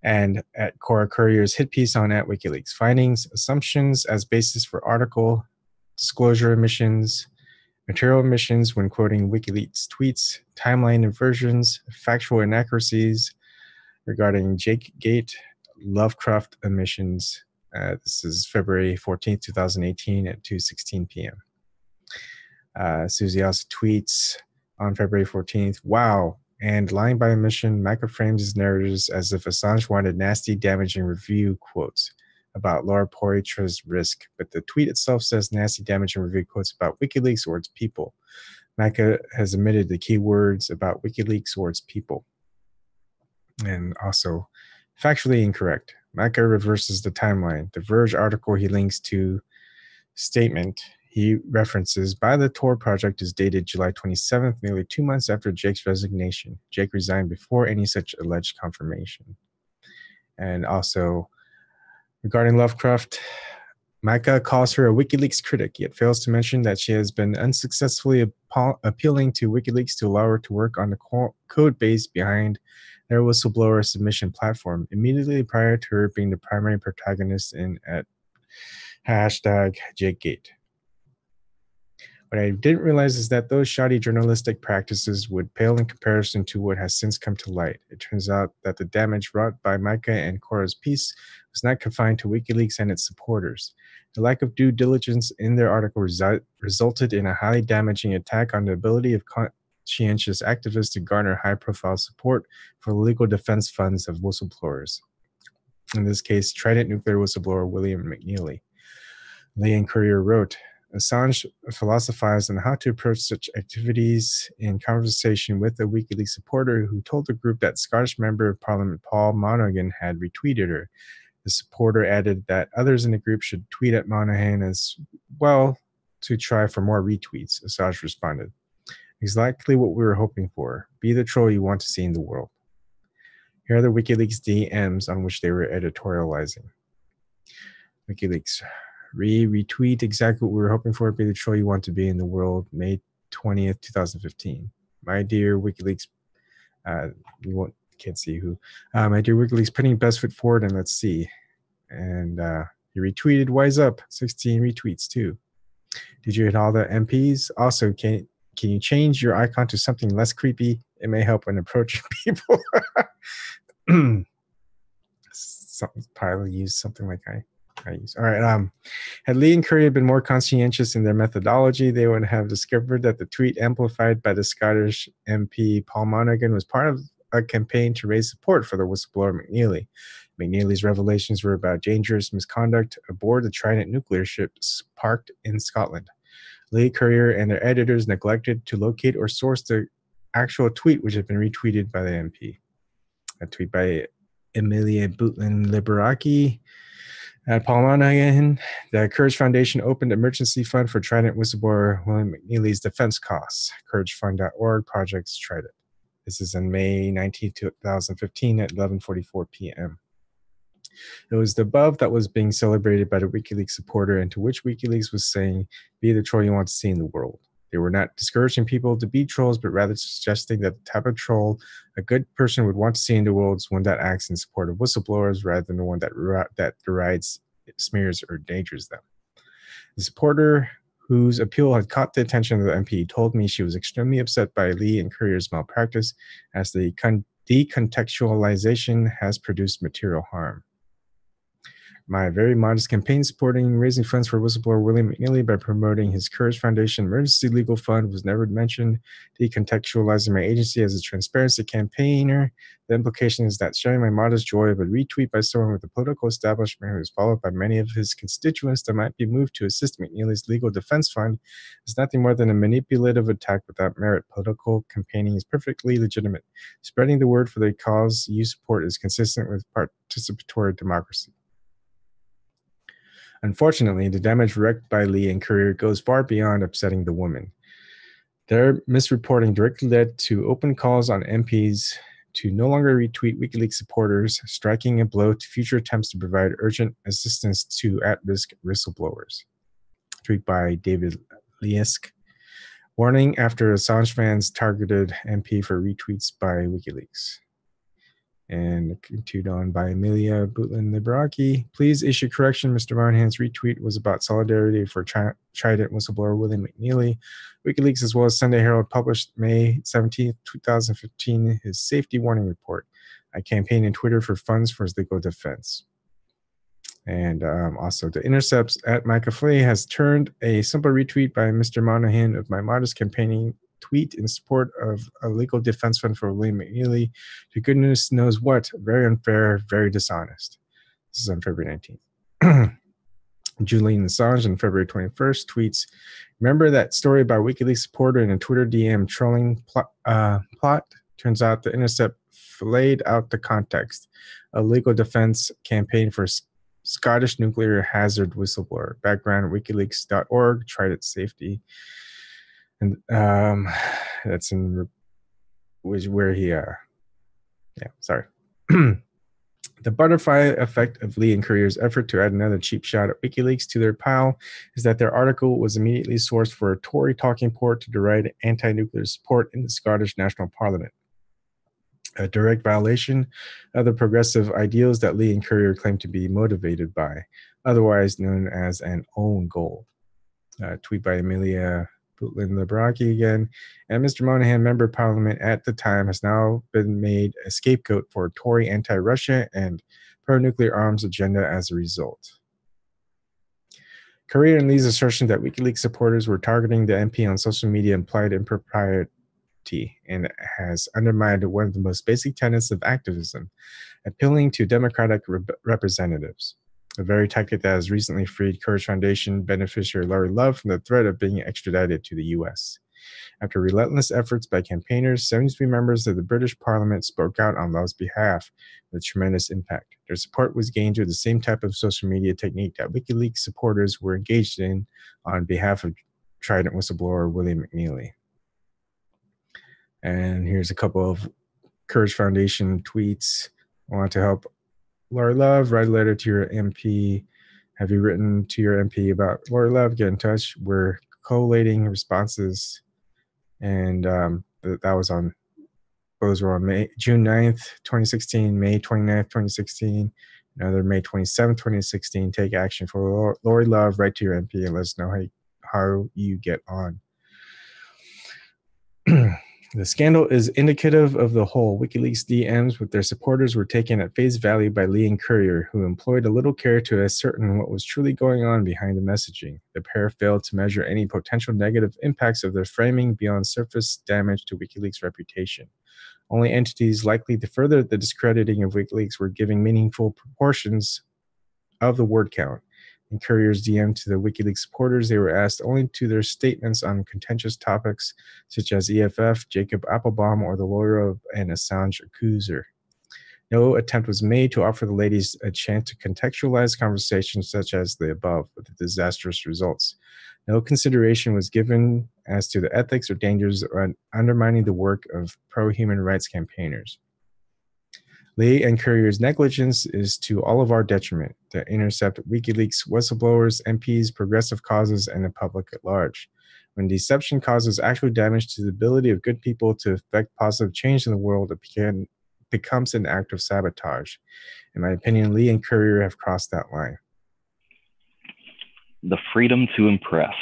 and @Cora Courier's hit piece on @WikiLeaks. Findings, assumptions as basis for article, disclosure omissions, material omissions when quoting WikiLeaks tweets, timeline inversions, factual inaccuracies regarding Jake Gate, Lovecraft omissions. This is February 14th, 2018 at 2:16 p.m. Suzie also tweets on February 14th, wow, and lying by omission, Micah frames his narratives as if Assange wanted nasty, damaging review quotes. about Laura Poitras's risk, but the tweet itself says nasty, damaging review quotes about WikiLeaks or its people. Micah has omitted the key words about WikiLeaks or its people. And also, factually incorrect. Micah reverses the timeline. The Verge article he links to statement he references by the Tor project is dated July 27th, nearly 2 months after Jake's resignation. Jake resigned before any such alleged confirmation. And also, regarding Lovecraft, Micah calls her a WikiLeaks critic, yet fails to mention that she has been unsuccessfully appealing to WikiLeaks to allow her to work on the code base behind their whistleblower submission platform, immediately prior to her being the primary protagonist at #JakeGate. What I didn't realize is that those shoddy journalistic practices would pale in comparison to what has since come to light. It turns out that the damage wrought by Micah and Cora's piece was not confined to WikiLeaks and its supporters. The lack of due diligence in their article resulted in a highly damaging attack on the ability of conscientious activists to garner high-profile support for the legal defense funds of whistleblowers. In this case, Trident nuclear whistleblower William McNeely. Lee and Courier wrote, Assange philosophized on how to approach such activities in conversation with a WikiLeaks supporter who told the group that Scottish Member of Parliament Paul Monaghan had retweeted her. The supporter added that others in the group should tweet at Monaghan as well to try for more retweets. Assange responded, exactly what we were hoping for. Be the troll you want to see in the world. Here are the WikiLeaks DMs on which they were editorializing. WikiLeaks. Retweet exactly what we were hoping for. Be the troll you want to be in the world. May 20th, 2015. My dear WikiLeaks, can't see who. My dear WikiLeaks, putting best foot forward and let's see. And you retweeted Wise Up, 16 retweets too. Did you hit all the MPs? Also, can you change your icon to something less creepy? It may help when approaching people. Probably use something like I use. All right. Had Lee and Curry been more conscientious in their methodology, they would have discovered that the tweet amplified by the Scottish MP Paul Monaghan was part of a campaign to raise support for the whistleblower McNeely. McNeely's revelations were about dangerous misconduct aboard the Trident nuclear ship parked in Scotland. Lee, Courier, and their editors neglected to locate or source the actual tweet, which had been retweeted by the MP. A tweet by Emilia Bootland-Liberaki. At Paul Monaghan, the Courage Foundation opened emergency fund for Trident whistleblower William McNeely's defense costs. CourageFund.org projects Trident. This is in May 19, 2015 at 11:44 p.m. It was the above that was being celebrated by the WikiLeaks supporter, and to which WikiLeaks was saying, be the troll you want to see in the world. They were not discouraging people to be trolls, but rather suggesting that the type of troll a good person would want to see in the world is one that acts in support of whistleblowers rather than the one that derides, smears, or endangers them. The supporter whose appeal had caught the attention of the MP told me she was extremely upset by Lee and Courier's malpractice, as the decontextualization has produced material harm. My very modest campaign supporting raising funds for whistleblower William McNeely by promoting his Courage Foundation Emergency Legal Fund was never mentioned. Decontextualizing my agency as a transparency campaigner. The implication is that sharing my modest joy of a retweet by someone with the political establishment who is followed by many of his constituents that might be moved to assist McNeely's legal defense fund is nothing more than a manipulative attack without merit. Political campaigning is perfectly legitimate. Spreading the word for the cause you support is consistent with participatory democracy. Unfortunately, the damage wreaked by Lee and Courier goes far beyond upsetting the woman. Their misreporting directly led to open calls on MPs to no longer retweet WikiLeaks supporters, striking a blow to future attempts to provide urgent assistance to at-risk whistleblowers. Tweet by David Liesk. Warning after Assange fans targeted MP for retweets by WikiLeaks. And continued on by Emilia Bootland-Liberaki. Please issue correction. Mr. Monahan's retweet was about solidarity for Trident whistleblower William McNeely. WikiLeaks, as well as Sunday Herald, published May 17, 2015, his safety warning report. I campaigned on Twitter for funds for his legal defense. And also, The Intercepts at Micah Flay has turned a simple retweet by Mr. Monahan of my modest campaigning tweet in support of a legal defense fund for William McNeely to goodness knows what. Very unfair, very dishonest. This is on February 19th. Julian Assange on February 21st tweets, remember that story about WikiLeaks supporter in a Twitter DM trolling plot? Turns out the intercept flayed out the context. A legal defense campaign for Scottish nuclear hazard whistleblower. Background, wikileaks.org, tried its safety. And that's in where he, sorry. The butterfly effect of Lee and Courier's effort to add another cheap shot at WikiLeaks to their pile is that their article was immediately sourced for a Tory talking point to deride anti-nuclear support in the Scottish National Parliament, a direct violation of the progressive ideals that Lee and Courier claim to be motivated by, otherwise known as an own goal. Tweet by Amelia Butlin-Labraki again. And Mr. Monahan, member of parliament at the time, has now been made a scapegoat for a Tory anti-Russia and pro-nuclear arms agenda as a result. Courier and Lee's assertion that WikiLeaks supporters were targeting the MP on social media implied impropriety and has undermined one of the most basic tenets of activism, appealing to democratic representatives. A very tactic that has recently freed Courage Foundation beneficiary Laurie Love from the threat of being extradited to the U.S. After relentless efforts by campaigners, 73 members of the British Parliament spoke out on Love's behalf with tremendous impact. Their support was gained through the same type of social media technique that WikiLeaks supporters were engaged in on behalf of Trident whistleblower William McNeely. And here's a couple of Courage Foundation tweets. I want to help Laurie Love, write a letter to your MP. Have you written to your MP about Laurie Love? Get in touch. We're collating responses. And that was on, those were on June 9th, 2016, May 29th, 2016, another May 27th, 2016. Take action for Laurie Love. Write to your MP and let us know how you get on. The scandal is indicative of the whole. WikiLeaks DMs with their supporters were taken at face value by Lee and Courier, who employed a little care to ascertain what was truly going on behind the messaging. The pair failed to measure any potential negative impacts of their framing beyond surface damage to WikiLeaks' reputation. Only entities likely to further the discrediting of WikiLeaks were giving meaningful proportions of the word count. In Courier's DM to the WikiLeaks supporters, they were asked only to their statements on contentious topics such as EFF, Jacob Applebaum, or the lawyer of an Assange accuser. No attempt was made to offer the ladies a chance to contextualize conversations such as the above, with the disastrous results. No consideration was given as to the ethics or dangers of undermining the work of pro-human rights campaigners. Lee and Courier's negligence is to all of our detriment to intercept WikiLeaks whistleblowers, MPs, progressive causes, and the public at large. When deception causes actual damage to the ability of good people to effect positive change in the world, it becomes an act of sabotage. In my opinion, Lee and Courier have crossed that line. The freedom to impress.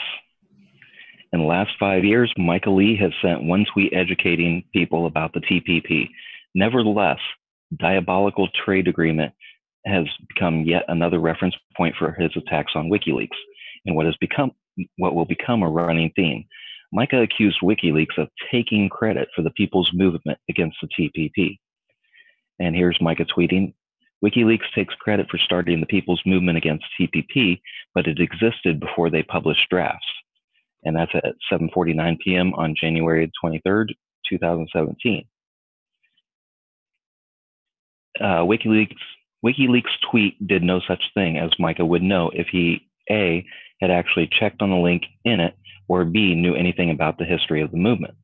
In the last 5 years, Michael Lee has sent one tweet educating people about the TPP. Nevertheless, diabolical trade agreement has become yet another reference point for his attacks on WikiLeaks, and what will become a running theme. Micah accused WikiLeaks of taking credit for the people's movement against the TPP. And here's Micah tweeting, WikiLeaks takes credit for starting the people's movement against TPP, but it existed before they published drafts. And that's at 7:49 p.m. on January 23rd, 2017. WikiLeaks tweet did no such thing, as Micah would know if he A, had actually checked on the link in it, or B, knew anything about the history of the movement.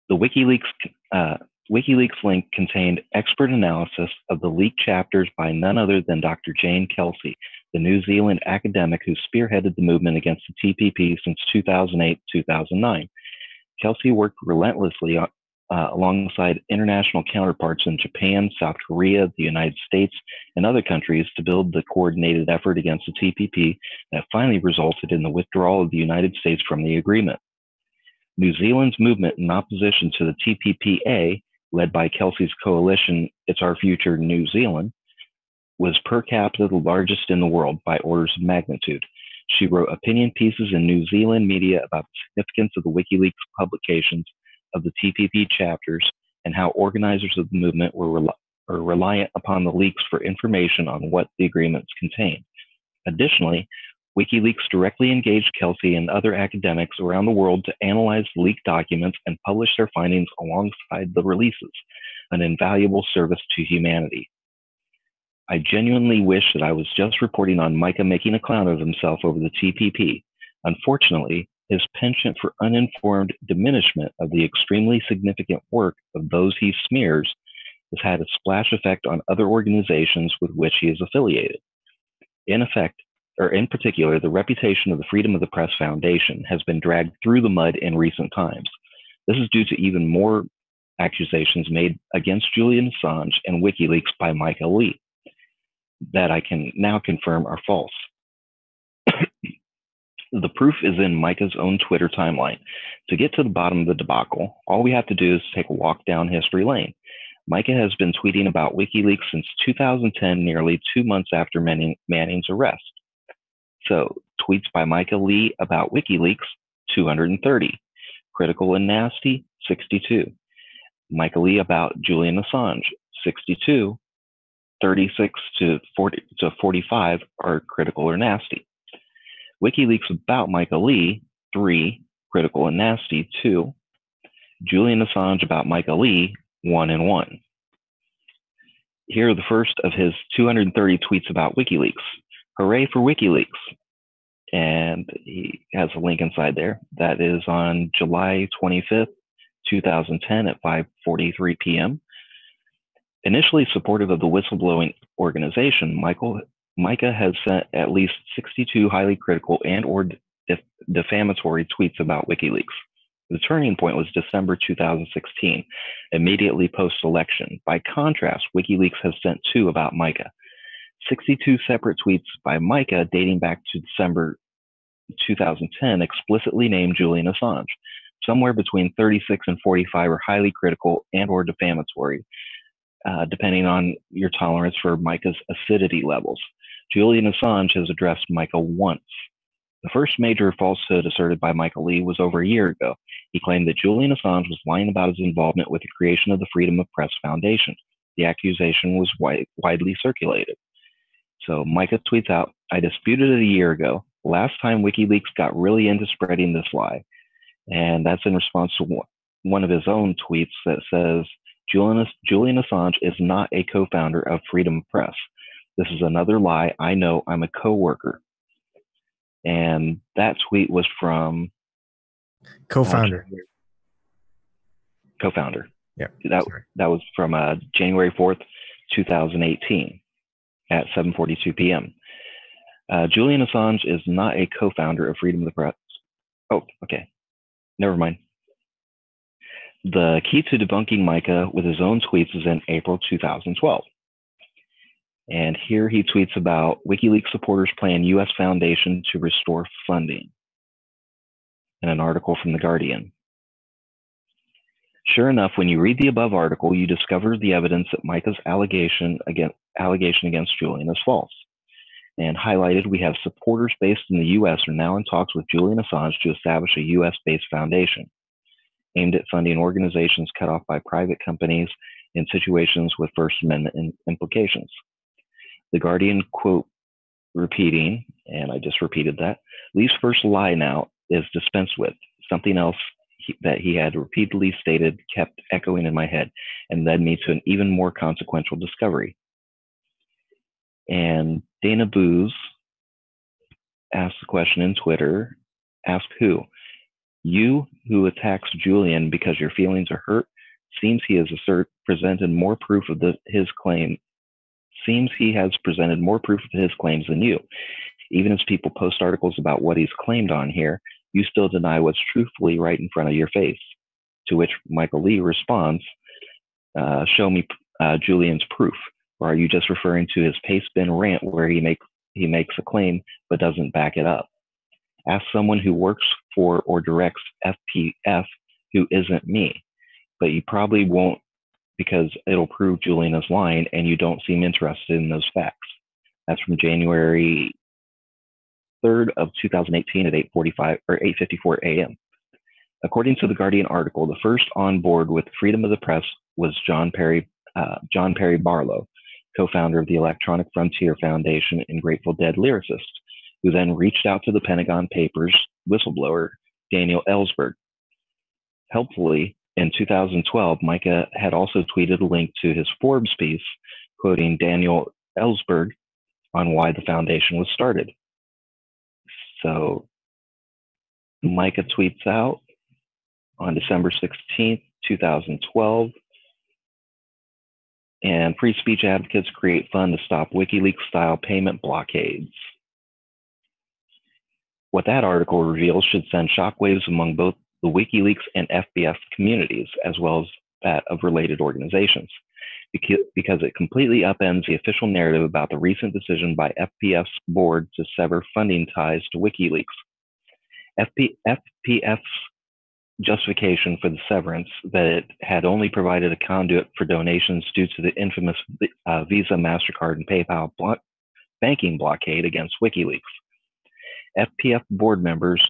The WikiLeaks link contained expert analysis of the leaked chapters by none other than Dr. Jane Kelsey, the New Zealand academic who spearheaded the movement against the TPP since 2008-2009. Kelsey worked relentlessly alongside international counterparts in Japan, South Korea, the United States, and other countries to build the coordinated effort against the TPP that finally resulted in the withdrawal of the United States from the agreement. New Zealand's movement in opposition to the TPPA, led by Kelsey's coalition, It's Our Future New Zealand, was per capita the largest in the world by orders of magnitude. She wrote opinion pieces in New Zealand media about the significance of the WikiLeaks publications of the TPP chapters and how organizers of the movement were reliant upon the leaks for information on what the agreements contain. Additionally, WikiLeaks directly engaged Kelsey and other academics around the world to analyze leaked documents and publish their findings alongside the releases, an invaluable service to humanity. I genuinely wish that I was just reporting on Micah making a clown of himself over the TPP. Unfortunately, his penchant for uninformed diminishment of the extremely significant work of those he smears has had a splash effect on other organizations with which he is affiliated. In particular, the reputation of the Freedom of the Press Foundation has been dragged through the mud in recent times. This is due to even more accusations made against Julian Assange and WikiLeaks by Micah Lee that I can now confirm are false. The proof is in Micah's own Twitter timeline. To get to the bottom of the debacle, all we have to do is take a walk down history lane. Micah has been tweeting about WikiLeaks since 2010, nearly 2 months after Manning's arrest. So, tweets by Micah Lee about WikiLeaks, 230. Critical and nasty, 62. Micah Lee about Julian Assange, 62. 36 to 45 are critical or nasty. WikiLeaks about Micah Lee, 3. Critical and nasty, 2. Julian Assange about Micah Lee, 1 and 1. Here are the first of his 230 tweets about WikiLeaks. Hooray for WikiLeaks. And he has a link inside there. That is on July 25th, 2010 at 5:43 p.m. Initially supportive of the whistleblowing organization, Micah has sent at least 62 highly critical and or defamatory tweets about WikiLeaks. The turning point was December 2016, immediately post-election. By contrast, WikiLeaks has sent 2 about Micah. 62 separate tweets by Micah dating back to December 2010 explicitly named Julian Assange. Somewhere between 36 and 45 are highly critical and or defamatory, depending on your tolerance for Micah's acidity levels. Julian Assange has addressed Micah once. The first major falsehood asserted by Micah Lee was over a year ago. He claimed that Julian Assange was lying about his involvement with the creation of the Freedom of Press Foundation. The accusation was widely circulated. So Micah tweets out, I disputed it a year ago. Last time WikiLeaks got really into spreading this lie. And that's in response to one of his own tweets that says, Julian Assange is not a co-founder of Freedom of Press. This is another lie. I know, I'm a co-worker. And that tweet was from co-founder. Co-founder. Yeah. That was from January 4th, 2018 at 7:42 p.m. Julian Assange is not a co-founder of Freedom of the Press. Oh, okay. Never mind. The key to debunking Micah with his own tweets is in April 2012. And here he tweets about WikiLeaks supporters plan U.S. Foundation to restore funding in an article from The Guardian. Sure enough, when you read the above article, you discover the evidence that Micah's allegation against Julian is false. And highlighted, we have supporters based in the U.S. are now in talks with Julian Assange to establish a U.S.-based foundation aimed at funding organizations cut off by private companies in situations with First Amendment implications. The Guardian, quote, repeating, and I just repeated that, Lee's first lie now is dispensed with. Something else that he had repeatedly stated kept echoing in my head and led me to an even more consequential discovery. And Dana Booz asked the question in Twitter, ask who? You who attacks Julian because your feelings are hurt, seems he has presented more proof of his claim. Seems he has presented more proof of his claims than you. Even as people post articles about what he's claimed on here, you still deny what's truthfully right in front of your face. To which Michael Lee responds, show me Julian's proof. Or are you just referring to his paste bin rant where he makes a claim but doesn't back it up? Ask someone who works for or directs FPF who isn't me, but you probably won't because it'll prove Julian is lying and you don't seem interested in those facts. That's from January 3rd of 2018 at 8:54 a.m. According to the Guardian article, the first on board with freedom of the press was John Perry John Perry Barlow, co-founder of the Electronic Frontier Foundation and Grateful Dead lyricist, who then reached out to the Pentagon Papers whistleblower, Daniel Ellsberg. Helpfully, in 2012, Micah had also tweeted a link to his Forbes piece, quoting Daniel Ellsberg on why the foundation was started. So Micah tweets out on December 16th, 2012, and free speech advocates create fund to stop WikiLeaks-style payment blockades. What that article reveals should send shockwaves among both the WikiLeaks and FBF communities, as well as that of related organizations, because it completely upends the official narrative about the recent decision by FPF's board to sever funding ties to WikiLeaks. FPF's justification for the severance, that it had only provided a conduit for donations due to the infamous Visa, MasterCard, and PayPal banking blockade against WikiLeaks. FPF board members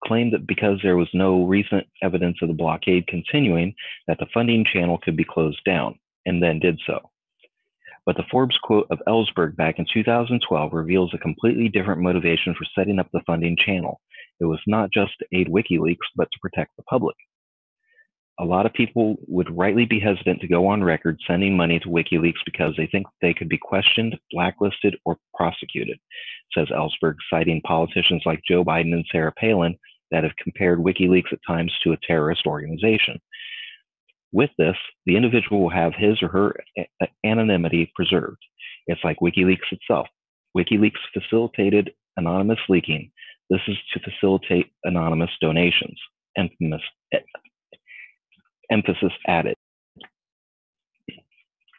claimed that because there was no recent evidence of the blockade continuing, that the funding channel could be closed down, and then did so. But the Forbes quote of Ellsberg back in 2012 reveals a completely different motivation for setting up the funding channel. It was not just to aid WikiLeaks, but to protect the public. A lot of people would rightly be hesitant to go on record sending money to WikiLeaks because they think they could be questioned, blacklisted, or prosecuted, says Ellsberg, citing politicians like Joe Biden and Sarah Palin that have compared WikiLeaks at times to a terrorist organization. With this, the individual will have his or her anonymity preserved. It's like WikiLeaks itself. WikiLeaks facilitated anonymous leaking. This is to facilitate anonymous donations. Emphasis added.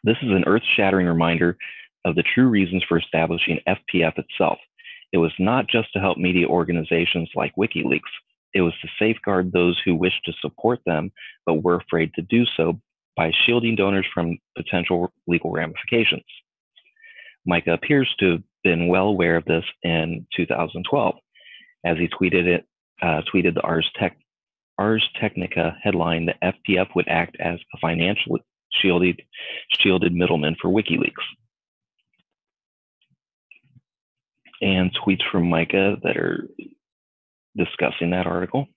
This is an earth-shattering reminder of the true reasons for establishing FPF itself. It was not just to help media organizations like WikiLeaks. It was to safeguard those who wished to support them, but were afraid to do so by shielding donors from potential legal ramifications. Micah appears to have been well aware of this in 2012, as he tweeted the Ars Technica headline that FPF would act as a financially shielded middleman for WikiLeaks. And tweets from Micah that are discussing that article.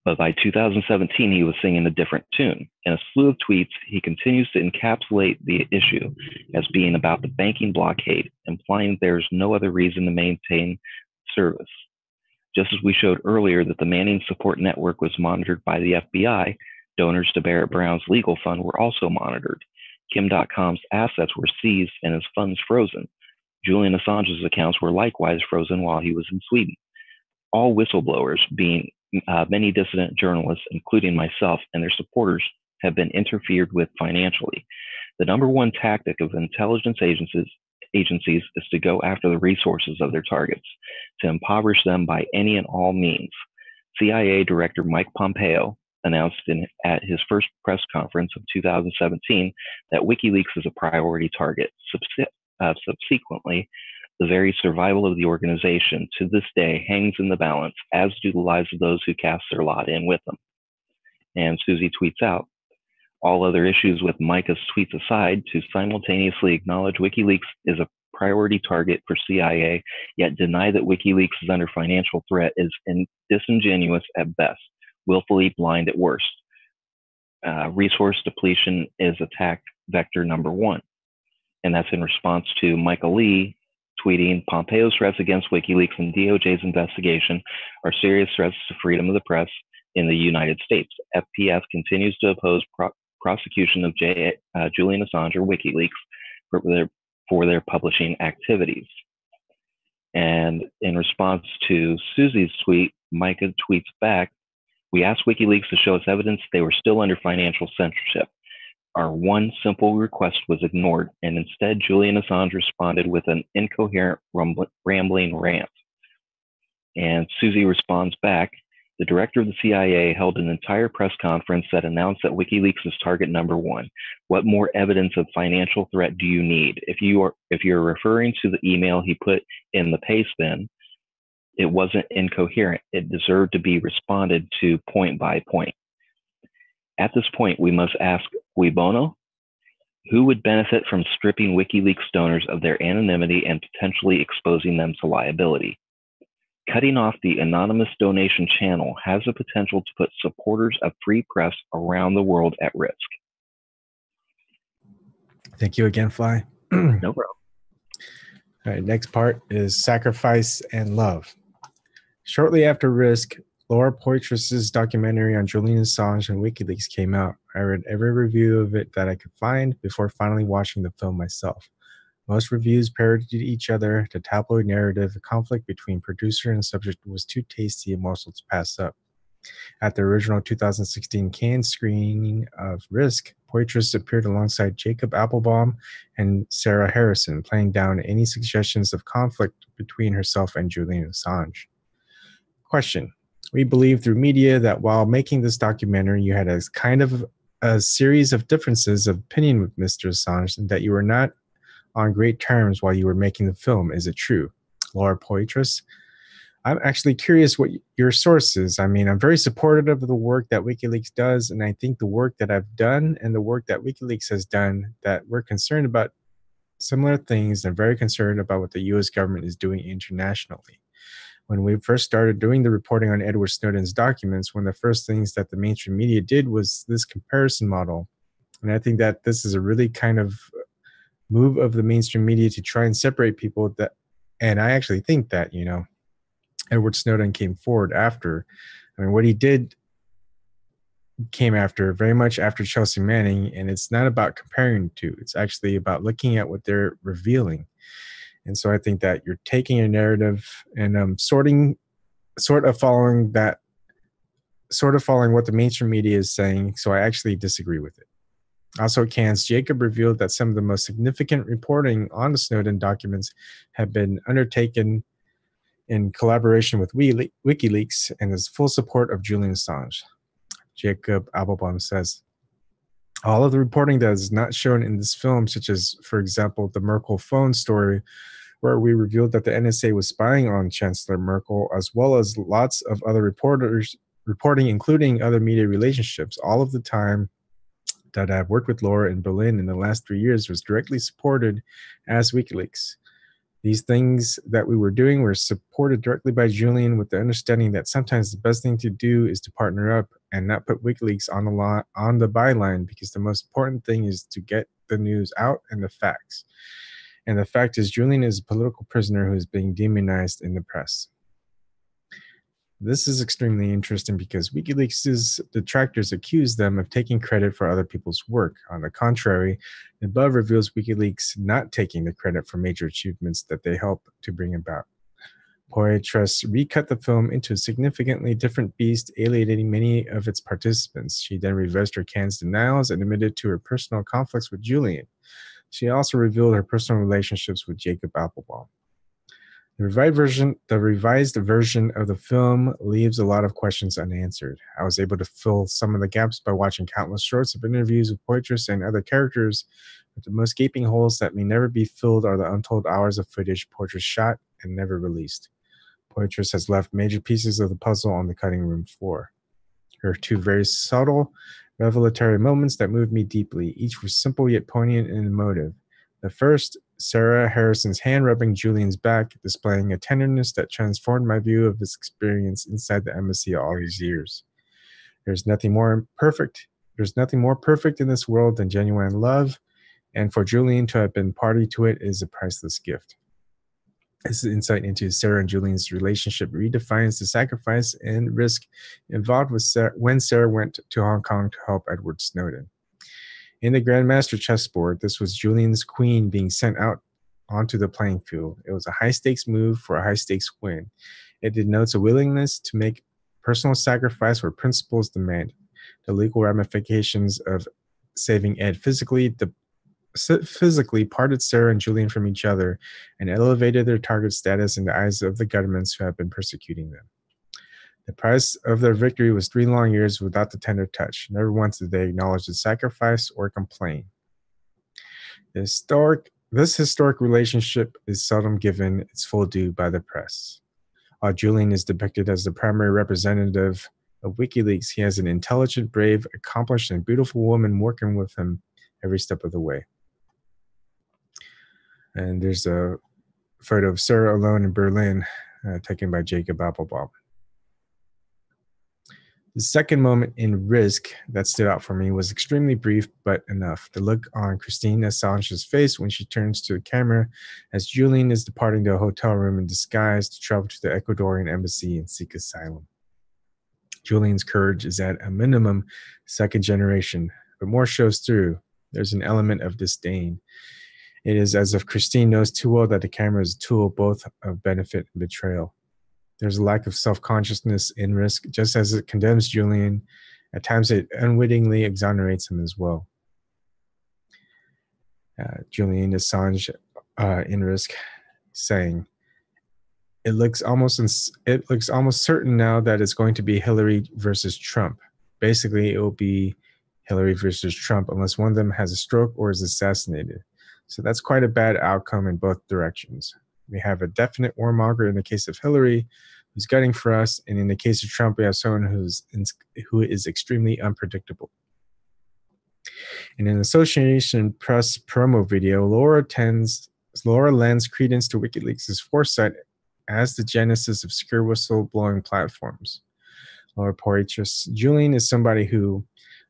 But by 2017, he was singing a different tune. In a slew of tweets, he continues to encapsulate the issue as being about the banking blockade, implying there's no other reason to maintain service. Just as we showed earlier that the Manning Support Network was monitored by the FBI, donors to Barrett Brown's legal fund were also monitored. Kim.com's assets were seized and his funds frozen. Julian Assange's accounts were likewise frozen while he was in Sweden. All whistleblowers, being many dissident journalists, including myself, and their supporters, have been interfered with financially. The number one tactic of intelligence agencies is to go after the resources of their targets, to impoverish them by any and all means. CIA Director Mike Pompeo announced at his first press conference of 2017 that WikiLeaks is a priority target. Subsequently, the very survival of the organization to this day hangs in the balance, as do the lives of those who cast their lot in with them. And Suzie tweets out, all other issues with Micah's tweets aside, to simultaneously acknowledge WikiLeaks is a priority target for CIA, yet deny that WikiLeaks is under financial threat is disingenuous at best, willfully blind at worst. Resource depletion is attack vector number one. And that's in response to Michael Lee tweeting, Pompeo's threats against WikiLeaks and DOJ's investigation are serious threats to freedom of the press in the United States. FPF continues to oppose prosecution of Julian Assange or WikiLeaks for their publishing activities. And in response to Suzie's tweet, Micah tweets back, we asked WikiLeaks to show us evidence they were still under financial censorship. Our one simple request was ignored, and instead Julian Assange responded with an incoherent, rambling rant. And Suzie responds back, the director of the CIA held an entire press conference that announced that WikiLeaks is target number one. What more evidence of financial threat do you need? If you're referring to the email he put in the paste bin, it wasn't incoherent. It deserved to be responded to point by point. At this point, we must ask cui bono? Who would benefit from stripping WikiLeaks donors of their anonymity and potentially exposing them to liability? Cutting off the anonymous donation channel has the potential to put supporters of free press around the world at risk. Thank you again, Fly. No problem. All right, next part is Sacrifice and Love. Shortly after Risk, Laura Poitras's documentary on Julian Assange and WikiLeaks came out. I read every review of it that I could find before finally watching the film myself. Most reviews parodied each other. The tabloid narrative, the conflict between producer and subject was too tasty a morsel to pass up. At the original 2016 Cannes screening of Risk, Poitras appeared alongside Jacob Appelbaum and Sarah Harrison, playing down any suggestions of conflict between herself and Julian Assange. Question. We believe through media that while making this documentary, you had a kind of a series of differences of opinion with Mr. Assange and that you were not on great terms while you were making the film. Is it true? Laura Poitras. I'm actually curious what your source is. I mean, I'm very supportive of the work that WikiLeaks does, and I think the work that I've done and the work that WikiLeaks has done, that we're concerned about similar things and very concerned about what the U.S. government is doing internationally. When we first started doing the reporting on Edward Snowden's documents, one of the first things that the mainstream media did was this comparison model. And I think that this is a really kind of move of the mainstream media to try and separate people that, and I actually think that, you know, Edward Snowden came forward after. I mean, what he did came after, very much after Chelsea Manning, and it's not about comparing the two. It's actually about looking at what they're revealing. And so I think that you're taking a narrative and sort of following what the mainstream media is saying. So I actually disagree with it. Also at Cannes, Jacob revealed that some of the most significant reporting on the Snowden documents have been undertaken in collaboration with WikiLeaks and is full support of Julian Assange. Jacob Appelbaum says, all of the reporting that is not shown in this film, such as, for example, the Merkel phone story, where we revealed that the NSA was spying on Chancellor Merkel, as well as lots of other reporting, including other media relationships, all of the time that I've worked with Laura in Berlin in the last 3 years was directly supported as WikiLeaks. These things that we were doing were supported directly by Julian with the understanding that sometimes the best thing to do is to partner up and not put WikiLeaks on the byline, because the most important thing is to get the news out and the facts. And the fact is Julian is a political prisoner who is being demonized in the press. This is extremely interesting because WikiLeaks' detractors accuse them of taking credit for other people's work. On the contrary, the above reveals WikiLeaks not taking the credit for major achievements that they help to bring about. Poitras recut the film into a significantly different beast, alienating many of its participants. She then reversed her Cannes denials and admitted to her personal conflicts with Julian. She also revealed her personal relationships with Jacob Appelbaum. The revised version of the film leaves a lot of questions unanswered. I was able to fill some of the gaps by watching countless shorts of interviews with Poitras and other characters, but the most gaping holes that may never be filled are the untold hours of footage Poitras shot and never released. Poitras has left major pieces of the puzzle on the cutting room floor. There are two very subtle, revelatory moments that moved me deeply. Each were simple yet poignant and emotive. The first, Sarah Harrison's hand rubbing Julian's back, displaying a tenderness that transformed my view of his experience inside the embassy all these years. There's nothing more perfect in this world than genuine love, and for Julian to have been party to it is a priceless gift. This insight into Sarah and Julian's relationship redefines the sacrifice and risk involved with when Sarah went to Hong Kong to help Edward Snowden. In the Grandmaster chessboard, this was Julian's queen being sent out onto the playing field. It was a high-stakes move for a high-stakes win. It denotes a willingness to make personal sacrifice where principles demand. The legal ramifications of saving Ed physically parted Sarah and Julian from each other and elevated their target status in the eyes of the governments who have been persecuting them. The price of their victory was 3 long years without the tender touch. Never once did they acknowledge the sacrifice or complain. This historic relationship is seldom given its full due by the press. While Julian is depicted as the primary representative of WikiLeaks, he has an intelligent, brave, accomplished, and beautiful woman working with him every step of the way. And there's a photo of Sarah alone in Berlin, taken by Jacob Applebaum. The second moment in Risk that stood out for me was extremely brief, but enough. The look on Christine Assange's face when she turns to the camera as Julian is departing the hotel room in disguise to travel to the Ecuadorian embassy and seek asylum. Julian's courage is at a minimum second generation, but more shows through. There's an element of disdain. It is as if Christine knows too well that the camera is a tool both of benefit and betrayal. There's a lack of self-consciousness in Risk, just as it condemns Julian. At times, it unwittingly exonerates him as well. Julian Assange in Risk saying, it looks almost certain now that it's going to be Hillary versus Trump. Basically, it will be Hillary versus Trump unless one of them has a stroke or is assassinated. So that's quite a bad outcome in both directions. We have a definite warmonger in the case of Hillary, who's gunning for us, and in the case of Trump, we have someone who is extremely unpredictable. In an Association Press promo video, Laura lends credence to WikiLeaks' foresight as the genesis of secure whistleblowing platforms. Laura Poitras, Julian is somebody who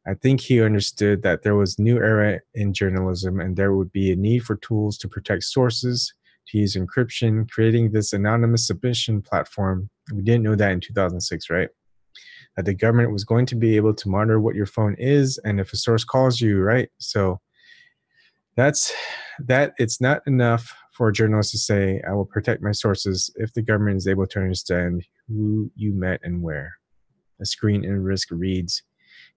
I think he understood that there was a new era in journalism and there would be a need for tools to protect sources, to use encryption, creating this anonymous submission platform. We didn't know that in 2006, right? That the government was going to be able to monitor what your phone is and if a source calls you, right? So it's not enough for a journalist to say, I will protect my sources if the government is able to understand who you met and where. A screen in Risk reads,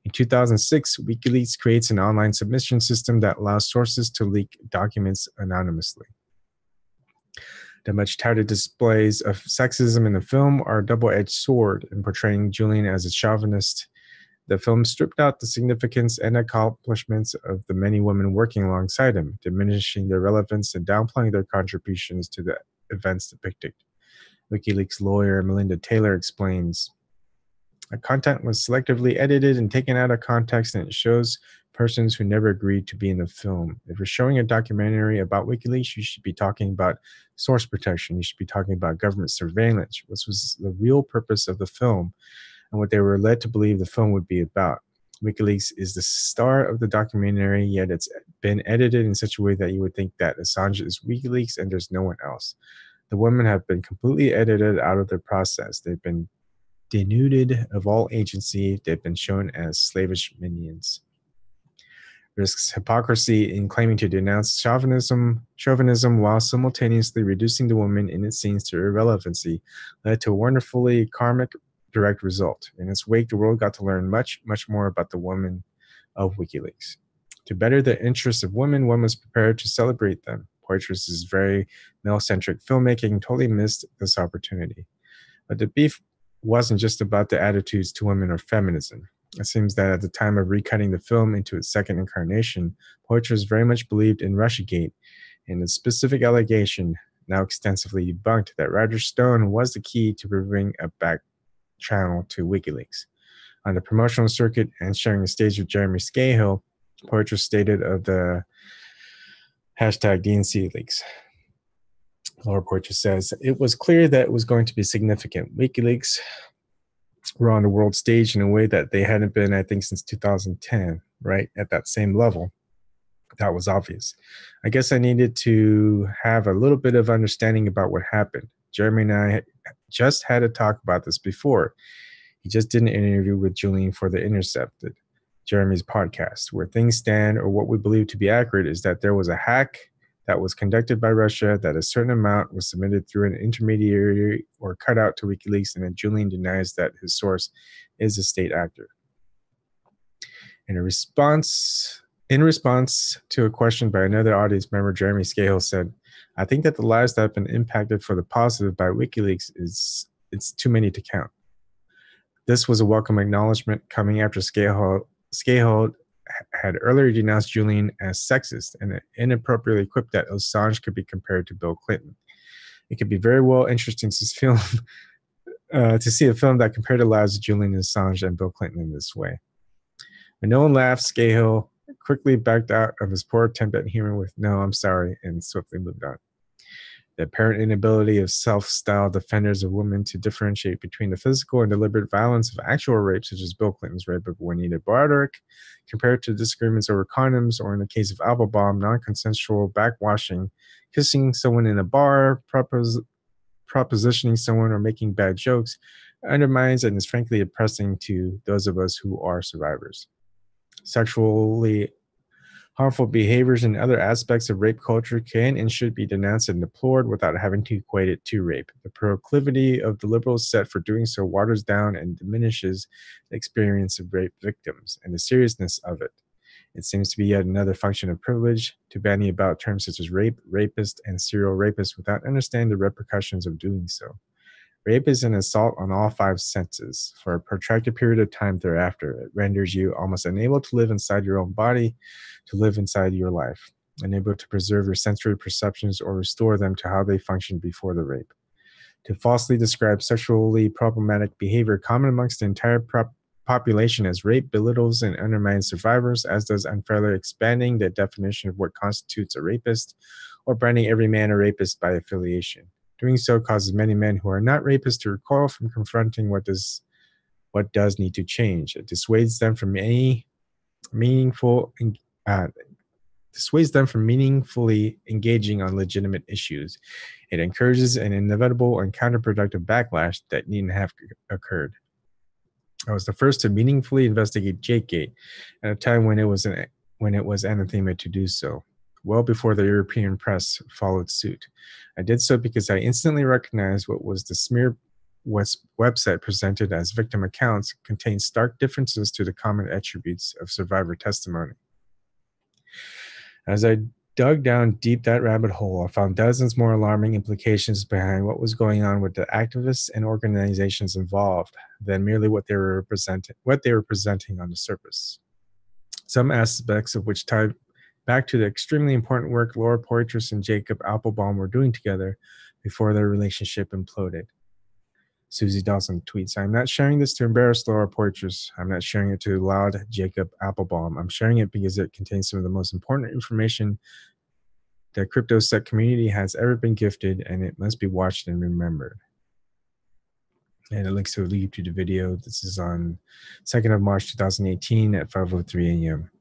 in 2006, WikiLeaks creates an online submission system that allows sources to leak documents anonymously. The much touted displays of sexism in the film are a double-edged sword in portraying Julian as a chauvinist. The film stripped out the significance and accomplishments of the many women working alongside him, diminishing their relevance and downplaying their contributions to the events depicted. WikiLeaks lawyer Melinda Taylor explains, the content was selectively edited and taken out of context, and it shows persons who never agreed to be in the film. If you're showing a documentary about WikiLeaks, you should be talking about source protection. You should be talking about government surveillance, which was the real purpose of the film and what they were led to believe the film would be about. WikiLeaks is the star of the documentary, yet it's been edited in such a way that you would think that Assange is WikiLeaks and there's no one else. The women have been completely edited out of the process. They've been denuded of all agency. They've been shown as slavish minions. Risk's hypocrisy in claiming to denounce chauvinism while simultaneously reducing the woman in its scenes to irrelevancy led to a wonderfully karmic direct result. In its wake, the world got to learn much, much more about the women of WikiLeaks. To better the interests of women, one was prepared to celebrate them. Poitras' very male-centric filmmaking totally missed this opportunity. But the beef wasn't just about the attitudes to women or feminism. It seems that at the time of recutting the film into its second incarnation, Poitras very much believed in Russiagate and the specific allegation, now extensively debunked, that Roger Stone was the key to bring a back channel to WikiLeaks. On the promotional circuit and sharing the stage with Jeremy Scahill, Poitras stated of the hashtag DNC leaks. Laura Poitras says, it was clear that it was going to be significant. WikiLeaks were on the world stage in a way that they hadn't been, I think, since 2010, right? At that same level. That was obvious. I guess I needed to have a little bit of understanding about what happened. Jeremy and I just had a talk about this before. He just did an interview with Julian for The Intercepted, Jeremy's podcast. Where things stand, or what we believe to be accurate, is that there was a hack that was conducted by Russia, that a certain amount was submitted through an intermediary or cut out to WikiLeaks, and that Julian denies that his source is a state actor. In response to a question by another audience member, Jeremy Scahill said, I think that the lives that have been impacted for the positive by WikiLeaks it's too many to count. This was a welcome acknowledgement coming after Scahill had earlier denounced Julian as sexist and inappropriately quipped that Assange could be compared to Bill Clinton. It could be very well interesting to film to see a film that compared the lives of Julian Assange and Bill Clinton in this way. When no one laughed, Scahill quickly backed out of his poor attempt at humor with "No, I'm sorry," and swiftly moved on. The apparent inability of self-styled defenders of women to differentiate between the physical and deliberate violence of actual rape, such as Bill Clinton's rape of Juanita Broderick, compared to disagreements over condoms, or in the case of Applebaum, non-consensual backwashing, kissing someone in a bar, propositioning someone, or making bad jokes, undermines and is frankly depressing to those of us who are survivors. Sexually harmful behaviors and other aspects of rape culture can and should be denounced and deplored without having to equate it to rape. The proclivity of the liberal set for doing so waters down and diminishes the experience of rape victims and the seriousness of it. It seems to be yet another function of privilege to bandy about terms such as rape, rapist, and serial rapist without understanding the repercussions of doing so. Rape is an assault on all five senses. For a protracted period of time thereafter, it renders you almost unable to live inside your own body, to live inside your life, unable to preserve your sensory perceptions or restore them to how they functioned before the rape. To falsely describe sexually problematic behavior common amongst the entire population as rape belittles and undermines survivors, as does unfairly expanding the definition of what constitutes a rapist or branding every man a rapist by affiliation. Doing so causes many men who are not rapists to recoil from confronting what does need to change. It dissuades them from meaningfully engaging on legitimate issues. It encourages an inevitable and counterproductive backlash that needn't have occurred. I was the first to meaningfully investigate Jakegate at a time when it was anathema to do so, well before the European press followed suit. I did so because I instantly recognized what was the smear website presented as victim accounts contained stark differences to the common attributes of survivor testimony. As I dug down deep that rabbit hole, I found dozens more alarming implications behind what was going on with the activists and organizations involved than merely what they were presenting on the surface. Some aspects of which tied back to the extremely important work Laura Poitras and Jacob Applebaum were doing together before their relationship imploded. Suzie Dawson tweets, "I'm not sharing this to embarrass Laura Poitras. I'm not sharing it to laud Jacob Applebaum. I'm sharing it because it contains some of the most important information the CryptoSec community has ever been gifted, and it must be watched and remembered." And it links to a YouTube video. This is on 2nd of March 2018 at 5:03 a.m.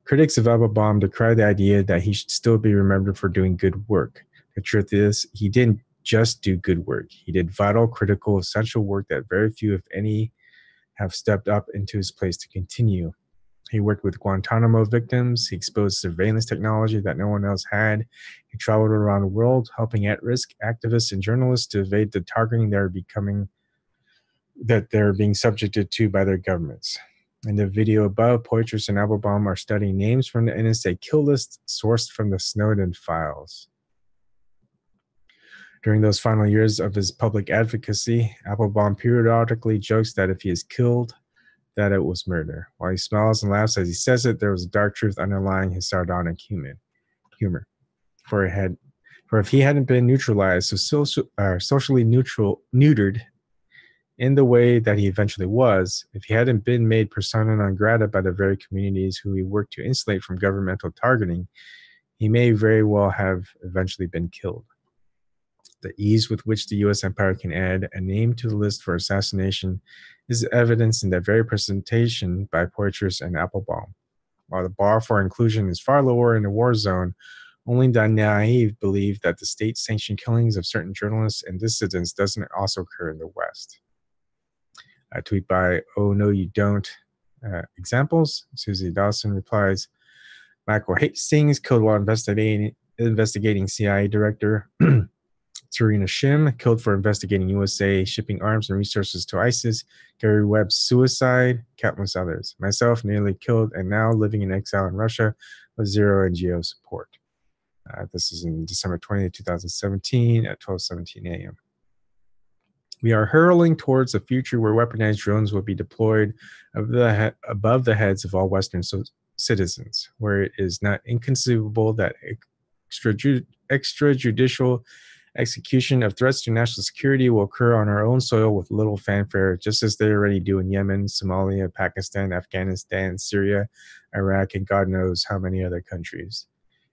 Critics of Applebaum decry the idea that he should still be remembered for doing good work. The truth is, he didn't just do good work. He did vital, critical, essential work that very few, if any, have stepped up into his place to continue. He worked with Guantanamo victims. He exposed surveillance technology that no one else had. He traveled around the world, helping at-risk activists and journalists to evade the targeting they're being subjected to by their governments. In the video above, Poitras and Applebaum are studying names from the NSA kill list sourced from the Snowden files. During those final years of his public advocacy, Applebaum periodically jokes that if he is killed, that it was murder. While he smiles and laughs as he says it, there was a dark truth underlying his sardonic humor. For if he hadn't been neutralized, socially neutered in the way that he eventually was, if he hadn't been made persona non grata by the very communities who he worked to insulate from governmental targeting, he may very well have eventually been killed. The ease with which the U.S. empire can add a name to the list for assassination is evidence in that very presentation by Poitras and Applebaum. While the bar for inclusion is far lower in the war zone, only the naive believe that the state-sanctioned killings of certain journalists and dissidents doesn't also occur in the West. A tweet by "Oh No You Don't" examples. Suzie Dawson replies, "Michael Hastings killed while investigating CIA director Serena Shim, killed for investigating USA shipping arms and resources to ISIS. Gary Webb's suicide, countless others. Myself, nearly killed and now living in exile in Russia with zero NGO support." This is in December 20th, 2017 at 12:17 a.m. We are hurtling towards a future where weaponized drones will be deployed above the heads of all Western citizens, where it is not inconceivable that extrajudicial Execution of threats to national security will occur on our own soil with little fanfare, just as they already do in Yemen, Somalia, Pakistan, Afghanistan, Syria, Iraq, and God knows how many other countries.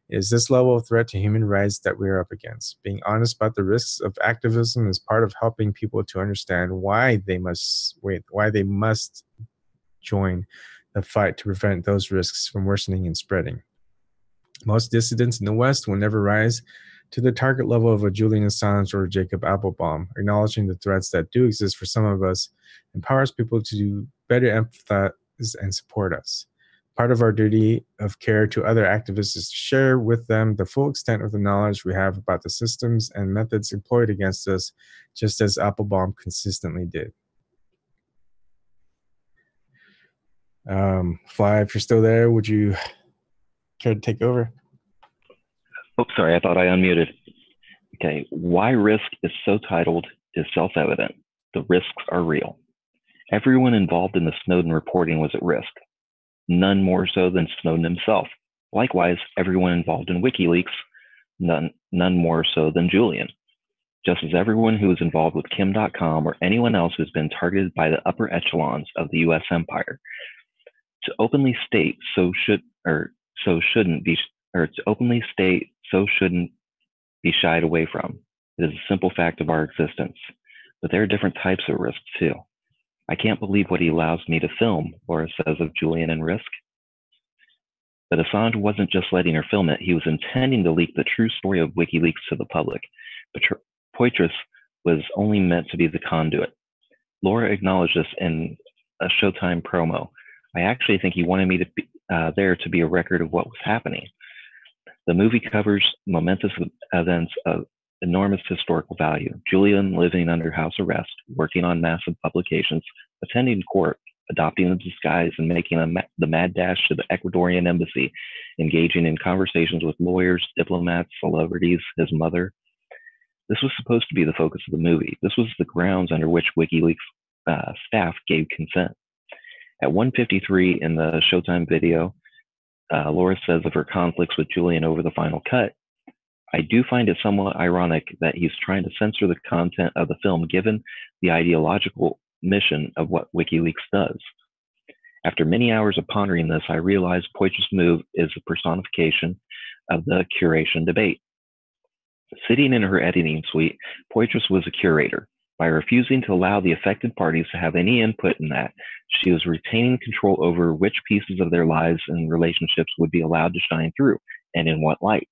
It is this level of threat to human rights that we are up against. Being honest about the risks of activism is part of helping people to understand why they must join the fight to prevent those risks from worsening and spreading. Most dissidents in the West will never rise to the target level of a Julian Assange or Jacob Applebaum. Acknowledging the threats that do exist for some of us empowers people to better empathize and support us. Part of our duty of care to other activists is to share with them the full extent of the knowledge we have about the systems and methods employed against us, just as Applebaum consistently did. Fly, if you're still there, would you care to take over? Oh, sorry, I thought I unmuted. Okay, why risk is so titled is self-evident. The risks are real. Everyone involved in the Snowden reporting was at risk, none more so than Snowden himself. Likewise, everyone involved in WikiLeaks, none more so than Julian. Just as everyone who was involved with Kim.com or anyone else who's been targeted by the upper echelons of the U.S. empire. To openly state so shouldn't be shied away from. It is a simple fact of our existence. But there are different types of risks too. I can't believe what he allows me to film, Laura says of Julian and Risk. But Assange wasn't just letting her film it, he was intending to leak the true story of WikiLeaks to the public. But Poitras was only meant to be the conduit. Laura acknowledged this in a Showtime promo. I actually think he wanted me to be there to be a record of what was happening. The movie covers momentous events of enormous historical value. Julian living under house arrest, working on massive publications, attending court, adopting the disguise, and making the mad dash to the Ecuadorian embassy, engaging in conversations with lawyers, diplomats, celebrities, his mother. This was supposed to be the focus of the movie. This was the grounds under which WikiLeaks staff gave consent. At 1:53 in the Showtime video, Laura says of her conflicts with Julian over the final cut, I do find it somewhat ironic that he's trying to censor the content of the film given the ideological mission of what WikiLeaks does. After many hours of pondering this, I realized Poitras' move is a personification of the curation debate. Sitting in her editing suite, Poitras was a curator. By refusing to allow the affected parties to have any input in that, she was retaining control over which pieces of their lives and relationships would be allowed to shine through, and in what light.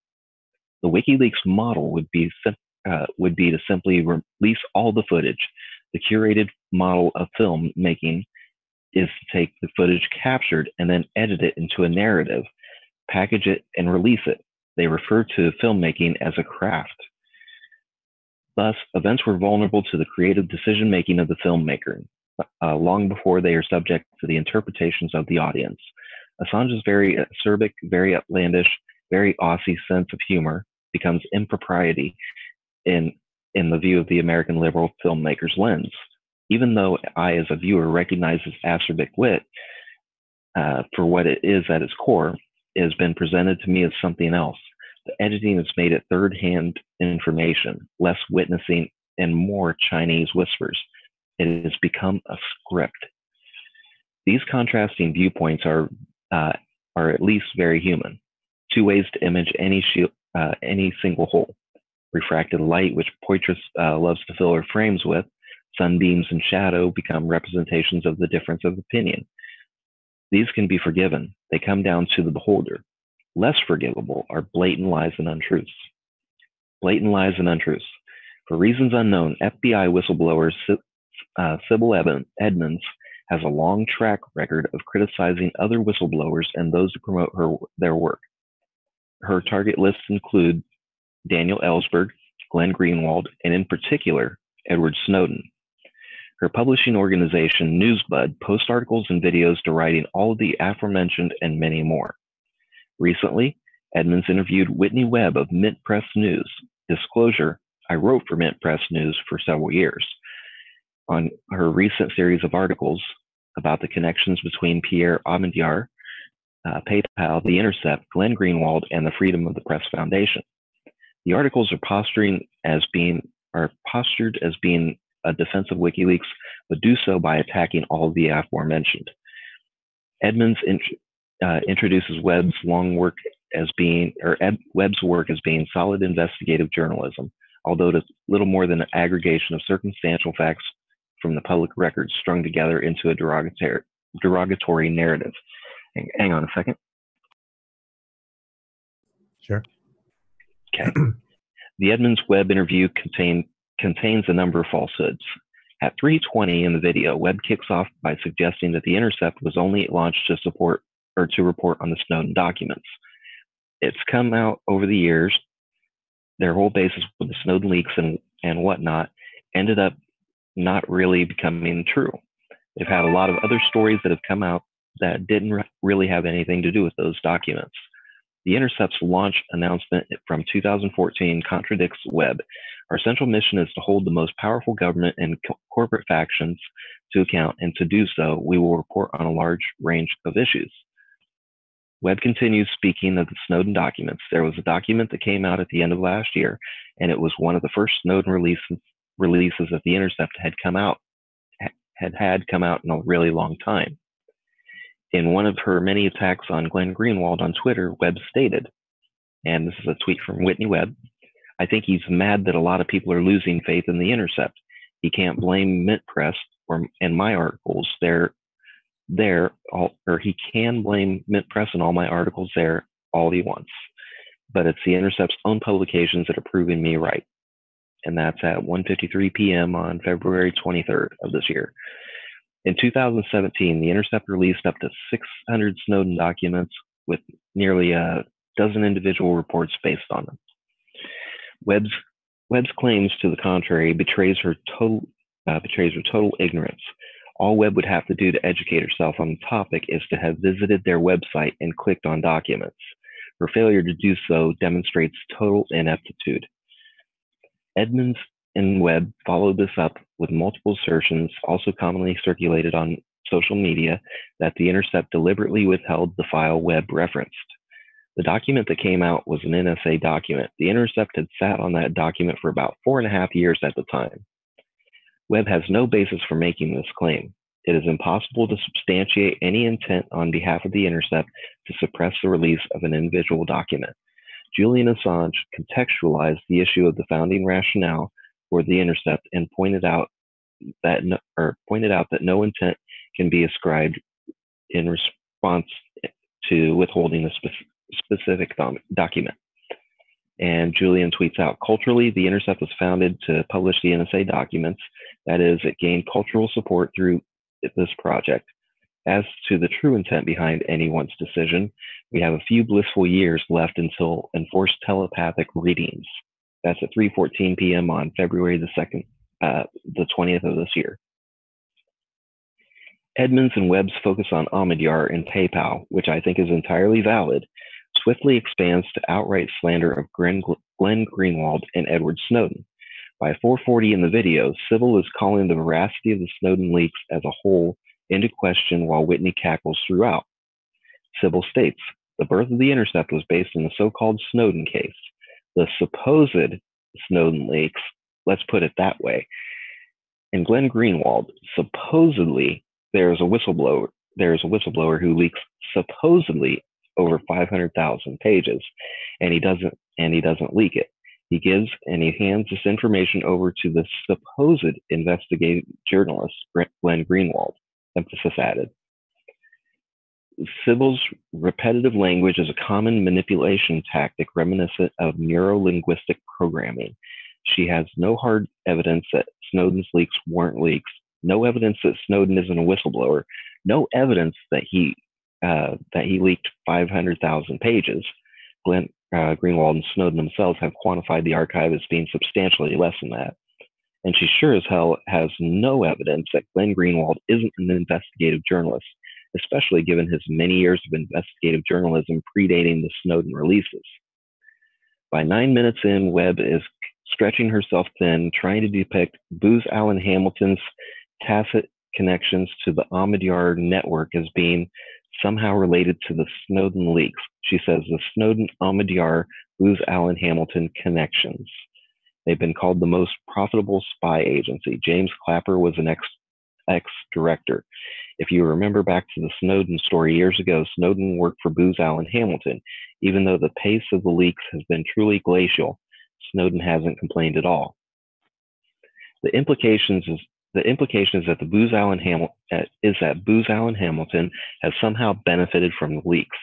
The WikiLeaks model would be to simply release all the footage. The curated model of filmmaking is to take the footage captured and then edit it into a narrative, package it, and release it. They refer to filmmaking as a craft. Thus, events were vulnerable to the creative decision-making of the filmmaker, long before they are subject to the interpretations of the audience. Assange's very acerbic, very outlandish, very Aussie sense of humor becomes impropriety in the view of the American liberal filmmaker's lens. Even though I, as a viewer, recognize his acerbic wit for what it is at its core, it has been presented to me as something else. The editing has made it third-hand information, less witnessing, and more Chinese whispers. It has become a script. These contrasting viewpoints are at least very human. Two ways to image any single whole. Refracted light, which Poitras loves to fill her frames with, sunbeams and shadow become representations of the difference of opinion. These can be forgiven. They come down to the beholder. Less forgivable are blatant lies and untruths. Blatant lies and untruths. For reasons unknown, FBI whistleblower Sybil Edmonds has a long track record of criticizing other whistleblowers and those who promote their work. Her target lists include Daniel Ellsberg, Glenn Greenwald, and in particular, Edward Snowden. Her publishing organization, Newsbud, posts articles and videos deriding all of the aforementioned and many more. Recently, Edmonds interviewed Whitney Webb of Mint Press News. Disclosure, I wrote for Mint Press News for several years. On her recent series of articles about the connections between Pierre Omidyar, PayPal, The Intercept, Glenn Greenwald, and the Freedom of the Press Foundation. The articles are postured as being a defense of WikiLeaks, but do so by attacking all the aforementioned. Edmonds introduces Webb's work as being solid investigative journalism, although it is little more than an aggregation of circumstantial facts from the public record strung together into a derogatory narrative. Hang on a second. Sure. Okay. The Edmonds Webb interview contains a number of falsehoods. At 3:20 in the video, Webb kicks off by suggesting that The Intercept was only launched to report on the Snowden documents. It's come out over the years. Their whole basis with the Snowden leaks and whatnot ended up not really becoming true. They've had a lot of other stories that have come out that didn't really have anything to do with those documents. The Intercept's launch announcement from 2014 contradicts Webb. Our central mission is to hold the most powerful government and corporate factions to account, and to do so, we will report on a large range of issues. Webb continues speaking of the Snowden documents. There was a document that came out at the end of last year, and it was one of the first Snowden releases that The Intercept had come out in a really long time. In one of her many attacks on Glenn Greenwald on Twitter, Webb stated, and this is a tweet from Whitney Webb, "I think he's mad that a lot of people are losing faith in The Intercept. He can't blame Mint Press and my articles or he can blame Mint Press and all my articles there all he wants. But it's The Intercept's own publications that are proving me right." And that's at 1:53 p.m. on February 23rd of this year. In 2017, The Intercept released up to 600 Snowden documents with nearly a dozen individual reports based on them. Webb's claims to the contrary betrays her total ignorance. All Webb would have to do to educate herself on the topic is to have visited their website and clicked on documents. Her failure to do so demonstrates total ineptitude. Edmonds and Webb followed this up with multiple assertions, also commonly circulated on social media, that The Intercept deliberately withheld the file Webb referenced. The document that came out was an NSA document. The Intercept had sat on that document for about 4.5 years at the time. Webb has no basis for making this claim. It is impossible to substantiate any intent on behalf of The Intercept to suppress the release of an individual document. Julian Assange contextualized the issue of the founding rationale for The Intercept and pointed out that no intent can be ascribed in response to withholding a specific document. And Julian tweets out, "Culturally, The Intercept was founded to publish the NSA documents. That is, it gained cultural support through this project. As to the true intent behind anyone's decision, we have a few blissful years left until enforced telepathic readings." That's at 3:14 p.m. on February the 20th of this year. Edmonds and Webb's focus on Omidyar and PayPal, which I think is entirely valid, swiftly expands to outright slander of Glenn Greenwald and Edward Snowden. By 4:40 in the video, Sybil is calling the veracity of the Snowden leaks as a whole into question while Whitney cackles throughout. Sybil states, "The birth of The Intercept was based on the so-called Snowden case. The supposed Snowden leaks, let's put it that way. And Glenn Greenwald, supposedly there is a whistleblower who leaks supposedly over 500,000 pages, and he doesn't leak it. He hands this information over to the supposed investigative journalist, Glenn Greenwald," emphasis added. Sybil's repetitive language is a common manipulation tactic reminiscent of neuro-linguistic programming. She has no hard evidence that Snowden's leaks weren't leaks, no evidence that Snowden isn't a whistleblower, no evidence that he leaked 500,000 pages. Greenwald and Snowden themselves have quantified the archive as being substantially less than that. And she sure as hell has no evidence that Glenn Greenwald isn't an investigative journalist, especially given his many years of investigative journalism predating the Snowden releases. By 9 minutes in, Webb is stretching herself thin, trying to depict Booz Allen Hamilton's tacit connections to the Omidyar network as being somehow related to the Snowden leaks. She says the Snowden Omidyar Booz Allen Hamilton connections. They've been called the most profitable spy agency. James Clapper was an ex-director. If you remember back to the Snowden story years ago, Snowden worked for Booz Allen Hamilton. Even though the pace of the leaks has been truly glacial, Snowden hasn't complained at all. The implication is that Booz Allen Hamilton has somehow benefited from the leaks,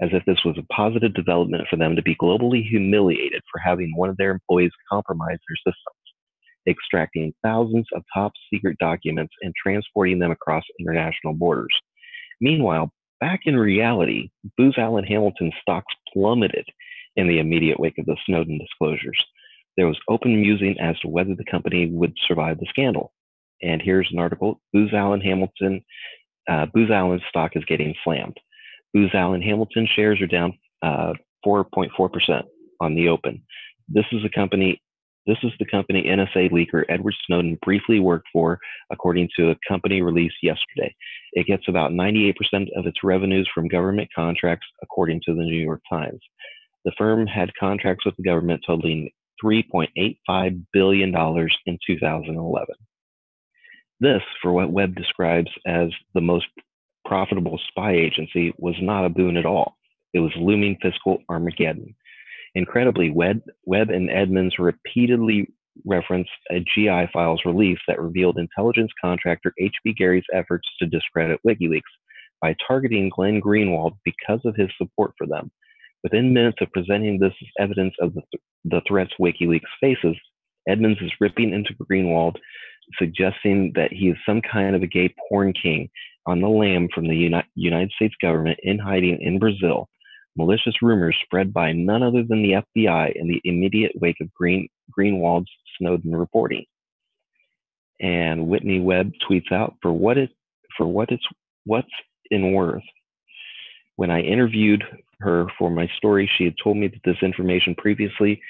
as if this was a positive development for them to be globally humiliated for having one of their employees compromise their systems, extracting thousands of top secret documents and transporting them across international borders. Meanwhile, back in reality, Booz Allen Hamilton's stocks plummeted in the immediate wake of the Snowden disclosures. There was open musing as to whether the company would survive the scandal. And here's an article: Booz Allen's stock is getting slammed. Booz Allen Hamilton shares are down 4.4% on the open. This is the company NSA leaker Edward Snowden briefly worked for, according to a company release yesterday. It gets about 98% of its revenues from government contracts, according to the New York Times. The firm had contracts with the government totaling $3.85 billion in 2011. This, for what Webb describes as the most profitable spy agency, was not a boon at all. It was looming fiscal Armageddon. Incredibly, Webb and Edmonds repeatedly referenced a GI files release that revealed intelligence contractor H.B. Gary's efforts to discredit WikiLeaks by targeting Glenn Greenwald because of his support for them. Within minutes of presenting this as evidence of the threats WikiLeaks faces, Edmonds is ripping into Greenwald, suggesting that he is some kind of a gay porn king on the lam from the United States government in hiding in Brazil. Malicious rumors spread by none other than the FBI in the immediate wake of Greenwald's Snowden reporting. And Whitney Webb tweets out, what's in worth. When I interviewed her for my story, she had told me this information previously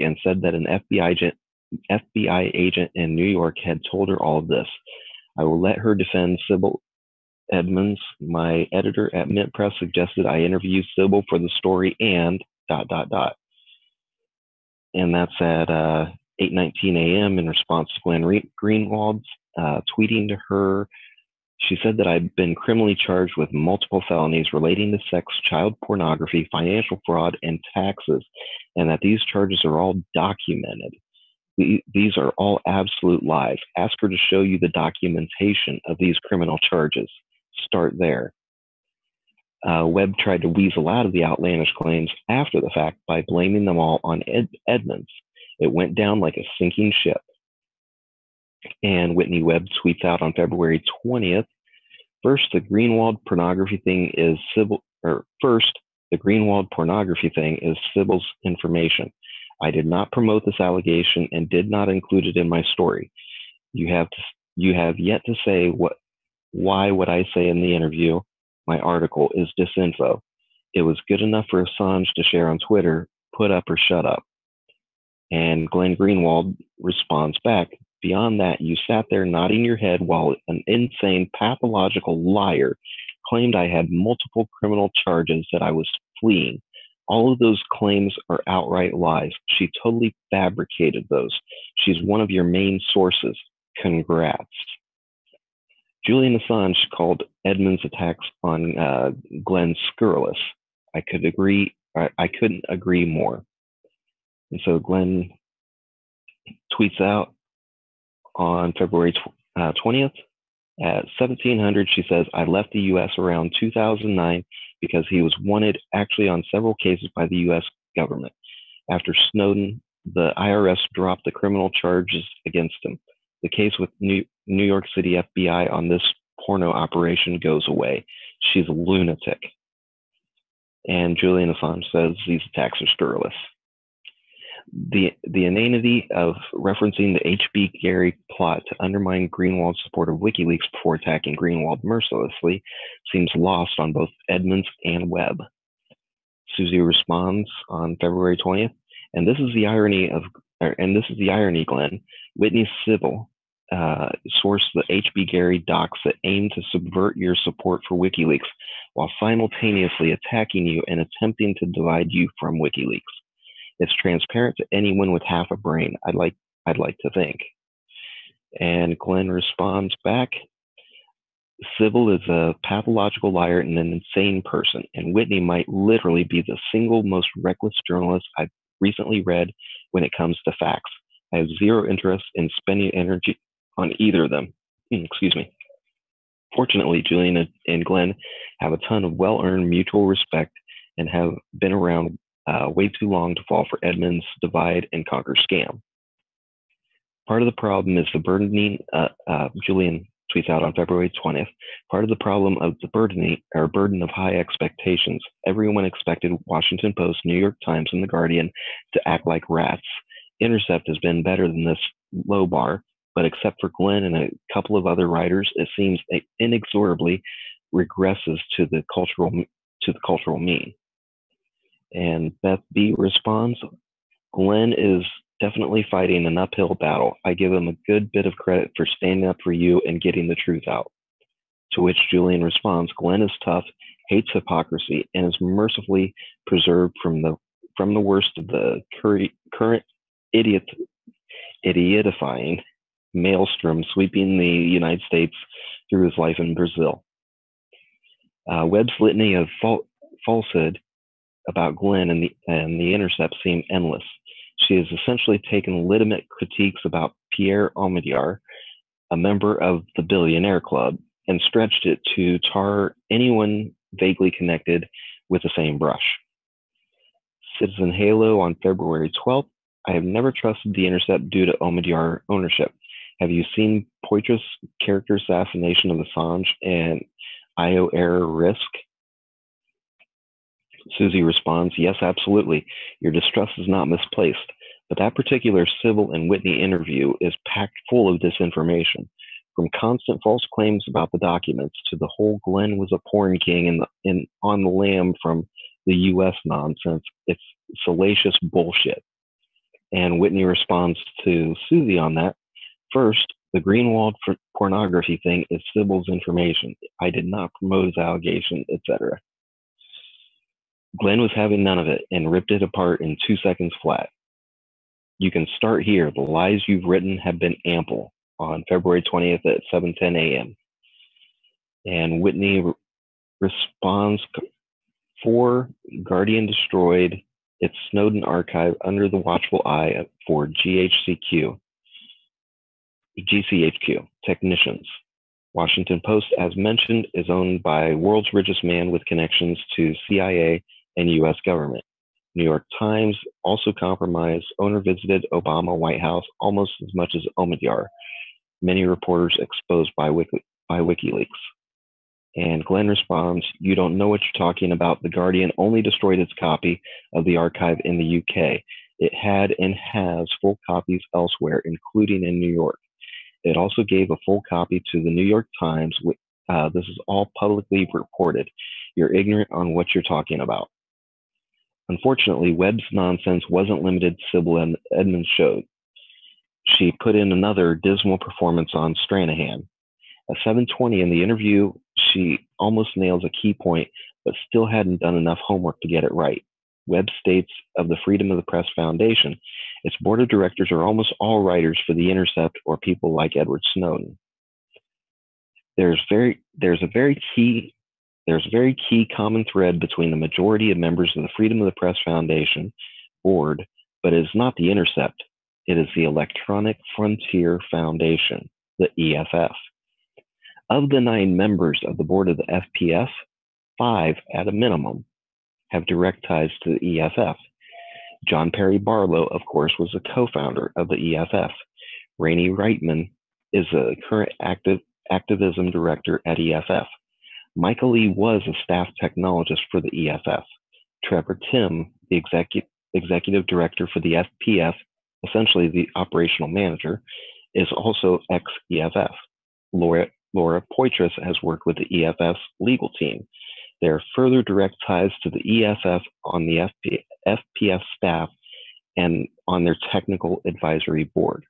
and said that an FBI agent in New York had told her all of this. I will let her defend Sybil Edmonds. My editor at Mint Press suggested I interview Sybil for the story and ... And that's at 8:19 a.m. in response to Glenn Greenwald's tweeting to her. She said that I'd been criminally charged with multiple felonies relating to sex, child pornography, financial fraud, and taxes, and that these charges are all documented. These are all absolute lies. Ask her to show you the documentation of these criminal charges. Start there. Webb tried to weasel out of the outlandish claims after the fact by blaming them all on Edmonds. It went down like a sinking ship. And Whitney Webb tweets out on February 20th, first, the Greenwald pornography thing is Sybil's information. I did not promote this allegation and did not include it in my story. You have yet to say why what I say in the interview, my article, is disinfo. It was good enough for Assange to share on Twitter, put up or shut up. And Glenn Greenwald responds back, beyond that, you sat there nodding your head while an insane, pathological liar claimed I had multiple criminal charges that I was fleeing. All of those claims are outright lies. She totally fabricated those. She's one of your main sources. Congrats. Julian Assange called Edmonds' attacks on Glenn scurrilous. I couldn't agree more. And so Glenn tweets out on February 20th at 1700. She says, I left the U.S. around 2009 because he was wanted actually on several cases by the U.S. government. After Snowden, the IRS dropped the criminal charges against him. The case with New York City FBI on this porno operation goes away. She's a lunatic. And Julian Assange says these attacks are scurrilous. The inanity of referencing the H.B. Gary plot to undermine Greenwald's support of WikiLeaks before attacking Greenwald mercilessly seems lost on both Edmonds and Webb. Suzie responds on February 20th, and this is the irony, Glenn. Whitney Sybil sourced the H.B. Gary docs that aim to subvert your support for WikiLeaks while simultaneously attacking you and attempting to divide you from WikiLeaks. It's transparent to anyone with half a brain, I'd like to think. And Glenn responds back, Sybil is a pathological liar and an insane person, and Whitney might literally be the single most reckless journalist I've recently read when it comes to facts. I have zero interest in spending energy on either of them. Excuse me. Fortunately, Julian and Glenn have a ton of well-earned mutual respect and have been around way too long to fall for Edmund's divide and conquer scam. Part of the problem is the burdening, Julian tweets out on February 20th, part of the problem of the burden of high expectations. Everyone expected Washington Post, New York Times, and The Guardian to act like rats. Intercept has been better than this low bar, but except for Glenn and a couple of other writers, it seems it inexorably regresses to the cultural mean. And Beth B responds, Glenn is definitely fighting an uphill battle. I give him a good bit of credit for standing up for you and getting the truth out. To which Julian responds, Glenn is tough, hates hypocrisy, and is mercifully preserved from the worst of the current idiotifying maelstrom sweeping the United States through his life in Brazil. Webb's litany of falsehood about Glenn and the Intercept seem endless. She has essentially taken legitimate critiques about Pierre Omidyar, a member of the Billionaire Club, and stretched it to tar anyone vaguely connected with the same brush. Citizen Halo on February 12th, I have never trusted the Intercept due to Omidyar ownership. Have you seen Poitras' character assassination of Assange and IO error risk? Suzie responds, yes, absolutely. Your distrust is not misplaced. But that particular Sybil and Whitney interview is packed full of disinformation. From constant false claims about the documents to the whole Glenn was a porn king on the lam from the US nonsense, it's salacious bullshit. And Whitney responds to Suzie on that. First, the Greenwald pornography thing is Sybil's information. I did not promote his allegation, etc. Glenn was having none of it and ripped it apart in 2 seconds flat. You can start here. The lies you've written have been ample on February 20th at 7:10 a.m. And Whitney responds, 4, Guardian destroyed its Snowden archive under the watchful eye for GCHQ technicians. Washington Post, as mentioned, is owned by world's richest man with connections to CIA and U.S. government. New York Times also compromised. Owner visited Obama White House almost as much as Omidyar. Many reporters exposed by WikiLeaks. And Glenn responds, you don't know what you're talking about. The Guardian only destroyed its copy of the archive in the UK. It had and has full copies elsewhere, including in New York. It also gave a full copy to the New York Times. This is all publicly reported. You're ignorant on what you're talking about. Unfortunately, Webb's nonsense wasn't limited to Sybil and Edmund's show. She put in another dismal performance on Stranahan. At 7:20 in the interview, she almost nails a key point, but still hadn't done enough homework to get it right. Webb states of the Freedom of the Press Foundation, its board of directors are almost all writers for The Intercept or people like Edward Snowden. There's a very key common thread between the majority of members of the Freedom of the Press Foundation board, but it is not The Intercept. It is the Electronic Frontier Foundation, the EFF. Of the 9 members of the board of the FPF, 5 at a minimum have direct ties to the EFF. John Perry Barlow, of course, was a co-founder of the EFF. Rainey Reitman is a current activism director at EFF. Michael Lee was a staff technologist for the EFF. Trevor Tim, the executive director for the FPF, essentially the operational manager, is also ex-EFF. Laura Poitras has worked with the EFF's legal team. There are further direct ties to the EFF on the FPF staff and on their technical advisory board.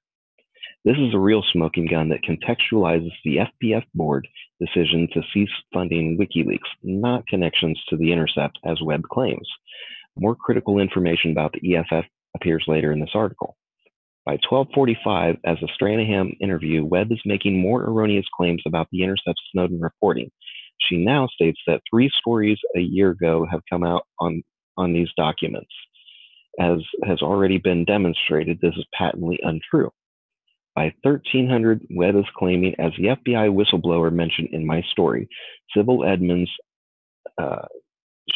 This is a real smoking gun that contextualizes the FPF board decision to cease funding WikiLeaks, not connections to The Intercept, as Webb claims. More critical information about the EFF appears later in this article. By 12:45, as a Stranahan interview, Webb is making more erroneous claims about The Intercept's Snowden reporting. She now states that 3 stories a year ago have come out on these documents. As has already been demonstrated, this is patently untrue. By 1300, Webb is claiming, as the FBI whistleblower mentioned in my story, Sybil Edmonds,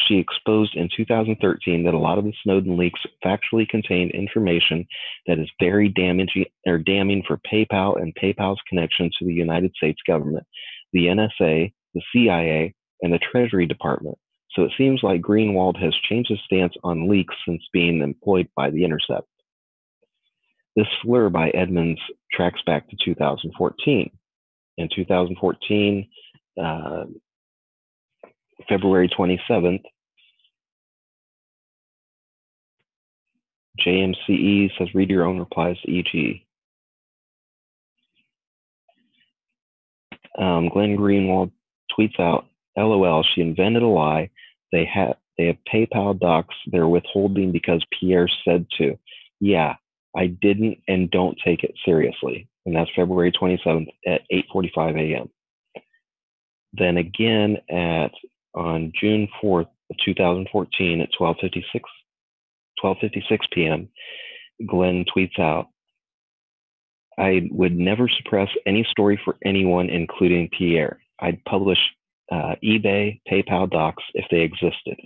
she exposed in 2013 that a lot of the Snowden leaks factually contained information that is very damning for PayPal and PayPal's connection to the United States government, the NSA, the CIA, and the Treasury Department. So it seems like Greenwald has changed his stance on leaks since being employed by The Intercept. This slur by Edmonds tracks back to 2014. In 2014, February 27th, JMCE says, read your own replies to EG. Glenn Greenwald tweets out, LOL, she invented a lie. They have PayPal docs they're withholding because Pierre said to. Yeah, I didn't and don't take it seriously. And that's February 27th at 8:45 a.m. Then again on June 4th of 2014 at 12:56 p.m., Glenn tweets out, I would never suppress any story for anyone, including Pierre. I'd publish eBay, PayPal docs if they existed.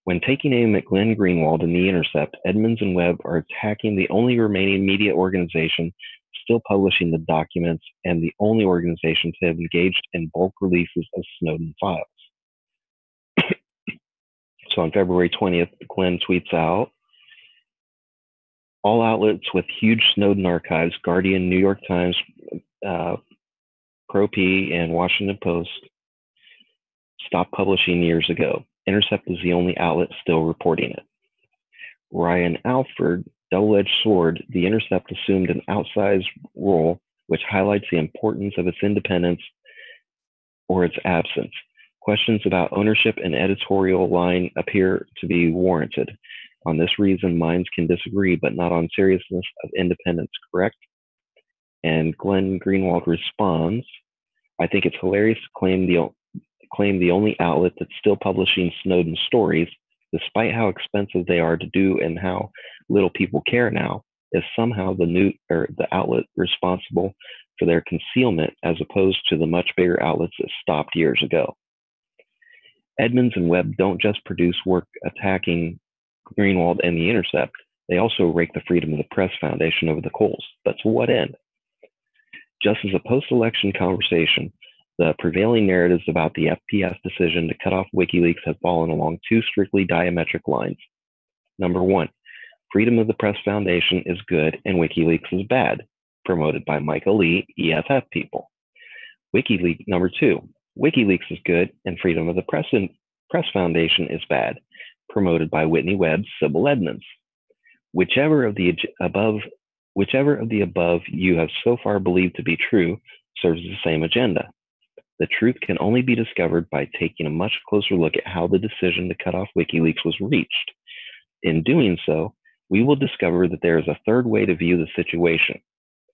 When taking aim at Glenn Greenwald and The Intercept, Edmonds and Webb are attacking the only remaining media organization still publishing the documents and the only organization to have engaged in bulk releases of Snowden files. So on February 20th, Glenn tweets out, all outlets with huge Snowden archives, Guardian, New York Times, Pro-P, and Washington Post, stopped publishing years ago. Intercept is the only outlet still reporting it. Ryan Alford, double-edged sword, The Intercept assumed an outsized role, which highlights the importance of its independence or its absence. Questions about ownership and editorial line appear to be warranted. On this reason, minds can disagree, but not on seriousness of independence, correct? And Glenn Greenwald responds, I think it's hilarious to claim the only outlet that's still publishing Snowden stories, despite how expensive they are to do and how little people care now, is somehow the outlet responsible for their concealment, as opposed to the much bigger outlets that stopped years ago. Edmonds and Webb don't just produce work attacking Greenwald and The Intercept, they also rake the Freedom of the Press Foundation over the coals. But to what end? Just as a post-election conversation, the prevailing narratives about the FPF decision to cut off WikiLeaks have fallen along 2 strictly diametric lines. Number 1, Freedom of the Press Foundation is good and WikiLeaks is bad, promoted by Michael Lee, EFF people. Number 2, WikiLeaks is good and Freedom of the Press Foundation is bad, promoted by Whitney Webb's Sybil Edmonds. Whichever of the above you have so far believed to be true serves the same agenda. The truth can only be discovered by taking a much closer look at how the decision to cut off WikiLeaks was reached. In doing so, we will discover that there is a third way to view the situation,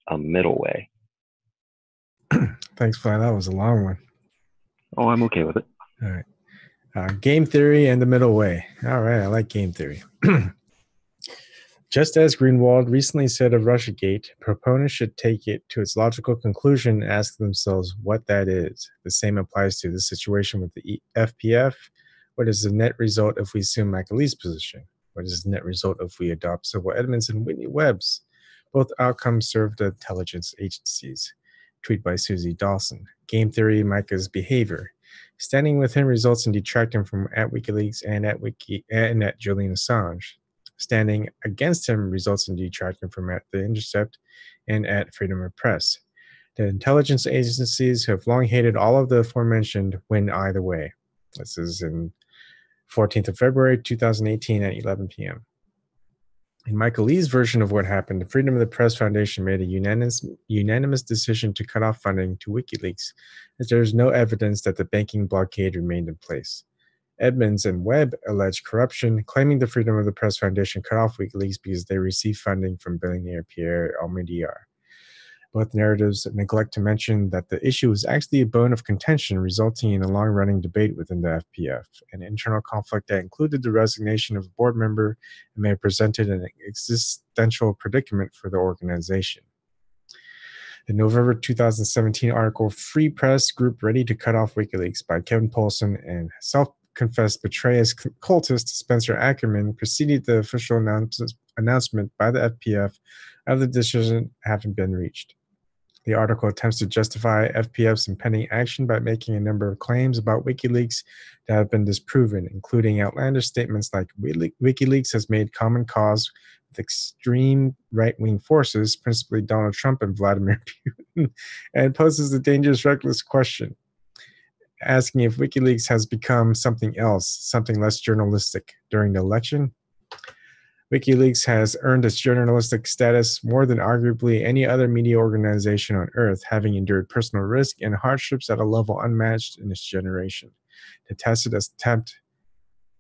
a middle way. Thanks, Fly. That was a long one. Oh, I'm okay with it. All right. Game theory and the middle way. All right, I like game theory. Just as Greenwald recently said of Russiagate, proponents should take it to its logical conclusion and ask themselves what that is. The same applies to the situation with the FPF. What is the net result if we assume Michael Lee's position? What is the net result if we adopt Sybil Edmonds and Whitney Webb's? Both outcomes serve the intelligence agencies. Tweet by Suzie Dawson. Game theory, Micah's behavior. Standing with him results in detracting from at WikiLeaks and at Julian Assange. Standing against him results in detracting from at The Intercept and at Freedom of Press. The intelligence agencies have long hated all of the aforementioned win either way. This is in 14th of February, 2018 at 11 p.m. In Michael Lee's version of what happened, the Freedom of the Press Foundation made a unanimous decision to cut off funding to WikiLeaks, as there is no evidence that the banking blockade remained in place. Edmonds and Webb alleged corruption, claiming the Freedom of the Press Foundation cut off WikiLeaks because they received funding from billionaire Pierre Omidyar. Both narratives neglect to mention that the issue was actually a bone of contention, resulting in a long-running debate within the FPF, an internal conflict that included the resignation of a board member and may have presented an existential predicament for the organization. The November 2017 article, Free Press Group Ready to Cut Off WikiLeaks by Kevin Poulsen and self-confessed betrayers cultist Spencer Ackerman preceded the official announcement by the FPF of the decision having been reached. The article attempts to justify FPF's impending action by making a number of claims about WikiLeaks that have been disproven, including outlandish statements like WikiLeaks has made common cause with extreme right-wing forces, principally Donald Trump and Vladimir Putin, and poses a dangerous, reckless question, asking if WikiLeaks has become something else, something less journalistic during the election. WikiLeaks has earned its journalistic status more than arguably any other media organization on Earth, having endured personal risk and hardships at a level unmatched in its generation. The tacit attempt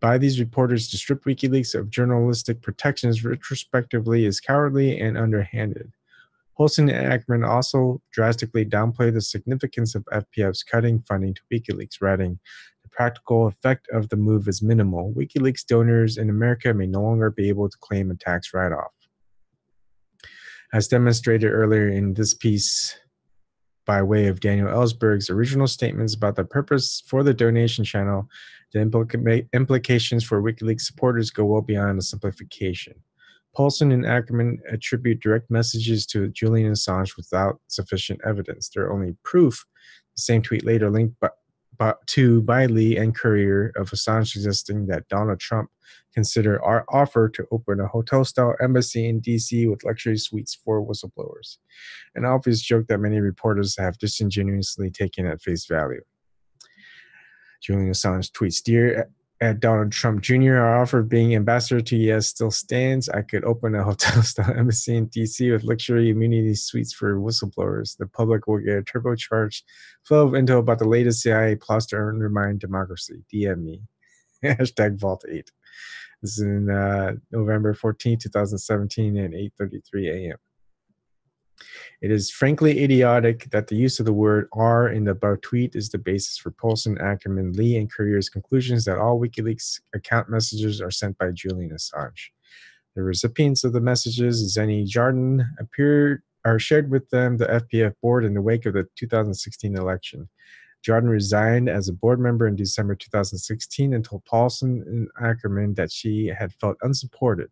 by these reporters to strip WikiLeaks of journalistic protections retrospectively is cowardly and underhanded. Poulsen and Ackerman also drastically downplay the significance of FPF's cutting funding to WikiLeaks, writing, the practical effect of the move is minimal. WikiLeaks donors in America may no longer be able to claim a tax write-off. As demonstrated earlier in this piece by way of Daniel Ellsberg's original statements about the purpose for the donation channel, the implications for WikiLeaks supporters go well beyond a simplification. Poulsen and Ackerman attribute direct messages to Julian Assange without sufficient evidence. Their only proof, the same tweet later linked by Lee and Courier of Assange suggesting that Donald Trump considered our offer to open a hotel-style embassy in D.C. with luxury suites for whistleblowers, an obvious joke that many reporters have disingenuously taken at face value. Julian Assange tweets, Dear at Donald Trump Jr., our offer of being ambassador to ES still stands. I could open a hotel-style embassy in D.C. with luxury immunity suites for whistleblowers. The public will get a turbocharged flow of intel about the latest CIA plots to undermine democracy. DM me. Hashtag Vault8. This is in November 14, 2017 at 8:33 a.m. It is frankly idiotic that the use of the word R in the above tweet is the basis for Poulsen, Ackerman, Lee, and Courier's conclusions that all WikiLeaks account messages are sent by Julian Assange. The recipients of the messages, Zenny Jardin, are shared with them the FPF board in the wake of the 2016 election. Jardin resigned as a board member in December 2016 and told Poulsen and Ackerman that she had felt unsupported.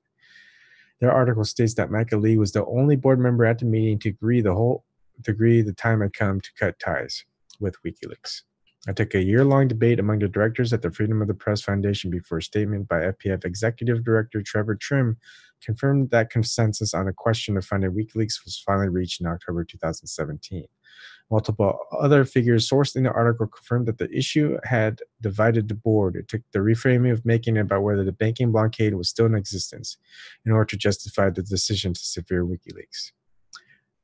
Their article states that Michael Lee was the only board member at the meeting to agree the time had come to cut ties with WikiLeaks. I took a year-long debate among the directors at the Freedom of the Press Foundation before a statement by FPF Executive Director Trevor Trim confirmed that consensus on the question of funding WikiLeaks was finally reached in October 2017. Multiple other figures sourced in the article confirmed that the issue had divided the board. It took the reframing of making it about whether the banking blockade was still in existence in order to justify the decision to sever WikiLeaks.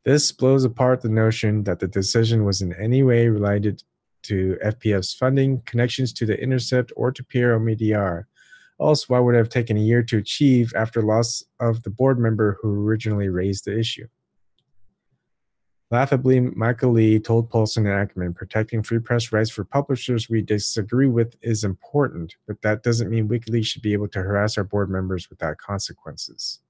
This blows apart the notion that the decision was in any way related to FPF's funding, connections to The Intercept, or to Pierre Omidyar. Also, why would it have taken a year to achieve after loss of the board member who originally raised the issue? Laughably, Michael Lee told Poulsen and Ackerman, protecting free press rights for publishers we disagree with is important, but that doesn't mean WikiLeaks should be able to harass our board members without consequences.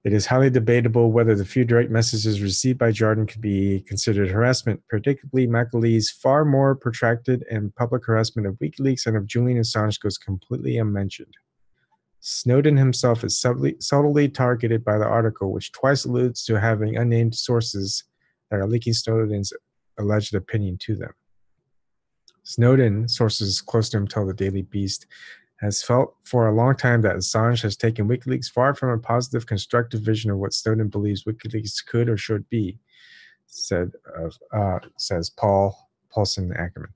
It is highly debatable whether the few direct messages received by Jardin could be considered harassment. Predictably, Michael Lee's far more protracted and public harassment of WikiLeaks and of Julian Assange goes completely unmentioned. Snowden himself is subtly targeted by the article, which twice alludes to having unnamed sources that are leaking Snowden's alleged opinion to them. Snowden, sources close to him tell the Daily Beast, has felt for a long time that Assange has taken WikiLeaks far from a positive, constructive vision of what Snowden believes WikiLeaks could or should be, says Paul Poulsen Ackerman.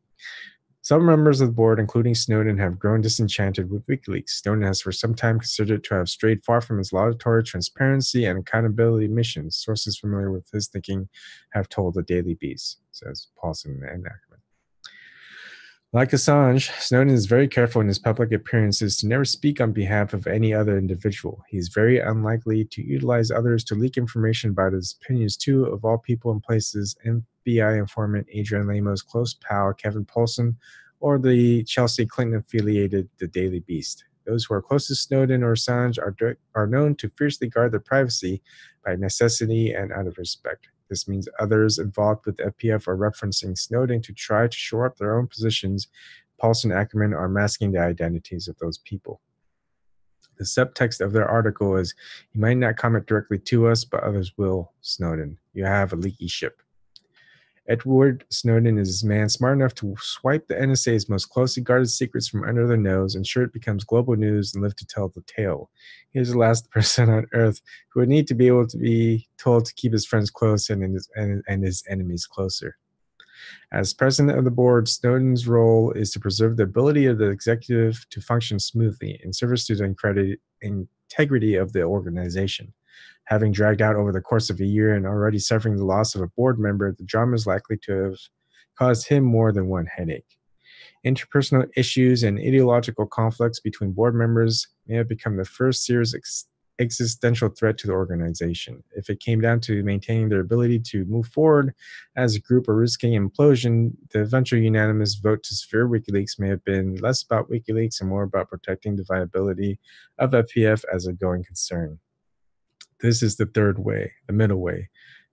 Some members of the board, including Snowden, have grown disenchanted with WikiLeaks. Snowden has for some time considered to have strayed far from his laudatory transparency and accountability missions. Sources familiar with his thinking have told the Daily Beast, says Paulson and Ackerman. Like Assange, Snowden is very careful in his public appearances to never speak on behalf of any other individual. He is very unlikely to utilize others to leak information about his opinions too, of all people and places, FBI informant Adrian Lamo's close pal Kevin Poulsen, or the Chelsea Clinton-affiliated The Daily Beast. Those who are close to Snowden or Assange are known to fiercely guard their privacy by necessity and out of respect. This means others involved with the FPF are referencing Snowden to try to shore up their own positions. Paulson and Ackerman are masking the identities of those people. The subtext of their article is, "You might not comment directly to us, but others will, Snowden. You have a leaky ship." Edward Snowden is a man smart enough to swipe the NSA's most closely guarded secrets from under their nose, ensure it becomes global news, and live to tell the tale. He is the last person on Earth who would need to be able to be told to keep his friends close and his enemies closer. As president of the board, Snowden's role is to preserve the ability of the executive to function smoothly in service to the integrity of the organization. Having dragged out over the course of a year and already suffering the loss of a board member, the drama is likely to have caused him more than one headache. Interpersonal issues and ideological conflicts between board members may have become the first serious existential threat to the organization. If it came down to maintaining their ability to move forward as a group or risking implosion, the eventual unanimous vote to sphere WikiLeaks may have been less about WikiLeaks and more about protecting the viability of FPF as a going concern. This is the third way, the middle way,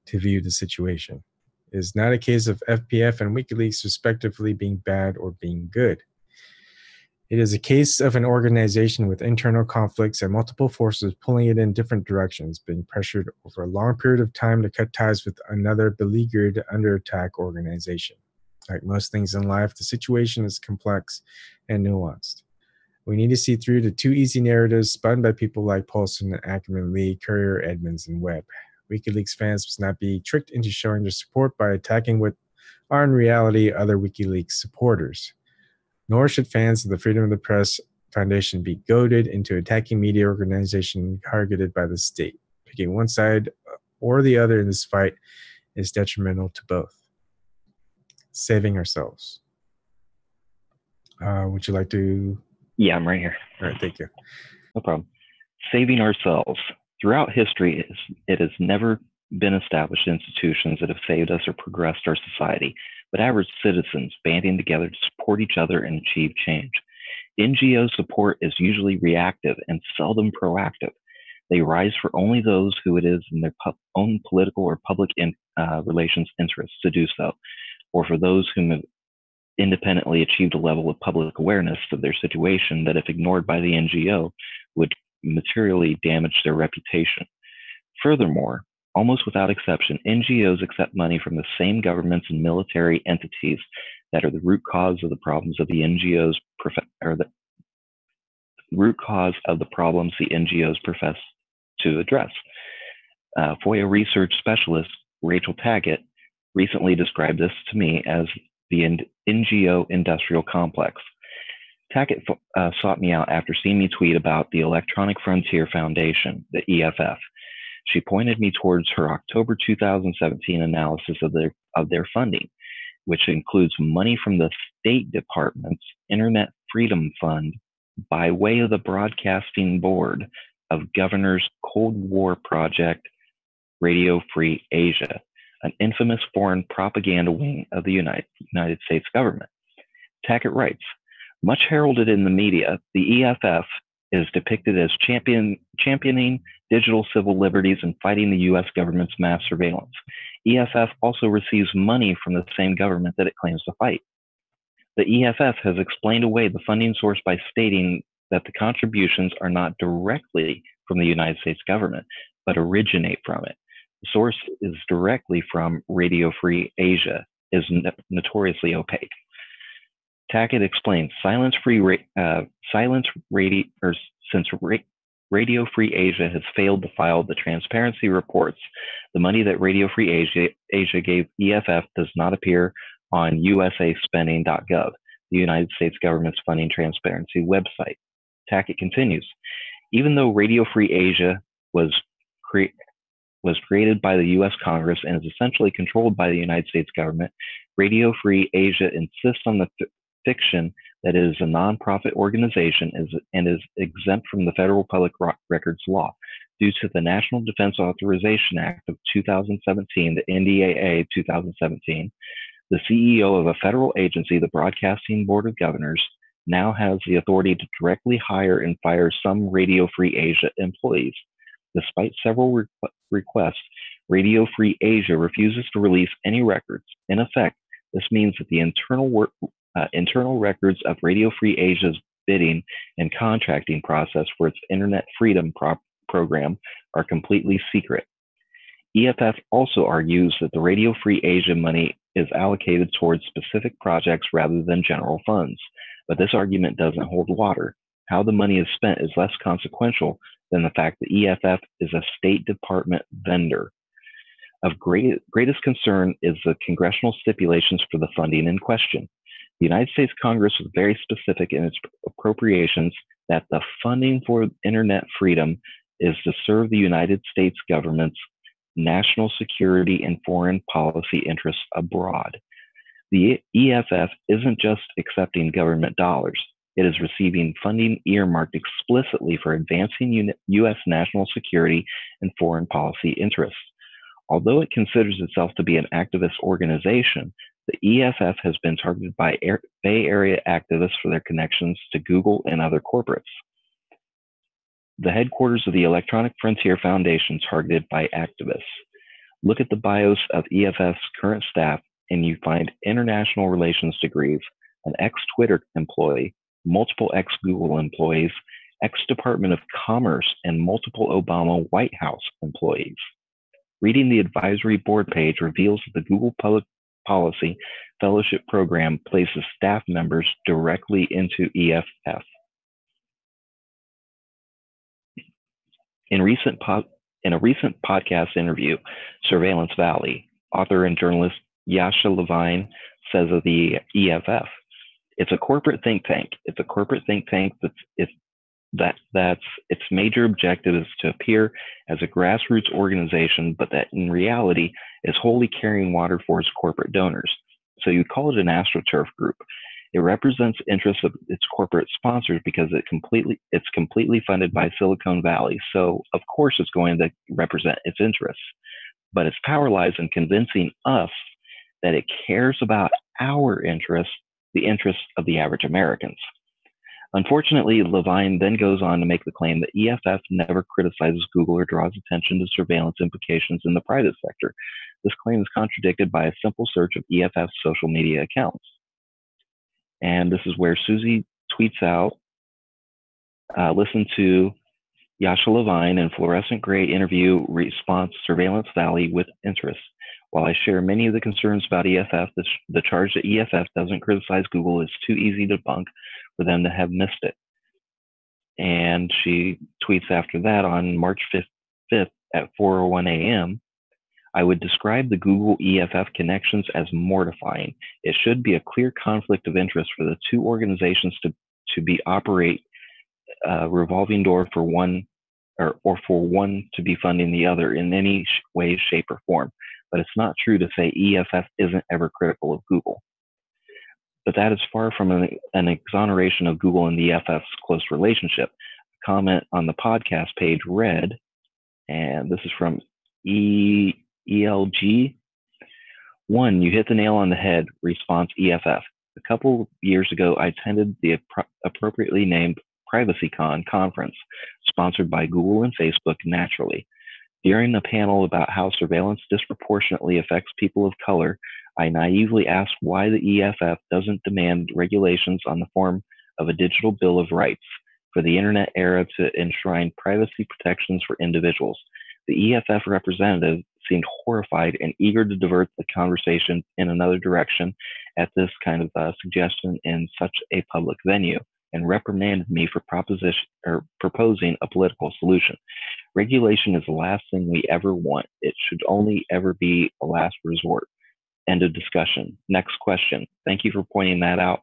to view the situation. It is not a case of FPF and WikiLeaks respectively being bad or being good. It is a case of an organization with internal conflicts and multiple forces pulling it in different directions, being pressured over a long period of time to cut ties with another beleaguered, under attack organization. Like most things in life, the situation is complex and nuanced. We need to see through the too easy narratives spun by people like Paulson, Ackerman, Lee, Courier, Edmonds, and Webb. WikiLeaks fans must not be tricked into showing their support by attacking what are in reality other WikiLeaks supporters. Nor should fans of the Freedom of the Press Foundation be goaded into attacking media organizations targeted by the state. Picking one side or the other in this fight is detrimental to both. Saving ourselves. Would you like to... Yeah, I'm right here. All right, thank you. No problem. Saving ourselves. Throughout history, it has never been established institutions that have saved us or progressed our society, but average citizens banding together to support each other and achieve change. NGO support is usually reactive and seldom proactive. They rise for only those who it is in their own political or public relations interests to do so, or for those whom have independently achieved a level of public awareness of their situation that, if ignored by the NGO, would materially damage their reputation. Furthermore, almost without exception, NGOs accept money from the same governments and military entities that are the root cause of the problems of the NGOs profess to address. FOIA research specialist Rachel Taggett recently described this to me as the NGO industrial complex. Tackett sought me out after seeing me tweet about the Electronic Frontier Foundation, the EFF. She pointed me towards her October 2017 analysis of their funding, which includes money from the State Department's Internet Freedom Fund by way of the Broadcasting Board of Governors Cold War Project Radio Free Asia, an infamous foreign propaganda wing of the United States government. Tackett writes, much heralded in the media, the EFF is depicted as championing digital civil liberties and fighting the U.S. government's mass surveillance. EFF also receives money from the same government that it claims to fight. The EFF has explained away the funding source by stating that the contributions are not directly from the United States government, but originate from it. The source is directly from Radio Free Asia, is notoriously opaque. Tackett explains, since Radio Free Asia has failed to file the transparency reports, the money that Radio Free Asia gave EFF does not appear on usaspending.gov. the United States government's funding transparency website. Tackett continues, even though Radio Free Asia was created by the U.S. Congress and is essentially controlled by the United States government, Radio Free Asia insists on the fiction that it is a nonprofit organization and is exempt from the federal public records law due to the National Defense Authorization Act of 2017, the NDAA 2017. The CEO of a federal agency, the Broadcasting Board of Governors, now has the authority to directly hire and fire some Radio Free Asia employees. Despite several requests, Radio Free Asia refuses to release any records. In effect, this means that the internal records of Radio Free Asia's bidding and contracting process for its Internet Freedom program are completely secret. EFF also argues that the Radio Free Asia money is allocated towards specific projects rather than general funds, but this argument doesn't hold water. How the money is spent is less consequential than the fact that EFF is a State Department vendor. Of greatest concern is the congressional stipulations for the funding in question. The United States Congress was very specific in its appropriations that the funding for Internet freedom is to serve the United States government's national security and foreign policy interests abroad. The EFF isn't just accepting government dollars. It is receiving funding earmarked explicitly for advancing U.S. national security and foreign policy interests. Although it considers itself to be an activist organization, the EFF has been targeted by Bay Area activists for their connections to Google and other corporates. The headquarters of the Electronic Frontier Foundation targeted by activists. Look at the bios of EFF's current staff and you find international relations degrees, an ex-Twitter employee, multiple ex-Google employees, ex-Department of Commerce, and multiple Obama White House employees. Reading the advisory board page reveals that the Google Public Policy Fellowship Program places staff members directly into EFF. In a recent podcast interview, Surveillance Valley, author and journalist Yasha Levine says of the EFF, it's a corporate think tank. It's a corporate think tank that's its major objective is to appear as a grassroots organization, but that in reality is wholly carrying water for its corporate donors. So you call it an AstroTurf group. It represents interests of its corporate sponsors because it's completely funded by Silicon Valley. So of course it's going to represent its interests, but its power lies in convincing us that it cares about our interests, the interests of the average Americans. Unfortunately, Levine then goes on to make the claim that EFF never criticizes Google or draws attention to surveillance implications in the private sector. This claim is contradicted by a simple search of EFF's social media accounts. And this is where Suzie tweets out, listen to Yasha Levine in Fluorescent Gray interview response Surveillance Valley with interest. While I share many of the concerns about EFF, the charge that EFF doesn't criticize Google is too easy to debunk for them to have missed it. And she tweets after that on March 5th at 4:01 a.m., I would describe the Google EFF connections as mortifying. It should be a clear conflict of interest for the two organizations to operate a revolving door for one or for one to be funding the other in any way, shape, or form. But it's not true to say EFF isn't ever critical of Google. But that is far from an exoneration of Google and the EFF's close relationship. A comment on the podcast page read, and this is from ELG. 1, you hit the nail on the head, response EFF. A couple years ago, I attended the appropriately named PrivacyCon conference, sponsored by Google and Facebook naturally. During the panel about how surveillance disproportionately affects people of color, I naively asked why the EFF doesn't demand regulations on the form of a digital Bill of Rights for the internet era to enshrine privacy protections for individuals. The EFF representative seemed horrified and eager to divert the conversation in another direction at this kind of suggestion in such a public venue, and reprimanded me for proposing a political solution. Regulation is the last thing we ever want. It should only ever be a last resort. End of discussion. Next question. Thank you for pointing that out.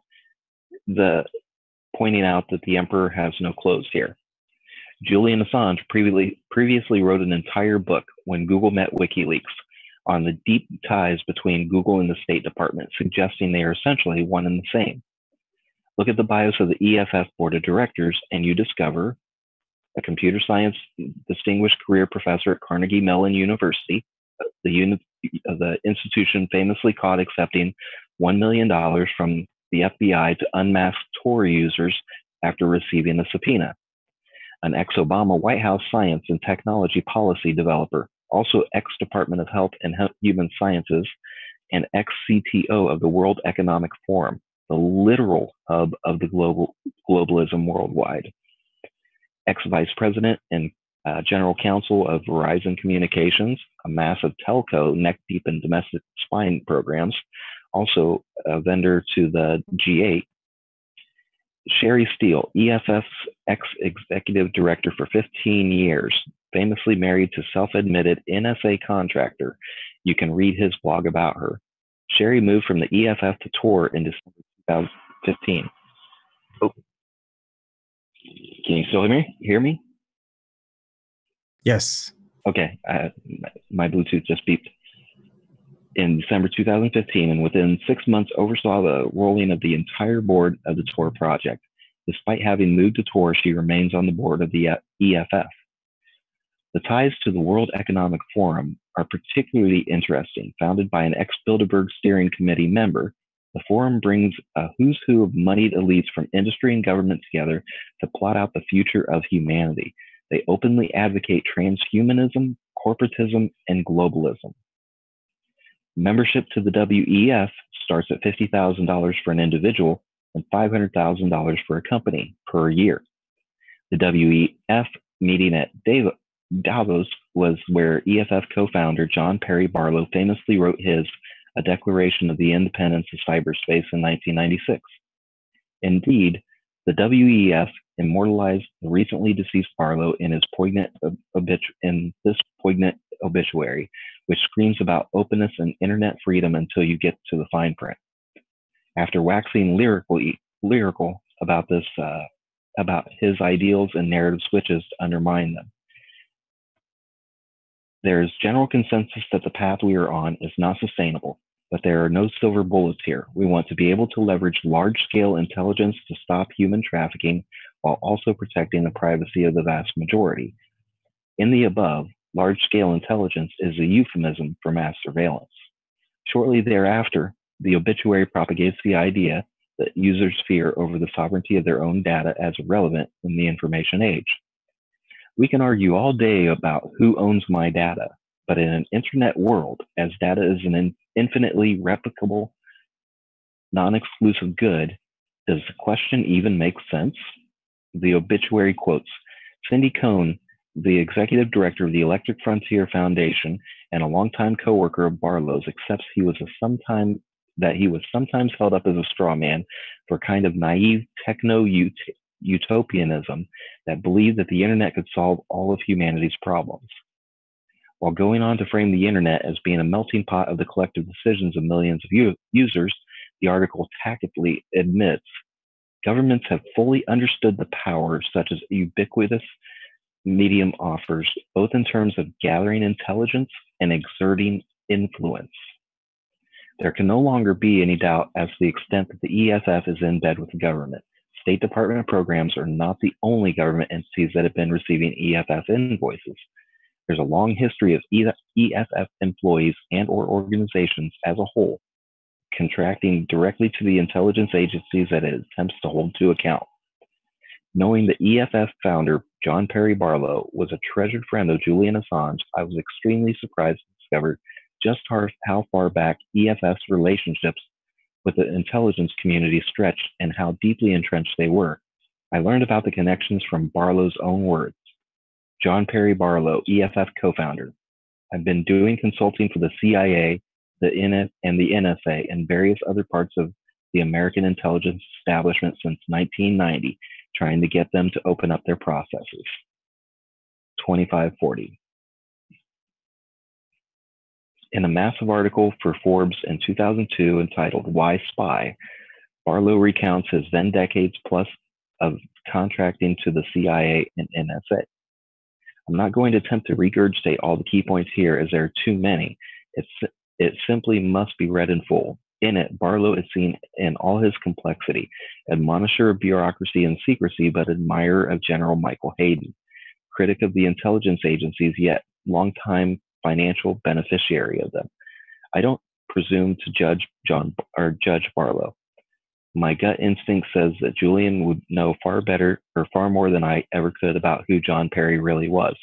pointing out that the emperor has no clothes here. Julian Assange previously wrote an entire book, When Google Met WikiLeaks, on the deep ties between Google and the State Department, suggesting they are essentially one and the same. Look at the bios of the EFF board of directors, and you discover a computer science distinguished career professor at Carnegie Mellon University, the institution famously caught accepting $1 million from the FBI to unmask Tor users after receiving a subpoena. An ex-Obama White House science and technology policy developer, also ex-Department of Health and Human Sciences, and ex-CTO of the World Economic Forum, the literal hub of the globalism worldwide. Ex-vice president and general counsel of Verizon Communications, a massive telco neck-deep in domestic spying programs, also a vendor to the G8. Sherry Steele, EFF's ex-executive director for 15 years, famously married to self-admitted NSA contractor. You can read his blog about her. Sherry moved from the EFF to Tor in December 2015. Oh. Can you still hear me? Yes. Okay, my Bluetooth just beeped. In December 2015, and within 6 months oversaw the rolling of the entire board of the Tor project. Despite having moved to Tor, she remains on the board of the EFF. The ties to the World Economic Forum are particularly interesting. Founded by an ex-Bilderberg Steering Committee member, the forum brings a who's who of moneyed elites from industry and government together to plot out the future of humanity. They openly advocate transhumanism, corporatism, and globalism. Membership to the WEF starts at $50,000 for an individual and $500,000 for a company per year. The WEF meeting at Davos was where EFF co-founder John Perry Barlow famously wrote A Declaration of the Independence of Cyberspace in 1996. Indeed, the WEF immortalized the recently deceased Barlow in his poignant obituary, which screams about openness and internet freedom until you get to the fine print. After waxing lyrical about this, about his ideals and narrative switches to undermine them, there is general consensus that the path we are on is not sustainable, but there are no silver bullets here. We want to be able to leverage large-scale intelligence to stop human trafficking while also protecting the privacy of the vast majority. In the above, large-scale intelligence is a euphemism for mass surveillance. Shortly thereafter, the obituary propagates the idea that users fear over the sovereignty of their own data as irrelevant in the information age. We can argue all day about who owns my data, but in an internet world, as data is an infinitely replicable, non-exclusive good, does the question even make sense? The obituary quotes Cindy Cohn, the executive director of the Electric Frontier Foundation and a longtime co-worker of Barlow's, accepts he was sometimes held up as a straw man for a kind of naive techno-utopianism that believed that the internet could solve all of humanity's problems. While going on to frame the internet as being a melting pot of the collective decisions of millions of users, the article tacitly admits governments have fully understood the power such as ubiquitous medium offers, both in terms of gathering intelligence and exerting influence. There can no longer be any doubt as to the extent that the EFF is in bed with the government. State Department programs are not the only government entities that have been receiving EFF invoices. There's a long history of EFF employees and or organizations as a whole contracting directly to the intelligence agencies that it attempts to hold to account. Knowing the EFF founder, John Perry Barlow, was a treasured friend of Julian Assange, I was extremely surprised to discover just how far back EFF's relationships with the intelligence community stretched and how deeply entrenched they were. I learned about the connections from Barlow's own words. John Perry Barlow, EFF co-founder. I've been doing consulting for the CIA, the NSA, and various other parts of the American intelligence establishment since 1990, trying to get them to open up their processes. 2540. In a massive article for Forbes in 2002 entitled Why Spy?, Barlow recounts his then decades plus of contracting to the CIA and NSA. I'm not going to attempt to regurgitate all the key points here, as there are too many. It simply must be read in full. In it, Barlow is seen in all his complexity, admonisher of bureaucracy and secrecy, but admirer of General Michael Hayden, critic of the intelligence agencies, yet longtime financial beneficiary of them. I don't presume to judge Barlow. My gut instinct says that Julian would know far better or far more than I ever could about who John Perry really was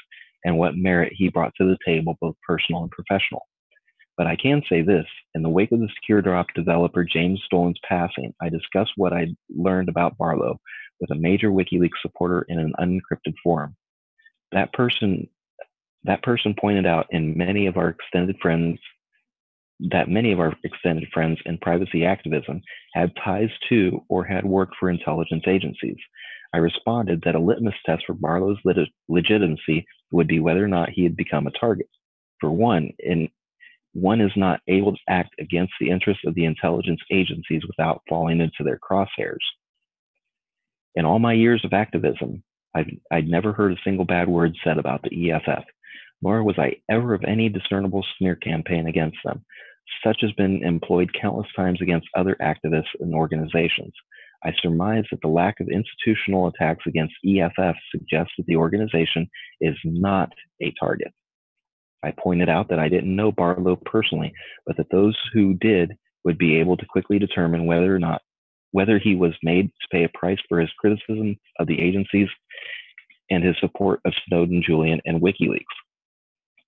and what merit he brought to the table, both personal and professional. But I can say this: in the wake of the SecureDrop developer James Dolan's passing, I discussed what I learned about Barlow with a major WikiLeaks supporter in an unencrypted forum. That person pointed out many of our extended friends in privacy activism had ties to or had worked for intelligence agencies. I responded that a litmus test for Barlow's legitimacy would be whether or not he had become a target. For one is not able to act against the interests of the intelligence agencies without falling into their crosshairs. In all my years of activism, I'd never heard a single bad word said about the EFF, nor was I ever of any discernible smear campaign against them. Such has been employed countless times against other activists and organizations. I surmise that the lack of institutional attacks against EFF suggests that the organization is not a target. I pointed out that I didn't know Barlow personally, but that those who did would be able to quickly determine whether he was made to pay a price for his criticism of the agencies and his support of Snowden, Julian, and WikiLeaks.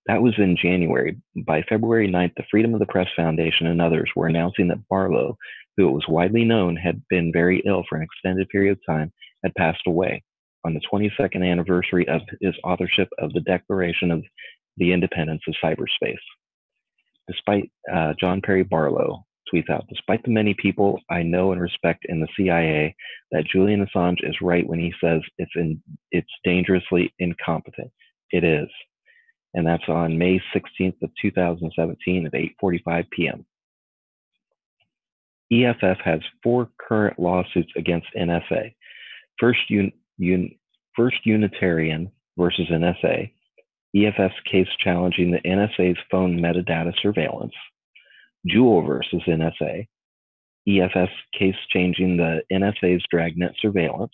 That was in January. By February 9th, the Freedom of the Press Foundation and others were announcing that Barlow, who it was widely known had been very ill for an extended period of time, had passed away on the 22nd anniversary of his authorship of the Declaration of the Independence of Cyberspace. Despite John Perry Barlow tweets out, despite the many people I know and respect in the CIA, that Julian Assange is right when he says it's dangerously incompetent. It is. And that's on May 16th of 2017 at 8:45 p.m. EFF has 4 current lawsuits against NSA. First Unitarian versus NSA, EFF's case challenging the NSA's phone metadata surveillance. Jewel versus NSA, EFF's case changing the NSA's dragnet surveillance.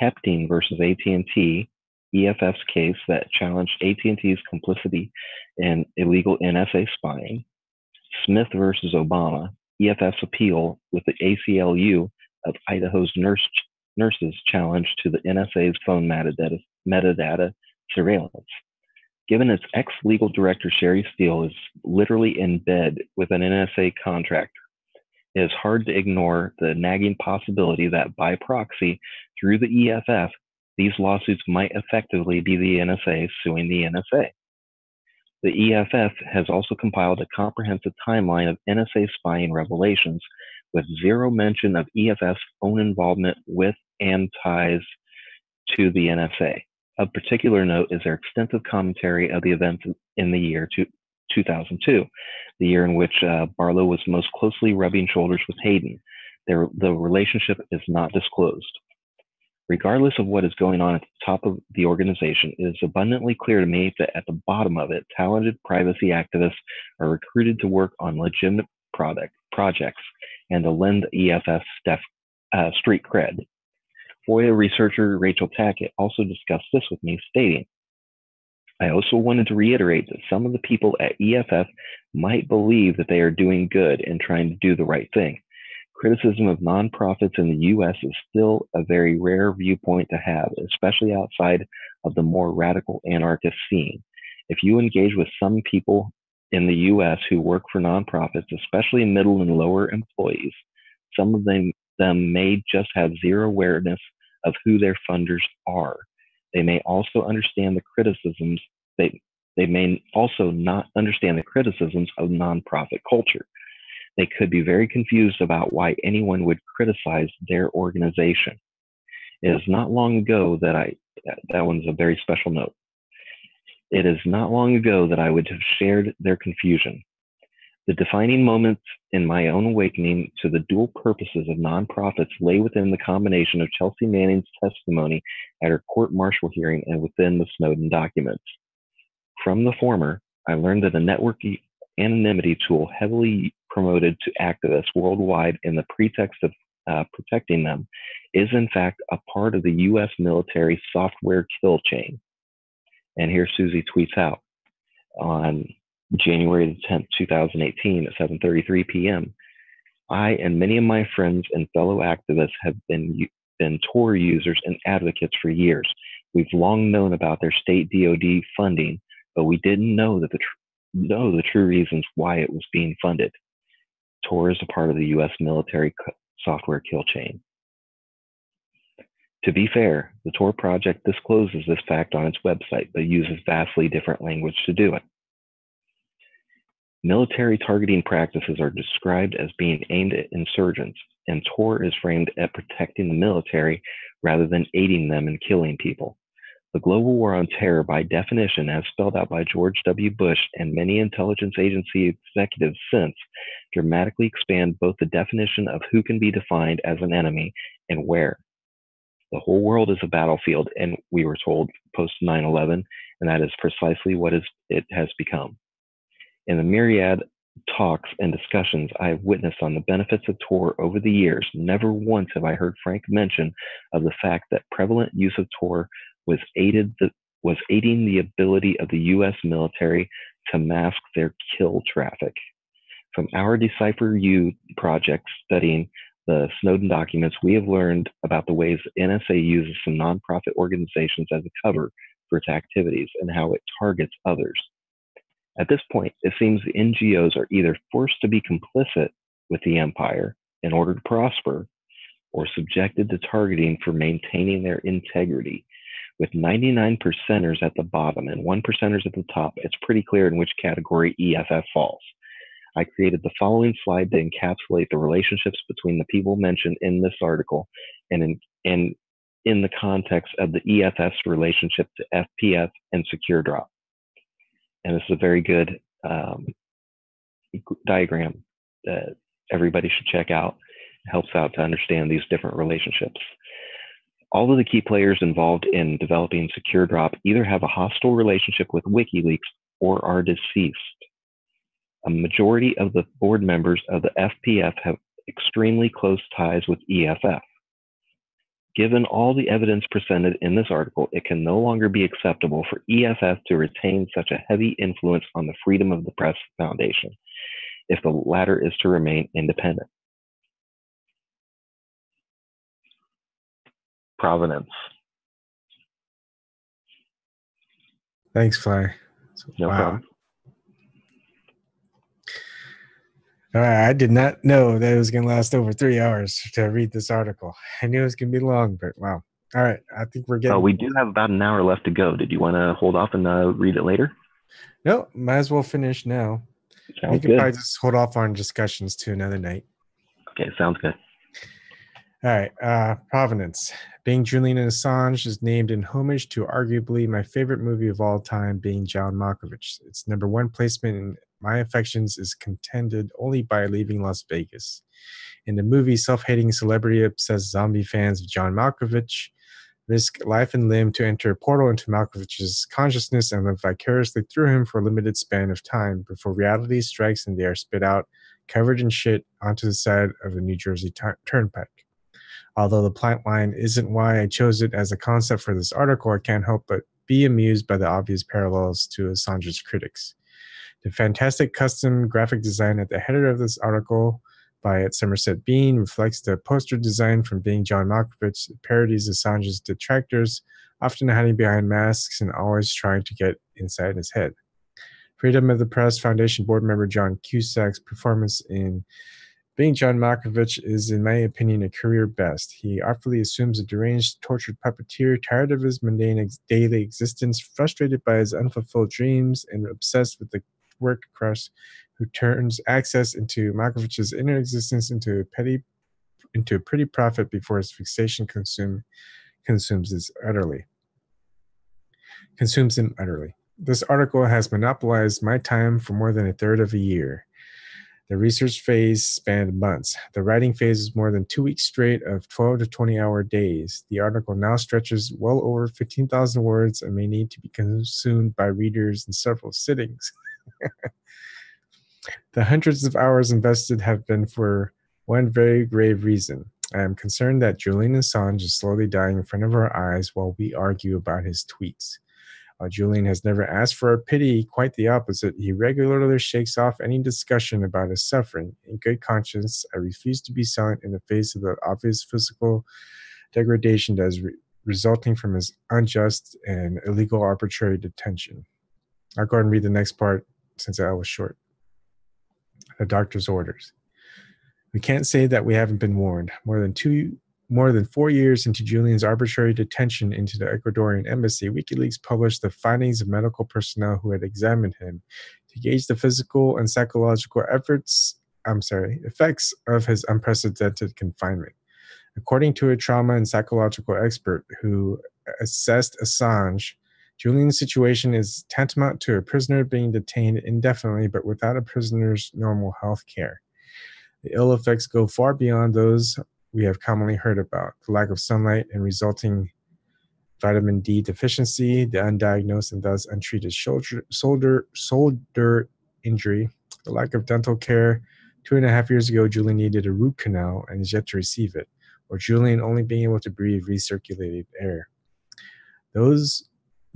Hepting versus AT&T, EFF's case that challenged AT&T's complicity in illegal NSA spying. Smith versus Obama, EFF's appeal with the ACLU of Idaho's nurses challenge to the NSA's phone metadata surveillance. Given its ex-legal director Sherry Steele is literally in bed with an NSA contractor, it is hard to ignore the nagging possibility that by proxy, through the EFF, these lawsuits might effectively be the NSA suing the NSA. The EFF has also compiled a comprehensive timeline of NSA spying revelations with zero mention of EFF's own involvement with and ties to the NSA. Of particular note is their extensive commentary of the events in the year 2002, the year in which Barlow was most closely rubbing shoulders with Hayden. The relationship is not disclosed. Regardless of what is going on at the top of the organization, it is abundantly clear to me that at the bottom of it, talented privacy activists are recruited to work on legitimate projects and to lend the EFF street cred. FOIA researcher Rachel Tackett also discussed this with me, stating, I also wanted to reiterate that some of the people at EFF might believe that they are doing good and trying to do the right thing. Criticism of nonprofits in the U.S. is still a very rare viewpoint to have, especially outside of the more radical anarchist scene. If you engage with some people in the U.S. who work for nonprofits, especially middle and lower employees, some of them may just have zero awareness of who their funders are. They may also understand the criticisms. They may also not understand the criticisms of nonprofit culture. They could be very confused about why anyone would criticize their organization. It is not long ago that that one's a very special note. It is not long ago that I would have shared their confusion. The defining moments in my own awakening to the dual purposes of nonprofits lay within the combination of Chelsea Manning's testimony at her court-martial hearing and within the Snowden documents. From the former, I learned that a network anonymity tool heavily promoted to activists worldwide in the pretext of protecting them is in fact a part of the US military software kill chain. And here Suzie tweets out on January 10th, 2018 at 7:33 p.m. I and many of my friends and fellow activists have been Tor users and advocates for years. We've long known about their state DoD funding, but we didn't know the true reasons why it was being funded. Tor is a part of the US military software kill chain. To be fair, the Tor project discloses this fact on its website, but uses vastly different language to do it. Military targeting practices are described as being aimed at insurgents, and Tor is framed at protecting the military rather than aiding them in killing people. The global war on terror, by definition, as spelled out by George W. Bush and many intelligence agency executives since, dramatically expand both the definition of who can be defined as an enemy and where. The whole world is a battlefield, and we were told post 9/11, and that is precisely what it has become. In the myriad talks and discussions I have witnessed on the benefits of Tor over the years, never once have I heard frank mention of the fact that prevalent use of Tor was aiding the ability of the US military to mask their kill traffic. From our Decipher U project studying the Snowden documents, we have learned about the ways the NSA uses some nonprofit organizations as a cover for its activities and how it targets others. At this point, it seems the NGOs are either forced to be complicit with the empire in order to prosper, or subjected to targeting for maintaining their integrity. With 99 percenters at the bottom and 1 percenters at the top, it's pretty clear in which category EFF falls. I created the following slide to encapsulate the relationships between the people mentioned in this article and in the context of the EFF's relationship to FPF and Secure Drop. And this is a very good diagram that everybody should check out. It helps out to understand these different relationships. All of the key players involved in developing Secure Drop either have a hostile relationship with WikiLeaks or are deceased. A majority of the board members of the FPF have extremely close ties with EFF. Given all the evidence presented in this article, it can no longer be acceptable for EFF to retain such a heavy influence on the Freedom of the Press Foundation, if the latter is to remain independent. Provenance. Thanks, Fly. No problem. All right, I did not know that it was going to last over 3 hours to read this article. I knew it was going to be long, but wow. All right, I think we're getting... we do have about an hour left to go. Did you want to hold off and read it later? No, might as well finish now. We can probably just hold off on discussions to another night. Okay, sounds good. All right, Provenance. Being Julian Assange is named in homage to arguably my favorite movie of all time, being John Malkovich. Its #1 placement in my affections is contended only by Leaving Las Vegas. In the movie, self-hating celebrity-obsessed zombie fans of John Malkovich risk life and limb to enter a portal into Malkovich's consciousness and live vicariously through him for a limited span of time before reality strikes and they are spit out, covered in shit, onto the side of the New Jersey Turnpike. Although the plot line isn't why I chose it as a concept for this article, I can't help but be amused by the obvious parallels to Assange's critics. The fantastic custom graphic design at the header of this article by Somerset Bean reflects the poster design from Being John Malkovich. It parodies Assange's detractors, often hiding behind masks and always trying to get inside his head. Freedom of the Press Foundation board member John Cusack's performance in Being John Malkovich is, in my opinion, a career best. He artfully assumes a deranged, tortured puppeteer, tired of his mundane daily existence, frustrated by his unfulfilled dreams, and obsessed with the work crush, who turns access into Malkovich's inner existence into a pretty profit before his fixation consumes him utterly. This article has monopolized my time for more than a third of a year. The research phase spanned months. The writing phase is more than 2 weeks straight of 12 to 20-hour days. The article now stretches well over 15,000 words and may need to be consumed by readers in several sittings. The hundreds of hours invested have been for one very grave reason. I am concerned that Julian Assange is slowly dying in front of our eyes while we argue about his tweets. While Julian has never asked for our pity, quite the opposite, he regularly shakes off any discussion about his suffering. In good conscience, I refuse to be silent in the face of the obvious physical degradation that is resulting from his unjust and illegal arbitrary detention. I'll go ahead and read the next part since I was short. The doctor's orders. We can't say that we haven't been warned. More than 4 years into Julian's arbitrary detention into the Ecuadorian embassy, WikiLeaks published the findings of medical personnel who had examined him to gauge the physical and psychological effects of his unprecedented confinement. According to a trauma and psychological expert who assessed Assange, Julian's situation is tantamount to a prisoner being detained indefinitely but without a prisoner's normal health care. The ill effects go far beyond those we have commonly heard about: the lack of sunlight and resulting vitamin D deficiency, the undiagnosed and thus untreated shoulder injury, the lack of dental care. 2.5 years ago, Julian needed a root canal and is yet to receive it, or Julian only being able to breathe recirculated air.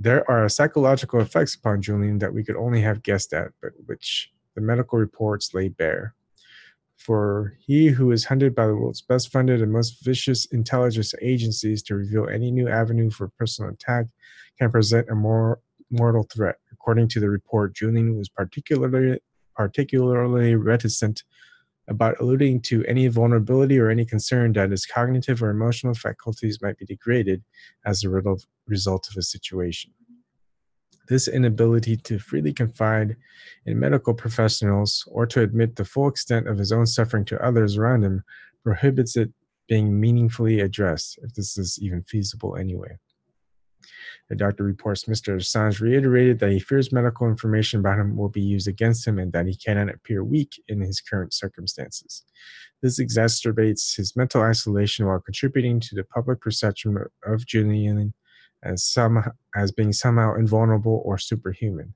There are psychological effects upon Julian that we could only have guessed at, but which the medical reports lay bare. For he who is hunted by the world's best funded and most vicious intelligence agencies to reveal any new avenue for personal attack can present a more mortal threat. According to the report, Julian was particularly reticent about alluding to any vulnerability or any concern that his cognitive or emotional faculties might be degraded as a result of his situation. This inability to freely confide in medical professionals or to admit the full extent of his own suffering to others around him prohibits it being meaningfully addressed, if this is even feasible anyway. The doctor reports Mr. Assange reiterated that he fears medical information about him will be used against him and that he cannot appear weak in his current circumstances. This exacerbates his mental isolation while contributing to the public perception of Julian as being somehow invulnerable or superhuman.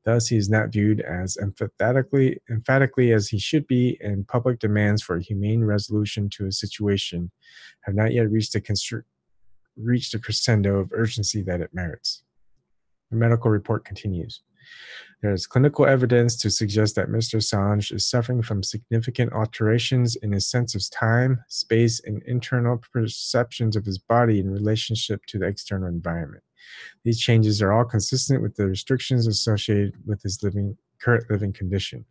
Thus, he is not viewed as emphatically as he should be, and public demands for a humane resolution to his situation have not yet reached the crescendo of urgency that it merits. The medical report continues. There is clinical evidence to suggest that Mr. Assange is suffering from significant alterations in his sense of time, space, and internal perceptions of his body in relationship to the external environment. These changes are all consistent with the restrictions associated with his current living condition.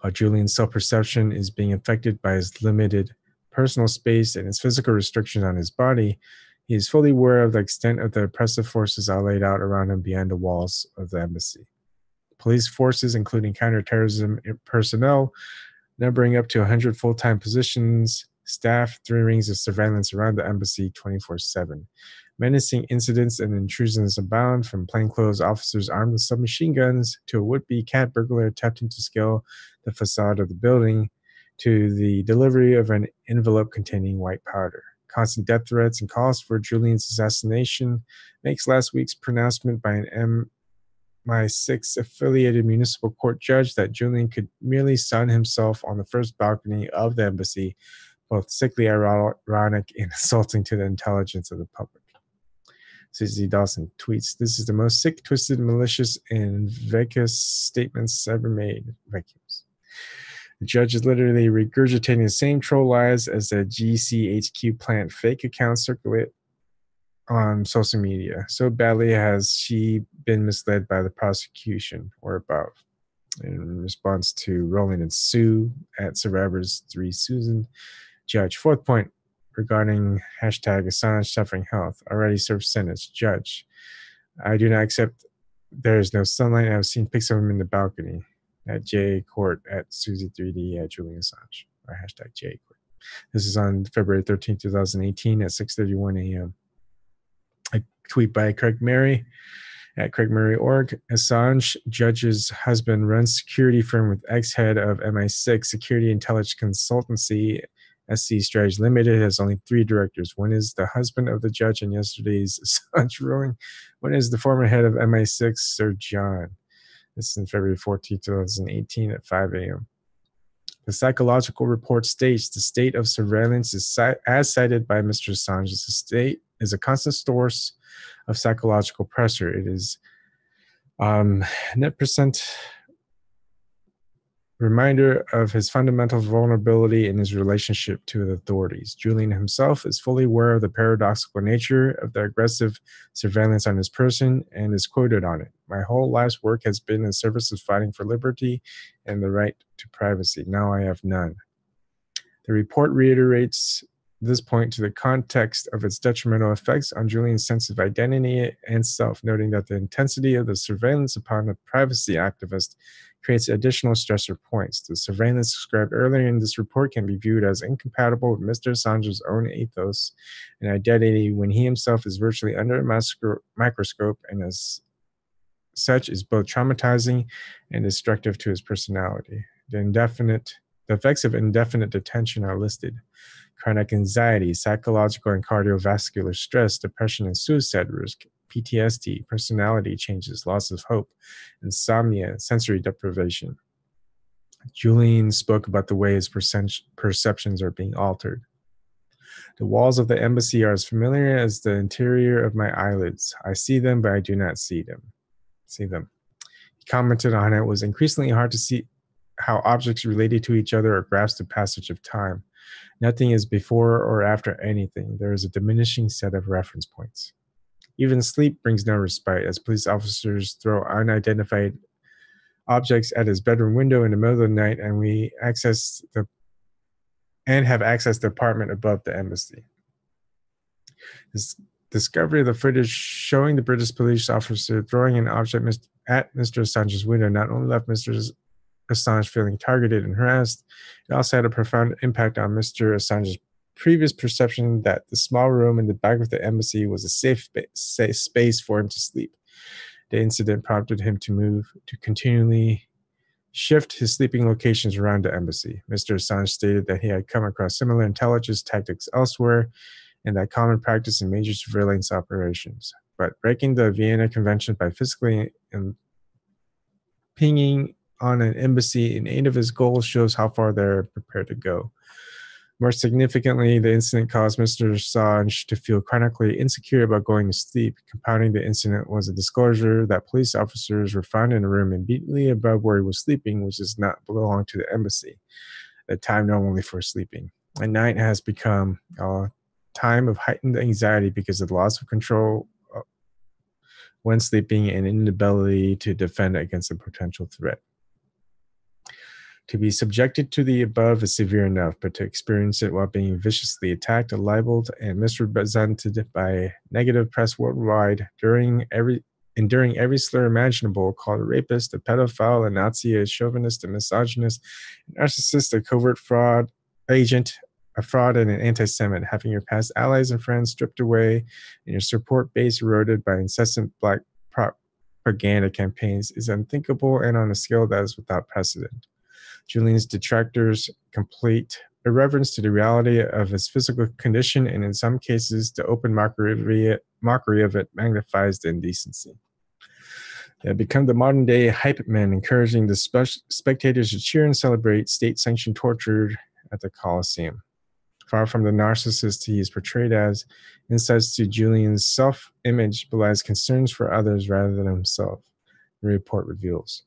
While Julian's self-perception is being affected by his limited personal space and his physical restrictions on his body, he is fully aware of the extent of the oppressive forces laid out around him beyond the walls of the embassy. Police forces, including counterterrorism personnel, numbering up to 100 full-time positions, staff 3 rings of surveillance around the embassy 24/7. Menacing incidents and intrusions abound, from plainclothes officers armed with submachine guns to a would-be cat burglar attempting to scale the facade of the building to the delivery of an envelope containing white powder. Constant death threats and calls for Julian's assassination makes last week's pronouncement by an MI6 affiliated municipal court judge that Julian could merely sun himself on the first balcony of the embassy both sickly ironic and insulting to the intelligence of the public. Suzie Dawson tweets, "This is the most sick, twisted, malicious, and vacuous statements ever made." Vacuums. The judge is literally regurgitating the same troll lies as the GCHQ plant fake accounts circulate on social media. So badly has she been misled by the prosecution or above. In response to Roland and Sue at Survivors 3 Susan, judge. 4th point regarding hashtag Assange suffering health. Already served sentence. Judge. I do not accept there is no sunlight. I've seen pics of him in the balcony. At J Court at Suzie 3D at Julian Assange, or hashtag J Court. This is on February 13, 2018 at 6:31 a.m. A tweet by Craig Mary. At Craig Murray Org, Assange judge's husband runs security firm with ex-head of MI6 Security Intelligence Consultancy. SC Strategy Limited has only 3 directors. One is the husband of the judge in yesterday's Assange ruling. One is the former head of MI6, Sir John. This is in February 14, 2018 at 5 a.m. The psychological report states the state of surveillance is as cited by Mr. Assange. The state is a constant source of psychological pressure. It is net percent reminder of his fundamental vulnerability in his relationship to the authorities. Julian himself is fully aware of the paradoxical nature of the aggressive surveillance on his person and is quoted on it. My whole life's work has been in service of fighting for liberty and the right to privacy. Now I have none. The report reiterates this point to the context of its detrimental effects on Julian's sense of identity and self, noting that the intensity of the surveillance upon a privacy activist creates additional stressor points. The surveillance described earlier in this report can be viewed as incompatible with Mr. Assange's own ethos and identity when he himself is virtually under a microscope and as such is both traumatizing and destructive to his personality. The effects of indefinite detention are listed. Chronic anxiety, psychological and cardiovascular stress, depression and suicide risk, PTSD, personality changes, loss of hope, insomnia, sensory deprivation. Julian spoke about the way his perceptions are being altered. The walls of the embassy are as familiar as the interior of my eyelids. I see them, but I do not see them. He commented on it was increasingly hard to see how objects related to each other are grasp the passage of time. Nothing is before or after anything. There is a diminishing set of reference points. Even sleep brings no respite, as police officers throw unidentified objects at his bedroom window in the middle of the night, and have accessed the apartment above the embassy. This discovery of the footage showing the British police officer throwing an object at Mr. Assange's window not only left Mr. Assange feeling targeted and harassed, it also had a profound impact on Mr. Assange's previous perception that the small room in the back of the embassy was a safe space for him to sleep. The incident prompted him to continually shift his sleeping locations around the embassy. Mr. Assange stated that he had come across similar intelligence tactics elsewhere and that common practice in major surveillance operations. But breaking the Vienna Convention by physically impinging on an embassy in aid of his goals shows how far they're prepared to go. More significantly, the incident caused Mr. Assange to feel chronically insecure about going to sleep. Compounding the incident was a disclosure that police officers were found in a room immediately above where he was sleeping, which does not belong to the embassy, a time normally for sleeping. At night has become a time of heightened anxiety because of the loss of control when sleeping and inability to defend against a potential threat. To be subjected to the above is severe enough, but to experience it while being viciously attacked, libeled, and misrepresented by negative press worldwide, enduring every slur imaginable, called a rapist, a pedophile, a Nazi, a chauvinist, a misogynist, a narcissist, a covert fraud agent, a fraud, and an anti-Semite, having your past allies and friends stripped away and your support base eroded by incessant black propaganda campaigns is unthinkable and on a scale that is without precedent. Julian's detractors complete irreverence to the reality of his physical condition, and in some cases, the open mockery of it magnifies the indecency. They have become the modern-day hype men, encouraging the spectators to cheer and celebrate state-sanctioned torture at the Colosseum. Far from the narcissist he is portrayed as, insights to Julian's self-image belies concerns for others rather than himself, the report reveals.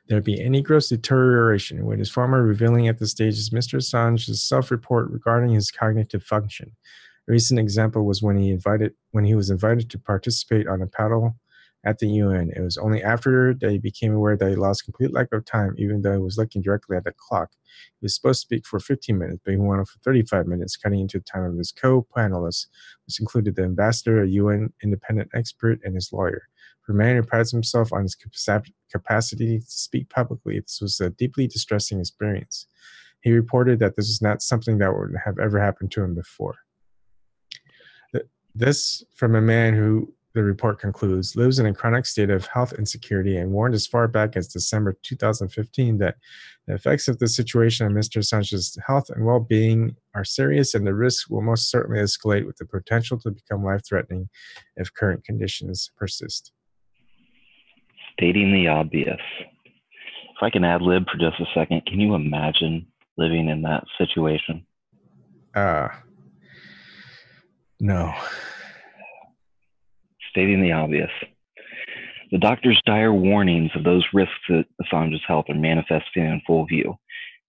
There be any gross deterioration. What is far more revealing at this stage is Mr. Assange's self-report regarding his cognitive function. A recent example was when he was invited to participate on a panel at the UN. It was only after that he became aware that he lost complete lack of time, even though he was looking directly at the clock. He was supposed to speak for 15 minutes, but he went on for 35 minutes, cutting into the time of his co-panelists, which included the ambassador, a UN independent expert, and his lawyer. For a man who prides himself on his capacity to speak publicly, this was a deeply distressing experience. He reported that this is not something that would have ever happened to him before. This from a man who the report concludes, lives in a chronic state of health insecurity and warned as far back as December 2015 that the effects of the situation on Mr. Assange's health and well-being are serious, and the risk will most certainly escalate with the potential to become life-threatening if current conditions persist. Stating the obvious. If I can ad-lib for just a second, can you imagine living in that situation? No. Stating the obvious. The doctor's dire warnings of those risks to Assange's health are manifesting in full view.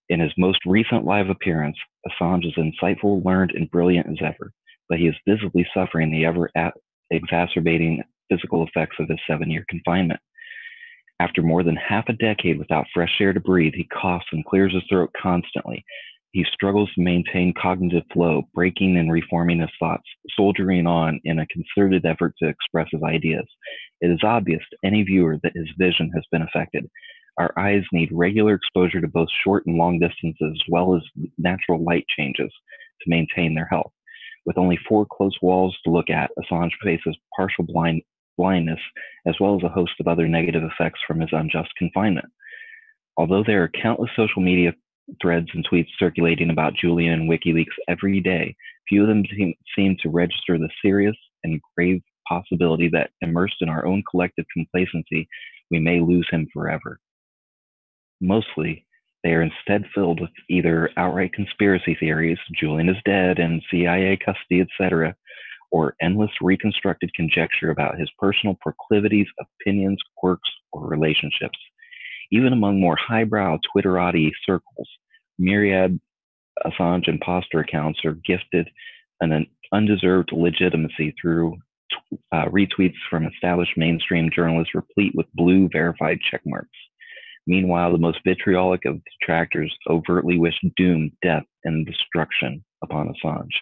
In his most recent live appearance, Assange is insightful, learned, and brilliant as ever, but he is visibly suffering the ever-exacerbating physical effects of his 7-year confinement. After more than half a decade without fresh air to breathe, he coughs and clears his throat constantly. He struggles to maintain cognitive flow, breaking and reforming his thoughts, soldiering on in a concerted effort to express his ideas. It is obvious to any viewer that his vision has been affected. Our eyes need regular exposure to both short and long distances, as well as natural light changes to maintain their health. With only 4 close walls to look at, Assange faces partial blindness, as well as a host of other negative effects from his unjust confinement. Although there are countless social media threads and tweets circulating about Julian and WikiLeaks every day, few of them seem to register the serious and grave possibility that, immersed in our own collective complacency, we may lose him forever. Mostly, they are instead filled with either outright conspiracy theories, Julian is dead and CIA custody, etc., or endless reconstructed conjecture about his personal proclivities, opinions, quirks, or relationships. Even among more highbrow Twitterati circles, myriad Assange imposter accounts are gifted an undeserved legitimacy through retweets from established mainstream journalists replete with blue verified checkmarks. Meanwhile, the most vitriolic of detractors overtly wish doom, death, and destruction upon Assange.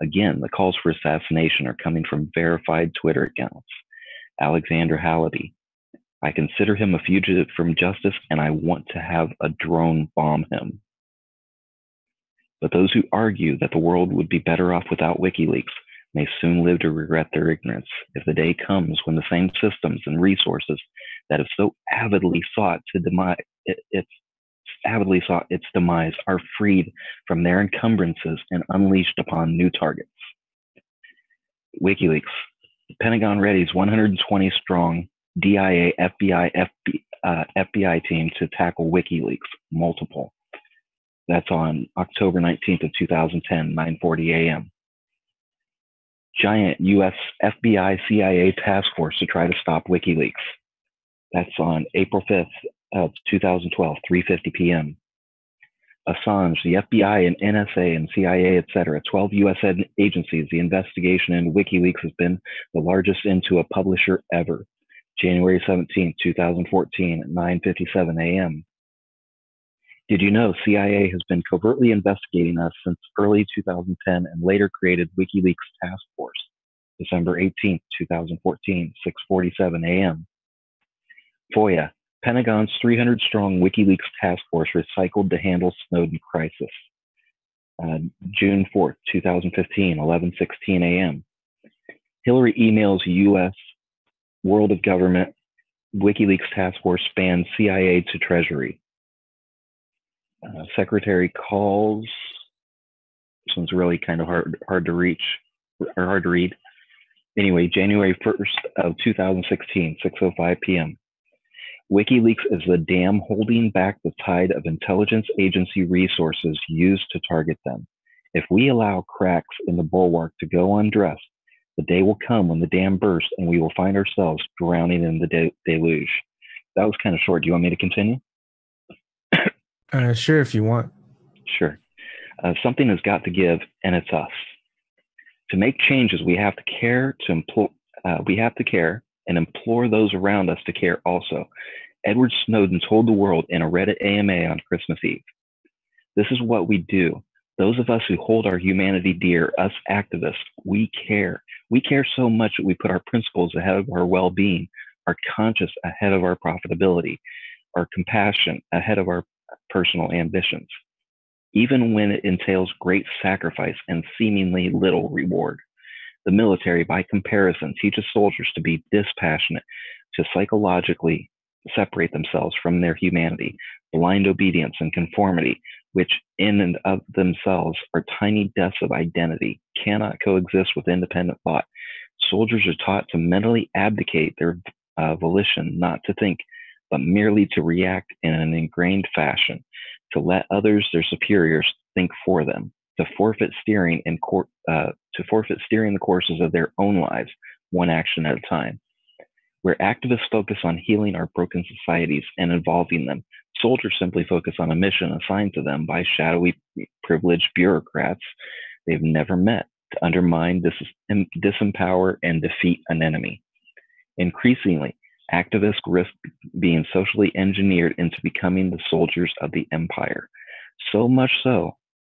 Again, the calls for assassination are coming from verified Twitter accounts. Alexander Halliday, I consider him a fugitive from justice, and I want to have a drone bomb him. But those who argue that the world would be better off without WikiLeaks may soon live to regret their ignorance if the day comes when the same systems and resources that have so avidly sought its demise are freed from their encumbrances and unleashed upon new targets. WikiLeaks. Pentagon readies 120-strong DIA FBI team to tackle WikiLeaks. Multiple. That's on October 19th of 2010, 9:40 a.m. Giant U.S. FBI CIA task force to try to stop WikiLeaks. That's on April 5th of 2012, 3:50 p.m. Assange, the FBI and NSA and CIA, etc., 12 U.S. agencies. The investigation into WikiLeaks has been the largest into a publisher ever. January 17th, 2014, at 9:57 a.m. Did you know CIA has been covertly investigating us since early 2010 and later created WikiLeaks Task Force? December 18th, 2014, 6:47 a.m. FOIA. Pentagon's 300-strong WikiLeaks task force recycled to handle Snowden crisis. June 4th, 2015, 11:16 a.m. Hillary emails U.S. World of Government. WikiLeaks task force spans CIA to Treasury. Secretary calls. This one's really kind of hard to reach or hard to read. Anyway, January 1st of 2016, 6:05 p.m. WikiLeaks is the dam holding back the tide of intelligence agency resources used to target them. If we allow cracks in the bulwark to go undressed, the day will come when the dam bursts and we will find ourselves drowning in the deluge. That was kind of short. Do you want me to continue? Sure, if you want. Sure. Something has got to give, and it's us. To make changes, we have to care and implore those around us to care also. Edward Snowden told the world in a Reddit AMA on Christmas Eve. This is what we do. Those of us who hold our humanity dear, us activists, we care. We care so much that we put our principles ahead of our well-being, our conscience ahead of our profitability, our compassion ahead of our personal ambitions, even when it entails great sacrifice and seemingly little reward. The military, by comparison, teaches soldiers to be dispassionate, to psychologically separate themselves from their humanity. Blind obedience and conformity, which in and of themselves are tiny deaths of identity, cannot coexist with independent thought. Soldiers are taught to mentally abdicate their volition, not to think, but merely to react in an ingrained fashion, to let others, their superiors, think for them, to forfeit steering the courses of their own lives, one action at a time. Where activists focus on healing our broken societies and involving them, soldiers simply focus on a mission assigned to them by shadowy, privileged bureaucrats they've never met to undermine, disempower, and defeat an enemy. Increasingly, activists risk being socially engineered into becoming the soldiers of the empire, so much so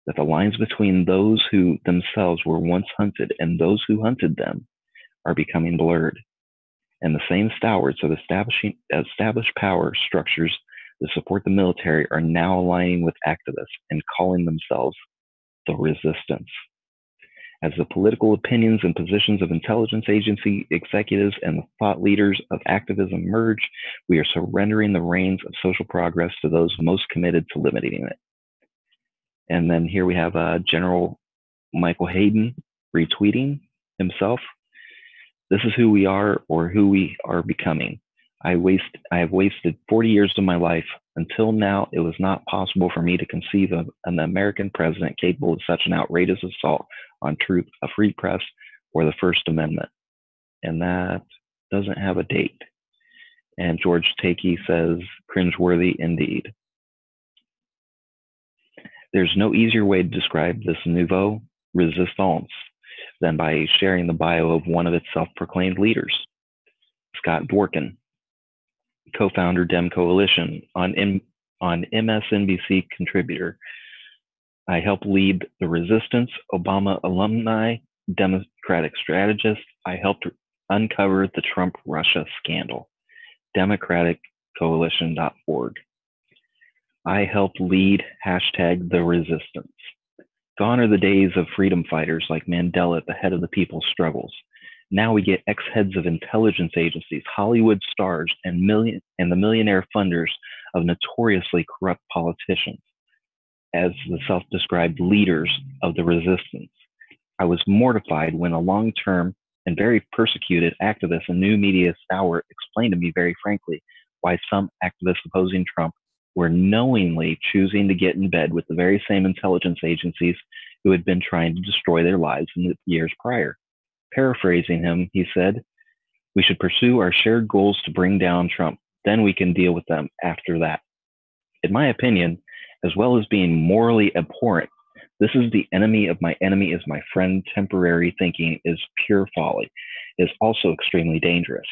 that the lines between those who themselves were once hunted and those who hunted them are becoming blurred. And the same stalwarts of established power structures that support the military are now aligning with activists and calling themselves the resistance. As the political opinions and positions of intelligence agency executives and the thought leaders of activism merge, we are surrendering the reins of social progress to those most committed to limiting it. And then here we have General Michael Hayden retweeting himself. This is who we are, or who we are becoming. I have wasted 40 years of my life. Until now, it was not possible for me to conceive of an American president capable of such an outrageous assault on truth, a free press, or the First Amendment. And that doesn't have a date. And George Takei says, cringeworthy indeed. There's no easier way to describe this nouveau resistance than by sharing the bio of one of its self-proclaimed leaders, Scott Dworkin, co-founder Dem Coalition, on MSNBC contributor. I helped lead the resistance, Obama alumni, Democratic strategist. I helped uncover the Trump-Russia scandal, democraticcoalition.org. I helped lead #the resistance. Gone are the days of freedom fighters like Mandela at the head of the people's struggles. Now we get ex-heads of intelligence agencies, Hollywood stars, and the millionaire funders of notoriously corrupt politicians as the self-described leaders of the resistance. I was mortified when a long-term and very persecuted activist and new media stalwart explained to me very frankly why some activists opposing Trump were knowingly choosing to get in bed with the very same intelligence agencies who had been trying to destroy their lives in the years prior. Paraphrasing him, he said, "We should pursue our shared goals to bring down Trump. Then we can deal with them after that." In my opinion, as well as being morally abhorrent, this is the enemy of my enemy is my friend temporary thinking is pure folly. It is also extremely dangerous.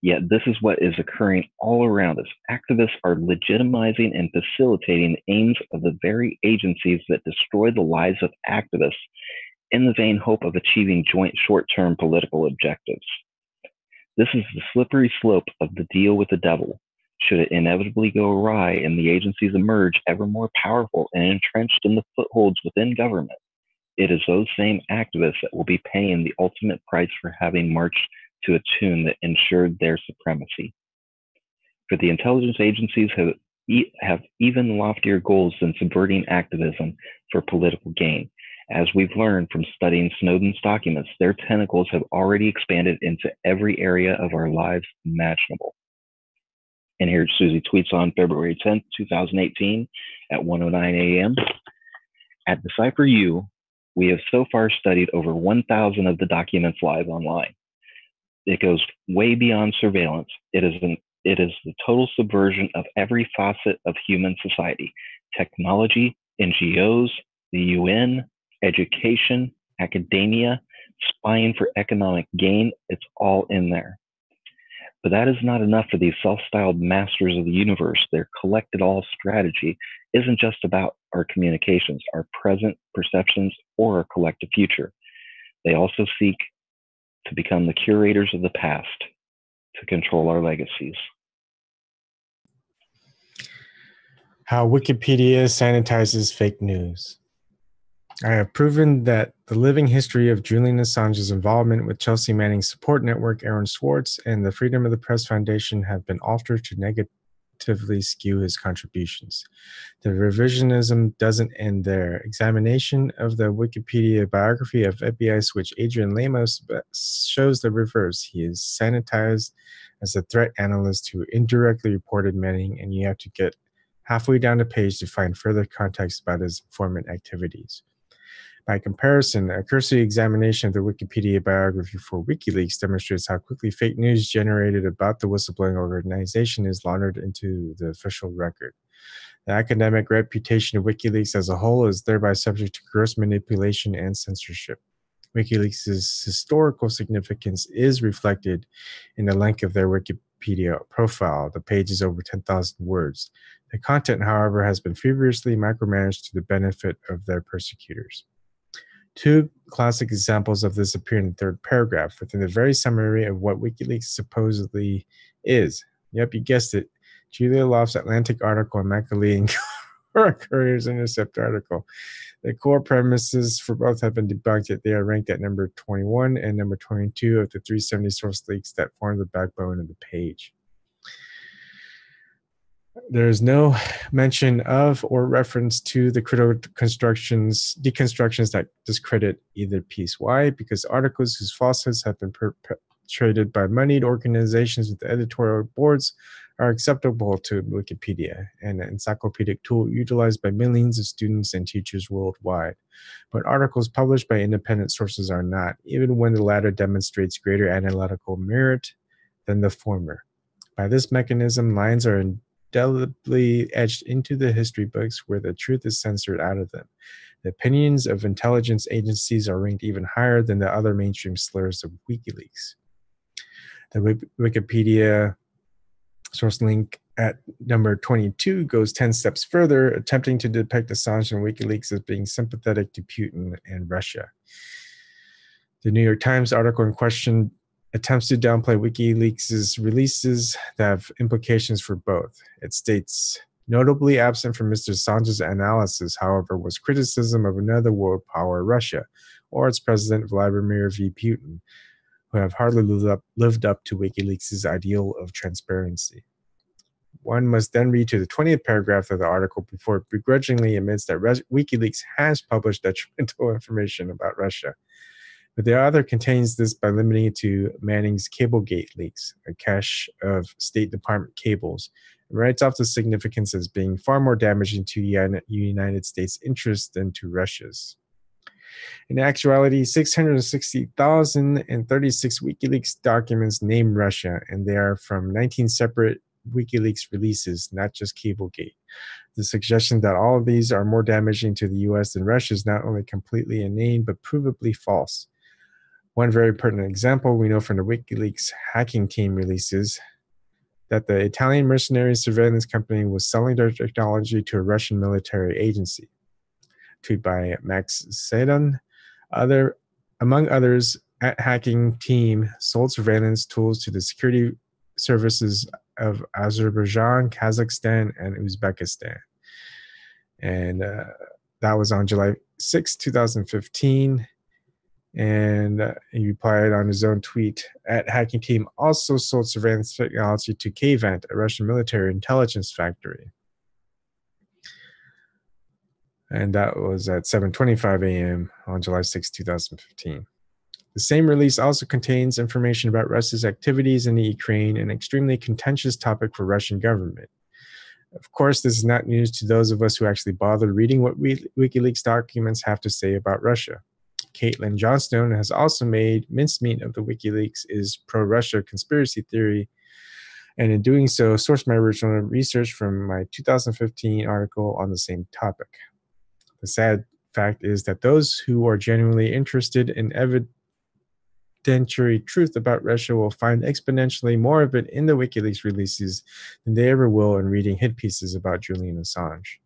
Yet this is what is occurring all around us. Activists are legitimizing and facilitating the aims of the very agencies that destroy the lives of activists in the vain hope of achieving joint short-term political objectives. This is the slippery slope of the deal with the devil. Should it inevitably go awry and the agencies emerge ever more powerful and entrenched in the footholds within government, it is those same activists that will be paying the ultimate price for having marched to a tune that ensured their supremacy. For the intelligence agencies have even loftier goals than subverting activism for political gain. As we've learned from studying Snowden's documents, their tentacles have already expanded into every area of our lives imaginable. And here Suzie tweets on February 10th, 2018 at 1:09 a.m. At Decipher U, we have so far studied over 1,000 of the documents live online. It goes way beyond surveillance. It is the total subversion of every facet of human society: technology, NGOs, the UN, education, academia, spying for economic gain. It's all in there. But that is not enough for these self-styled masters of the universe. Their collect-it-all strategy isn't just about our communications, our present perceptions, or our collective future. They also seek to become the curators of the past, to control our legacies. How Wikipedia sanitizes fake news. I have proven that the living history of Julian Assange's involvement with Chelsea Manning's support network, Aaron Swartz, and the Freedom of the Press Foundation have been altered to negatively skew his contributions. The revisionism doesn't end there. Examination of the Wikipedia biography of FBI switch Adrian Lemos shows the reverse. He is sanitized as a threat analyst who indirectly reported Manning, and you have to get halfway down the page to find further context about his informant activities. By comparison, a cursory examination of the Wikipedia biography for WikiLeaks demonstrates how quickly fake news generated about the whistleblowing organization is laundered into the official record. The academic reputation of WikiLeaks as a whole is thereby subject to gross manipulation and censorship. WikiLeaks' historical significance is reflected in the length of their Wikipedia profile. The page is over 10,000 words. The content, however, has been feverishly micromanaged to the benefit of their persecutors. Two classic examples of this appear in the third paragraph, within the very summary of what WikiLeaks supposedly is. Yep, you guessed it. Julia Loft's Atlantic article and Macaulay and Courier's Intercept article. The core premises for both have been debunked, yet they are ranked at number 21 and number 22 of the 370 source leaks that form the backbone of the page. There is no mention of or reference to the critical deconstructions that discredit either piece. Why? Because articles whose falsehoods have been perpetrated by moneyed organizations with editorial boards are acceptable to Wikipedia, an encyclopedic tool utilized by millions of students and teachers worldwide. But articles published by independent sources are not, even when the latter demonstrates greater analytical merit than the former. By this mechanism, lines are indelibly etched into the history books where the truth is censored out of them. The opinions of intelligence agencies are ranked even higher than the other mainstream slurs of WikiLeaks. The Wikipedia source link at number 22 goes 10 steps further, attempting to depict Assange and WikiLeaks as being sympathetic to Putin and Russia. The New York Times article in question attempts to downplay WikiLeaks' releases that have implications for both. It states, notably absent from Mr. Assange's analysis, however, was criticism of another world power, Russia, or its president, Vladimir V. Putin, who have hardly lived up to WikiLeaks' ideal of transparency. One must then read to the 20th paragraph of the article before it begrudgingly admits that WikiLeaks has published detrimental information about Russia. But the author contains this by limiting it to Manning's Cablegate leaks, a cache of State Department cables, and writes off the significance as being far more damaging to United States interests than to Russia's. In actuality, 660,036 WikiLeaks documents name Russia, and they are from 19 separate WikiLeaks releases, not just Cablegate. The suggestion that all of these are more damaging to the US than Russia is not only completely inane, but provably false. One very pertinent example we know from the WikiLeaks hacking team releases that the Italian mercenary surveillance company was selling their technology to a Russian military agency. Tweet by Max Sedan. Among others, at hacking team sold surveillance tools to the security services of Azerbaijan, Kazakhstan, and Uzbekistan. And that was on July 6, 2015. And he replied on his own tweet, at hacking team also sold surveillance technology to Kvant, a Russian military intelligence factory. And that was at 7:25 a.m. on July 6, 2015. The same release also contains information about Russia's activities in the Ukraine, an extremely contentious topic for Russian government. Of course, this is not news to those of us who actually bother reading what WikiLeaks documents have to say about Russia. Caitlin Johnstone has also made mincemeat of the WikiLeaks is pro-Russia conspiracy theory, and in doing so, sourced my original research from my 2015 article on the same topic. The sad fact is that those who are genuinely interested in evidentiary truth about Russia will find exponentially more of it in the WikiLeaks releases than they ever will in reading hit pieces about Julian Assange.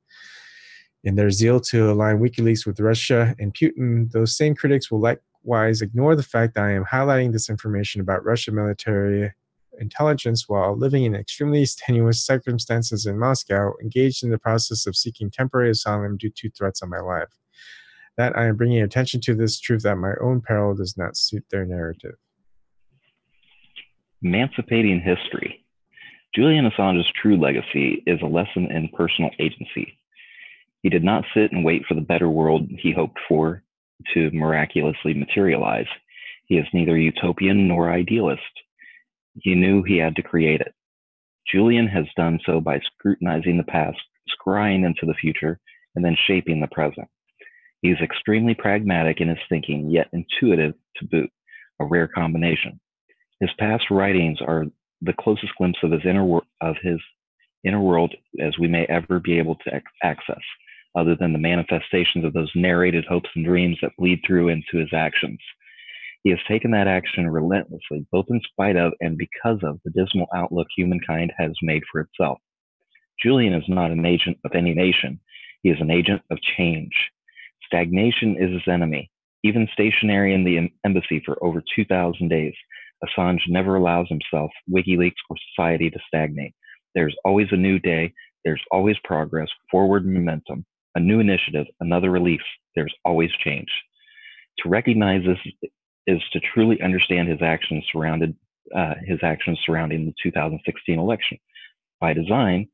In their zeal to align WikiLeaks with Russia and Putin, those same critics will likewise ignore the fact that I am highlighting this information about Russian military intelligence while living in extremely tenuous circumstances in Moscow, engaged in the process of seeking temporary asylum due to threats on my life. that I am bringing attention to this truth at my own peril does not suit their narrative. Emancipating history. Julian Assange's true legacy is a lesson in personal agency. He did not sit and wait for the better world he hoped for to miraculously materialize. He is neither utopian nor idealist. He knew he had to create it. Julian has done so by scrutinizing the past, scrying into the future, and then shaping the present. He is extremely pragmatic in his thinking, yet intuitive to boot, a rare combination. His past writings are the closest glimpse of his inner world as we may ever be able to access, other than the manifestations of those narrated hopes and dreams that bleed through into his actions. He has taken that action relentlessly, both in spite of and because of the dismal outlook humankind has made for itself. Julian is not an agent of any nation. He is an agent of change. Stagnation is his enemy. Even stationary in the embassy for over 2,000 days, Assange never allows himself, WikiLeaks, or society to stagnate. There's always a new day. There's always progress, forward momentum, a new initiative, another release. There's always change. To recognize this is to truly understand his actions surrounding the 2016 election. By design,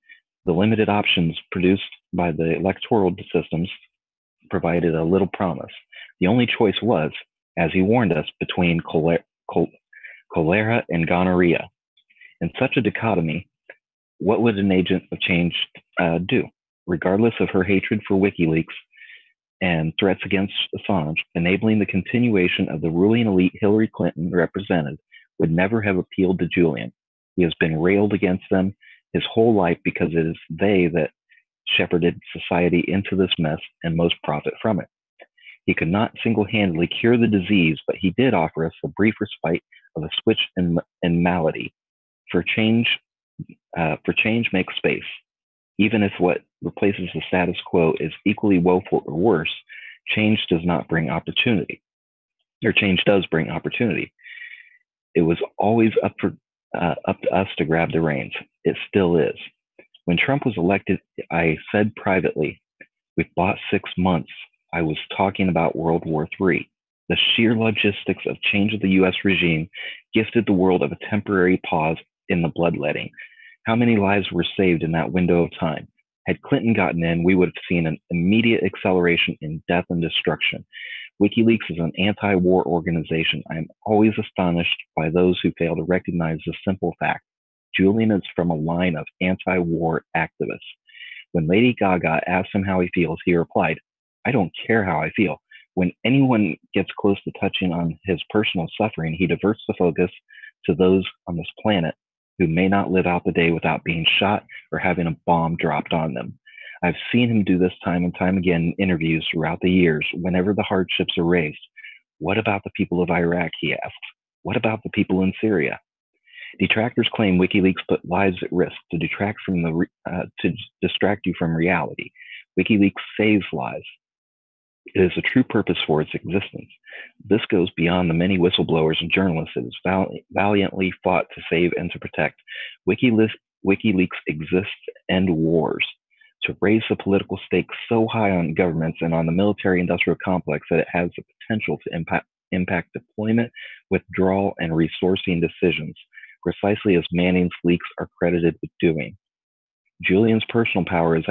the limited options produced by the electoral systems provided a little promise. The only choice was, as he warned us, between cholera and gonorrhea. In such a dichotomy, what would an agent of change do? Regardless of her hatred for WikiLeaks and threats against Assange, enabling the continuation of the ruling elite Hillary Clinton represented would never have appealed to Julian. He has been railed against them his whole life because it is they that shepherded society into this mess and most profit from it. He could not single-handedly cure the disease, but he did offer us a brief respite of a switch in malady. For change makes space. Even if what replaces the status quo is equally woeful or worse, change does not bring opportunity. Or change does bring opportunity. It was always up to us to grab the reins. It still is. When Trump was elected, I said privately, "We've bought 6 months." I was talking about World War III. The sheer logistics of change of the US regime gifted the world of a temporary pause in the bloodletting. How many lives were saved in that window of time? Had Clinton gotten in, we would have seen an immediate acceleration in death and destruction. WikiLeaks is an anti-war organization. I am always astonished by those who fail to recognize the simple fact. Julian is from a line of anti-war activists. When Lady Gaga asked him how he feels, he replied, "I don't care how I feel." When anyone gets close to touching on his personal suffering, he diverts the focus to those on this planet who may not live out the day without being shot or having a bomb dropped on them. I've seen him do this time and time again in interviews throughout the years whenever the hardships are raised. What about the people of Iraq, he asks. What about the people in Syria? Detractors claim WikiLeaks put lives at risk to distract you from reality. WikiLeaks saves lives. It is a true purpose for its existence. This goes beyond the many whistleblowers and journalists it has valiantly fought to save and to protect. WikiLeaks exists to end wars, to raise the political stakes so high on governments and on the military-industrial complex that it has the potential to impact deployment, withdrawal, and resourcing decisions, precisely as Manning's leaks are credited with doing. Julian's personal power is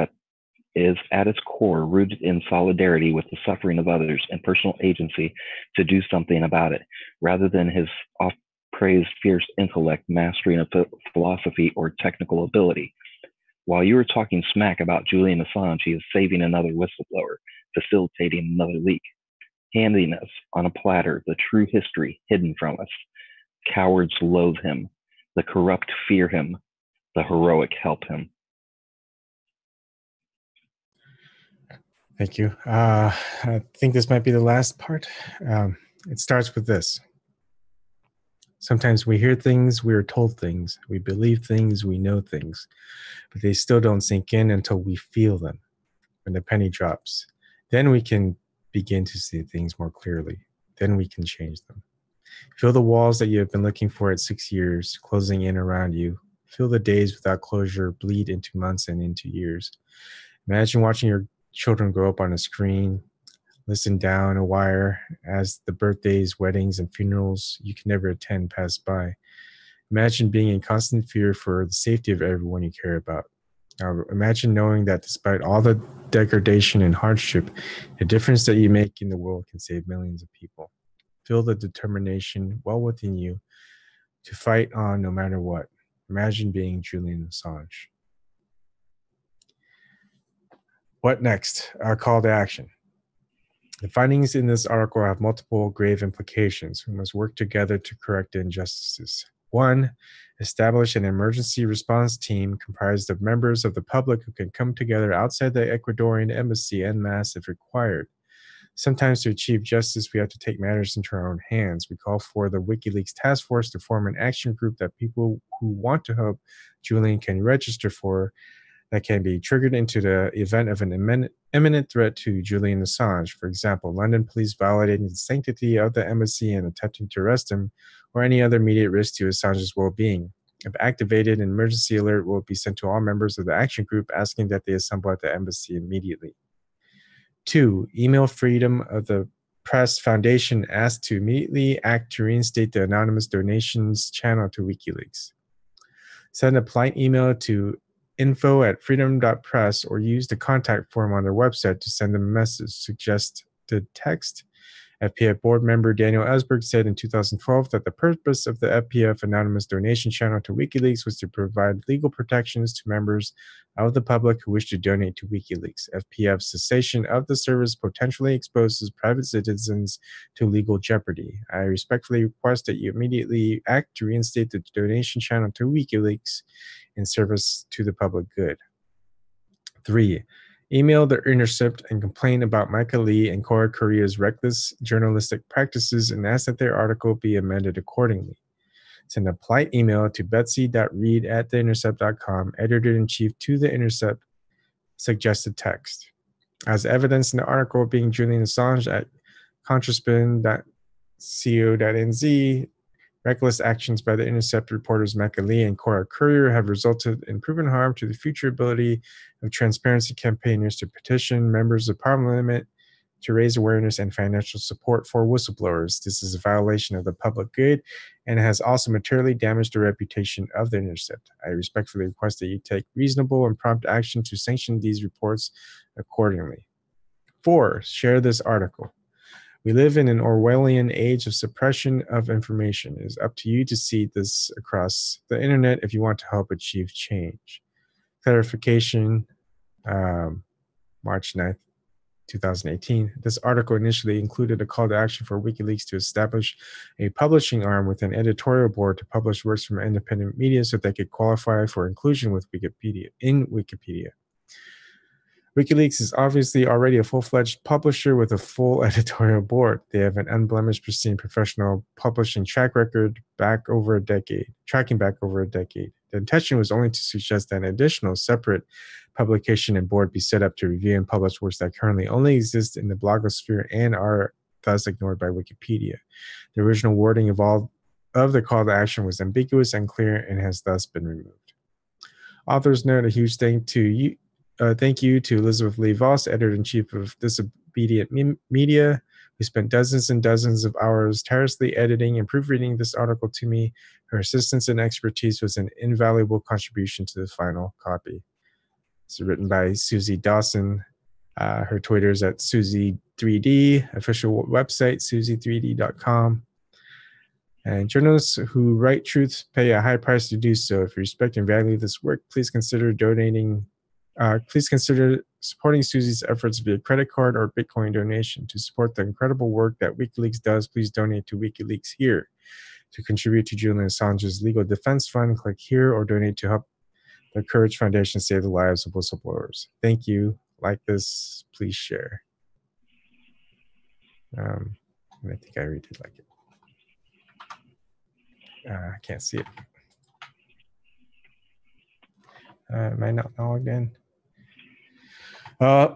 at its core rooted in solidarity with the suffering of others and personal agency to do something about it, rather than his oft-praised fierce intellect mastering a philosophy or technical ability. While you are talking smack about Julian Assange, he is saving another whistleblower, facilitating another leak, handing us on a platter the true history hidden from us. Cowards loathe him. The corrupt fear him. The heroic help him. Thank you. I think this might be the last part. It starts with this. Sometimes we hear things, we are told things, we believe things, we know things, but they still don't sink in until we feel them. When the penny drops, then we can begin to see things more clearly. Then we can change them. Feel the walls that you have been looking for at 6 years closing in around you. Feel the days without closure bleed into months and into years. Imagine watching your children grow up on a screen, listen down a wire as the birthdays, weddings, and funerals you can never attend pass by. Imagine being in constant fear for the safety of everyone you care about. Now, imagine knowing that despite all the degradation and hardship, the difference that you make in the world can save millions of people. Feel the determination well within you to fight on no matter what. Imagine being Julian Assange. What next? Our call to action. The findings in this article have multiple grave implications. We must work together to correct the injustices. 1. Establish an emergency response team comprised of members of the public who can come together outside the Ecuadorian embassy en masse if required. Sometimes to achieve justice, we have to take matters into our own hands. We call for the WikiLeaks task force to form an action group that people who want to help Julian can register for, that can be triggered into the event of an imminent threat to Julian Assange. For example, London police violating the sanctity of the embassy and attempting to arrest him, or any other immediate risk to Assange's well-being. If activated, an emergency alert will be sent to all members of the action group asking that they assemble at the embassy immediately. 2. Email Freedom of the Press Foundation asked to immediately act to reinstate the anonymous donations channel to WikiLeaks. Send a polite email to info@freedom.press or use the contact form on their website to send them a message. Suggested text. FPF board member Daniel Ellsberg said in 2012 that the purpose of the FPF anonymous donation channel to WikiLeaks was to provide legal protections to members of the public who wish to donate to WikiLeaks. FPF's cessation of the service potentially exposes private citizens to legal jeopardy. I respectfully request that you immediately act to reinstate the donation channel to WikiLeaks in service to the public good. 3. Email The Intercept and complain about Micah Lee and Cora Korea's reckless journalistic practices and ask that their article be amended accordingly. Send a polite email to betsy.reed@theintercept.com, editor-in-chief to The Intercept, suggested text. As evidence in the article being Julian Assange at contraspin.co.nz, reckless actions by the Intercept reporters Micah Lee and Cora Courier have resulted in proven harm to the future ability of transparency campaigners to petition members of Parliament to raise awareness and financial support for whistleblowers. This is a violation of the public good and has also materially damaged the reputation of the Intercept. I respectfully request that you take reasonable and prompt action to sanction these reports accordingly. 4. Share this article. We live in an Orwellian age of suppression of information. It is up to you to seed this across the internet if you want to help achieve change. Clarification, March 9th, 2018. This article initially included a call to action for WikiLeaks to establish a publishing arm with an editorial board to publish works from independent media so they could qualify for inclusion with Wikipedia. WikiLeaks is obviously already a full-fledged publisher with a full editorial board. They have an unblemished, pristine professional publishing track record tracking back over a decade. The intention was only to suggest that an additional separate publication and board be set up to review and publish works that currently only exist in the blogosphere and are thus ignored by Wikipedia. The original wording of all of the call to action was ambiguous, unclear, and has thus been removed. Authors note a huge thank you to Elizabeth Lee Voss, editor-in-chief of Disobedient Media, who spent dozens and dozens of hours tirelessly editing and proofreading this article to me. Her assistance and expertise was an invaluable contribution to the final copy. It's written by Suzie Dawson. Her Twitter is at Suzie3D, official website, Suzie3D.com. And journalists who write truth pay a high price to do so. If you respect and value this work, please consider donating. Please consider supporting Suzie's efforts via credit card or Bitcoin donation. To support the incredible work that WikiLeaks does, please donate to WikiLeaks here. To contribute to Julian Assange's legal defense fund, click here or donate to help the Courage Foundation save the lives of whistleblowers. Thank you. Like this, please share. I think I already did like it. I can't see it. Am I not logged in? That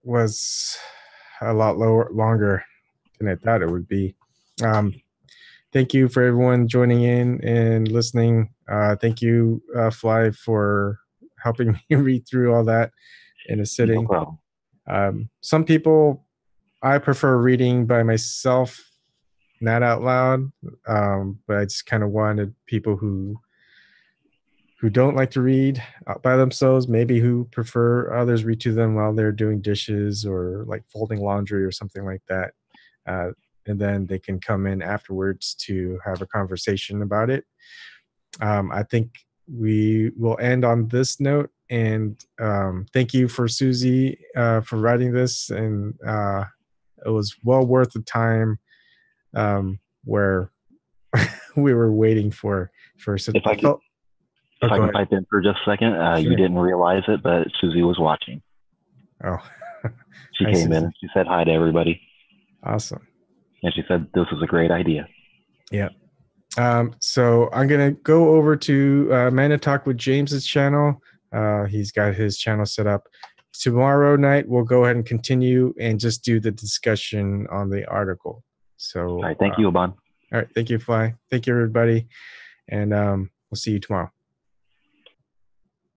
was a lot longer than I thought it would be. Thank you for everyone joining in and listening. Thank you, Fly, for helping me read through all that in a sitting. No problem. Some people, I prefer reading by myself, not out loud, but I just kind of wanted people who don't like to read by themselves, maybe who prefer others read to them while they're doing dishes or like folding laundry or something like that. And then they can come in afterwards to have a conversation about it. I think we will end on this note. And thank you for Suzie for writing this. And it was well worth the time where we were waiting for If I can pipe in for just a second, Sure. You didn't realize it, but Suzie was watching. Oh, she came in and she said hi to everybody. Awesome. And she said this was a great idea. Yeah. So I'm gonna go over to Man to Talk with James's channel. He's got his channel set up. Tomorrow night we'll go ahead and continue and just do the discussion on the article. So all right, thank you, Ebon. All right, thank you, Fly. Thank you, everybody, and we'll see you tomorrow.